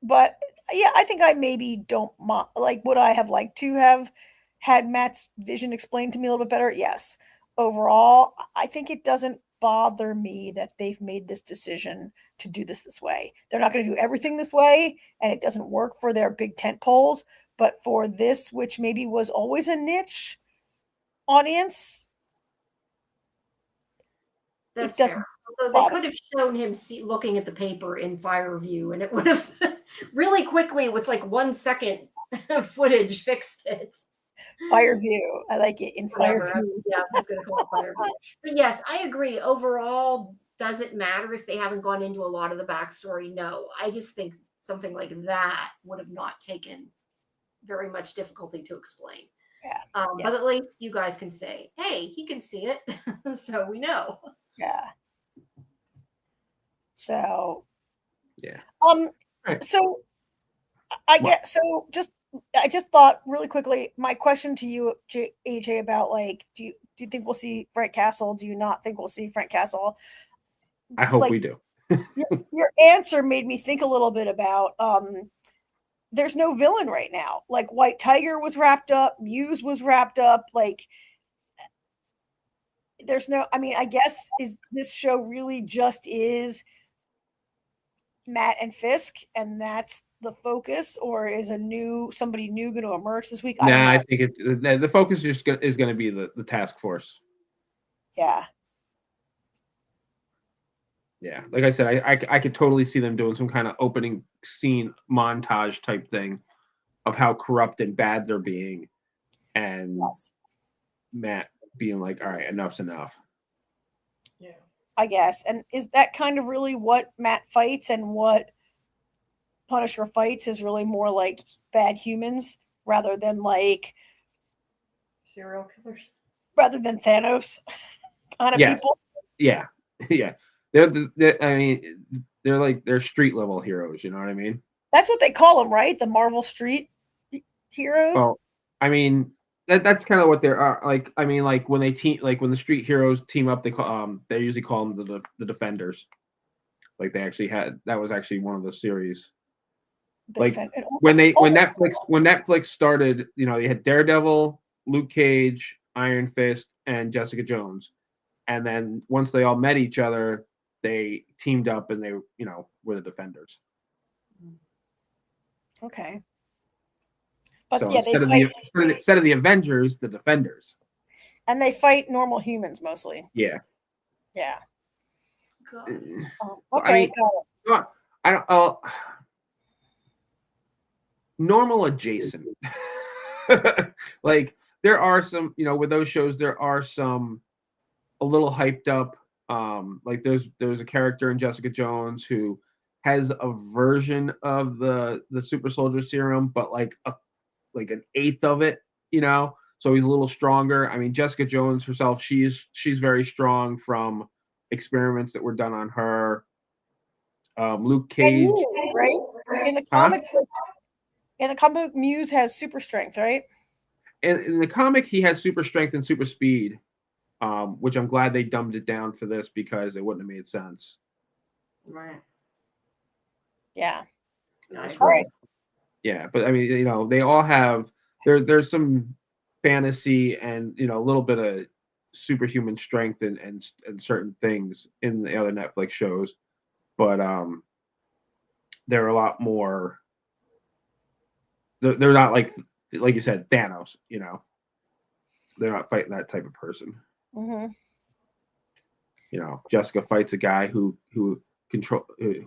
Speaker 4: But yeah, I think I maybe don't like, would I have liked to have had Matt's vision explained to me a little bit better? Yes. Overall, I think it doesn't bother me that they've made this decision to do this way. They're not going to do everything this way, and it doesn't work for their big tent poles, but for this, which maybe was always a niche audience,
Speaker 1: That's
Speaker 4: it doesn't.
Speaker 1: fair. Although they could have shown him looking at the paper in Fire View, and it would have really quickly, with like 1 second footage, fixed it.
Speaker 4: Fire View. I like it in
Speaker 1: Whatever.
Speaker 4: Fire View.
Speaker 1: Yeah, I was going to call it Fire View. But yes, I agree. Overall, does it matter if they haven't gone into a lot of the backstory? No. I just think something like that would have not taken very much difficulty to explain.
Speaker 4: Yeah.
Speaker 1: But at least you guys can say, hey, he can see it. So we know.
Speaker 4: Yeah. So.
Speaker 2: Yeah.
Speaker 4: Right. So I get so I just thought really quickly, my question to you, AJ, about like, do you think we'll see Frank Castle? Do you not think we'll see Frank Castle?
Speaker 2: I hope we do.
Speaker 4: your answer made me think a little bit about there's no villain right now. Like White Tiger was wrapped up, Muse was wrapped up, like there's no, I mean, I guess is this show really just is Matt and Fisk, and that's the focus, or is somebody new going to emerge this week?
Speaker 2: I think the focus is going to be the task force.
Speaker 4: Yeah.
Speaker 2: Yeah, like I said, I could totally see them doing some kind of opening scene montage type thing of how corrupt and bad they're being, and Matt being like, "All right, enough's enough."
Speaker 1: Yeah,
Speaker 4: I guess. And is that kind of really what Matt fights, and what Punisher fights is really more like bad humans rather than like
Speaker 1: serial killers,
Speaker 4: rather than Thanos kind of people?
Speaker 2: Yeah, yeah. I mean, they're street level heroes. You know what I mean?
Speaker 4: That's what they call them, right? The Marvel Street heroes.
Speaker 2: Well, I mean, that's kind of what they are. Like, I mean, like when when the street heroes team up, they usually call them the Defenders. Like that was actually one of the series. Like when Netflix started, they had Daredevil, Luke Cage, Iron Fist, and Jessica Jones, and then once they all met each other, they teamed up and they were the Defenders.
Speaker 4: Okay. But
Speaker 2: so
Speaker 4: yeah,
Speaker 2: instead of the Avengers, the Defenders.
Speaker 4: And they fight normal humans mostly.
Speaker 2: Yeah.
Speaker 4: Yeah.
Speaker 2: Okay. I don't. Normal adjacent. Like there are some, with those shows, there are some a little hyped up. Like there's a character in Jessica Jones who has a version of the super soldier serum, but like an eighth of it, so he's a little stronger. I mean, Jessica Jones herself, she's very strong from experiments that were done on her. Luke Cage,
Speaker 4: right? In the
Speaker 2: Huh?
Speaker 4: comic book, Muse has super strength, right?
Speaker 2: and in the comic, he has super strength and super speed, which I'm glad they dumbed it down for this because it wouldn't have made sense.
Speaker 1: Right.
Speaker 4: Yeah.
Speaker 1: Nice.
Speaker 4: All right.
Speaker 2: Yeah, but I mean, you know, they all have there's some fantasy and, you know, a little bit of superhuman strength and certain things in the other Netflix shows, but they're a lot more. They're not like you said, Thanos. You know, they're not fighting that type of person.
Speaker 4: Mm-hmm.
Speaker 2: You know, Jessica fights a guy who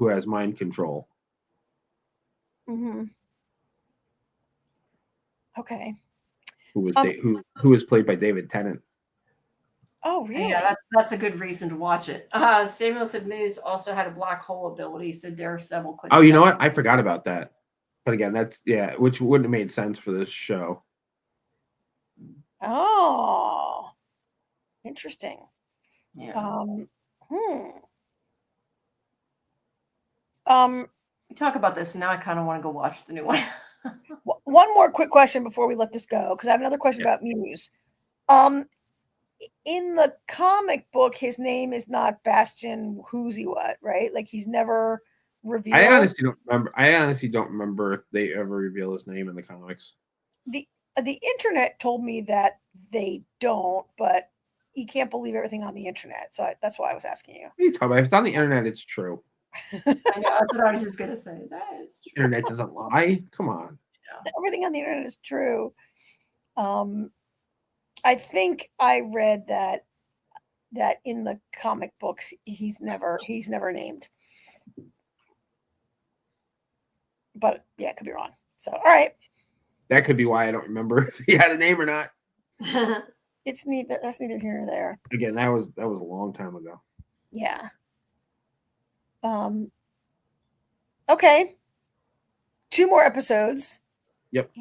Speaker 2: has mind control.
Speaker 4: Mm-hmm. Okay.
Speaker 2: Who was played by David Tennant.
Speaker 4: Oh, really?
Speaker 1: Yeah, that's a good reason to watch it. Samuel said Moose also had a black hole ability, so Daredevil couldn't.
Speaker 2: Oh, you know what? I forgot about that. But again, that's which wouldn't have made sense for this show.
Speaker 4: Oh, interesting.
Speaker 1: Yeah. We talk about this now. I kind of want to go watch the new one.
Speaker 4: One more quick question before we let this go, because I have another question about Muse. In the comic book, his name is not Bastion Who's he what, right? Like he's never revealed.
Speaker 2: I honestly don't remember if they ever reveal his name in the comics.
Speaker 4: The internet told me that they don't, but you can't believe everything on the internet. So that's why I was asking you.
Speaker 2: What are you talking about? If it's on the internet, it's true.
Speaker 1: I know, that's what I was just gonna say. That is true.
Speaker 2: Internet doesn't lie. Come on.
Speaker 1: Yeah.
Speaker 4: Everything on the internet is true. I think I read that in the comic books he's never named. But yeah, it could be wrong. So all right.
Speaker 2: That could be why I don't remember if he had a name or not.
Speaker 4: That's neither here nor there.
Speaker 2: Again, that was a long time ago.
Speaker 4: Yeah. Okay. 2 more episodes.
Speaker 2: Yep.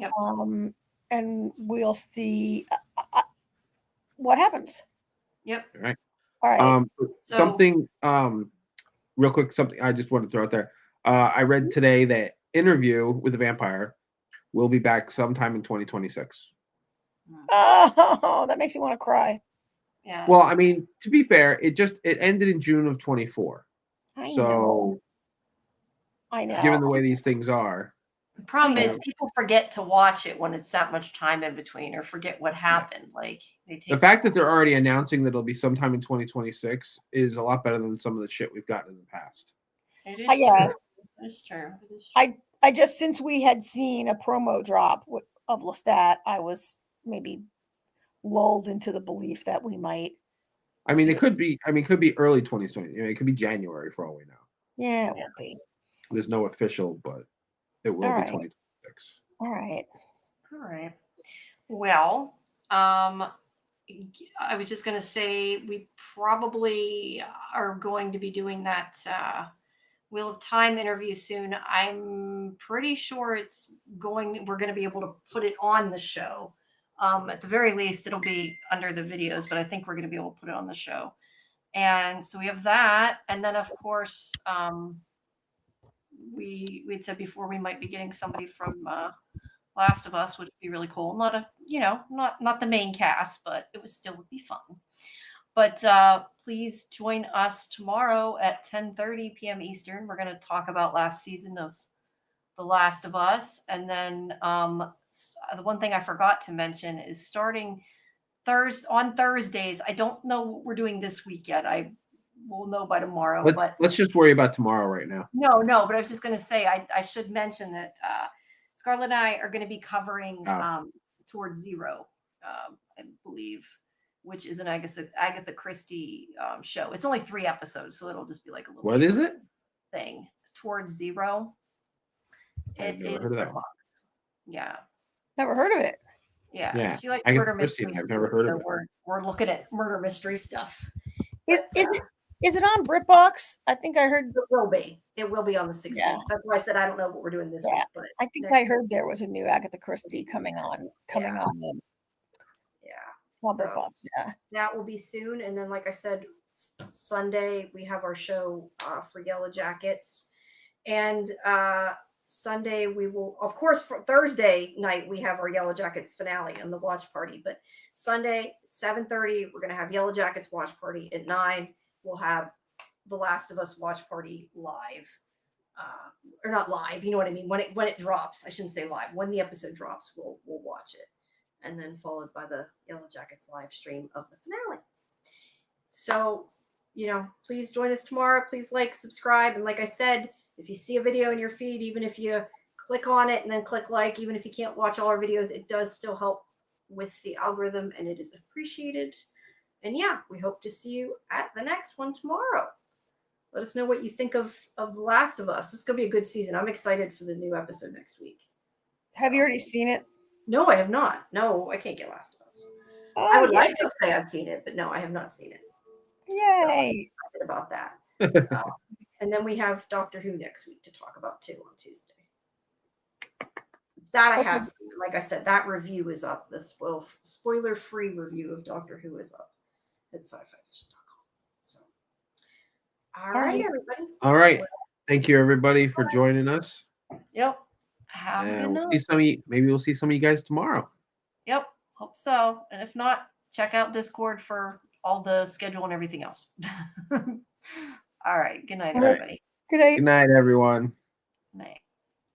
Speaker 4: And we'll see what happens.
Speaker 1: Yep.
Speaker 2: All right.
Speaker 4: All right.
Speaker 2: Something real quick, something I just want to throw out there. I read today that Interview with the Vampire will be back sometime in 2026.
Speaker 4: Oh, that makes me want to cry.
Speaker 1: Yeah.
Speaker 2: Well, I mean, to be fair, it ended in June of 24.
Speaker 4: I
Speaker 2: So
Speaker 4: know.
Speaker 2: Given the way these things are.
Speaker 1: The problem is people forget to watch it when it's that much time in between, or forget what happened. Like
Speaker 2: the fact that they're already announcing that it'll be sometime in 2026 is a lot better than some of the shit we've gotten in the past.
Speaker 1: It is true. It is true.
Speaker 4: I just, since we had seen a promo drop of Lestat, I was maybe lulled into the belief that we might.
Speaker 2: I mean, it could be early 2020. You know, it could be January for all we know.
Speaker 4: Yeah, it won't be.
Speaker 2: There's no official, but it will be 2026.
Speaker 4: All right.
Speaker 1: Well, I was just going to say we probably are going to be doing that Wheel of Time interview soon. I'm pretty sure we're going to be able to put it on the show. At the very least, it'll be under the videos, but I think we're going to be able to put it on the show. And so we have that. And then, of course, we had said before we might be getting somebody from Last of Us, which would be really cool. Not the main cast, but it would still be fun. But please join us tomorrow at 10:30 p.m. Eastern. We're going to talk about last season of The Last of Us. And then the one thing I forgot to mention is starting on Thursdays. I don't know what we're doing this week yet. I will know by tomorrow.
Speaker 2: Let's just worry about tomorrow right now.
Speaker 1: No, but I was just going to say, I should mention that Scarlett and I are going to be covering Towards Zero, I believe, which is an Agatha Christie show. It's only 3 episodes, so it'll just be like a little.
Speaker 2: What is it?
Speaker 1: Thing. Towards Zero. It is. Yeah.
Speaker 4: Never heard of it.
Speaker 1: Yeah. She likes
Speaker 2: Agatha
Speaker 1: murder
Speaker 2: Christie,
Speaker 1: mysteries.
Speaker 2: I've never heard of it.
Speaker 1: We're looking at murder mystery stuff.
Speaker 4: Is it on BritBox? I think I heard
Speaker 1: it will be. It will be on the 16th.
Speaker 4: Yeah.
Speaker 1: That's why I said I don't know what we're doing this week. But
Speaker 4: I think I heard there was a new Agatha Christie coming on Lumber
Speaker 1: So
Speaker 4: Buffs, yeah.
Speaker 1: that will be soon. And then, like I said, Sunday we have our show for Yellow Jackets, and Sunday we will, of course, for Thursday night we have our Yellow Jackets finale and the watch party. But Sunday 7:30 we're gonna have Yellow Jackets watch party. At 9 we'll have The Last of Us watch party live, or not live. You know what I mean? When it drops, I shouldn't say live. When the episode drops, we'll watch it, and then followed by the Yellow Jackets live stream of the finale. So, please join us tomorrow. Please like, subscribe. And like I said, if you see a video in your feed, even if you click on it and then click like, even if you can't watch all our videos, it does still help with the algorithm and it is appreciated. And yeah, we hope to see you at the next one tomorrow. Let us know what you think of The Last of Us. This is going to be a good season. I'm excited for the new episode next week.
Speaker 4: Have you already seen it?
Speaker 1: No, I have not. No, I can't get Last of Us.
Speaker 4: Oh,
Speaker 1: I would
Speaker 4: yeah.
Speaker 1: like to say I've seen it, but no, I have not seen it.
Speaker 4: Yay.
Speaker 1: So about that. And then we have Doctor Who next week to talk about too on Tuesday. That I have seen. Like I said, that review is up. The spoiler-free review of Doctor Who is up at SciFi.com. So, all right, everybody.
Speaker 2: All right. Thank you, everybody, for joining us.
Speaker 1: Yep. Have a good night.
Speaker 2: Maybe we'll see some of you guys tomorrow.
Speaker 1: Yep. Hope so. And if not, check out Discord for all the schedule and everything else. All right. Good night, everybody.
Speaker 4: Good night.
Speaker 2: Good night, everyone.
Speaker 1: Good night.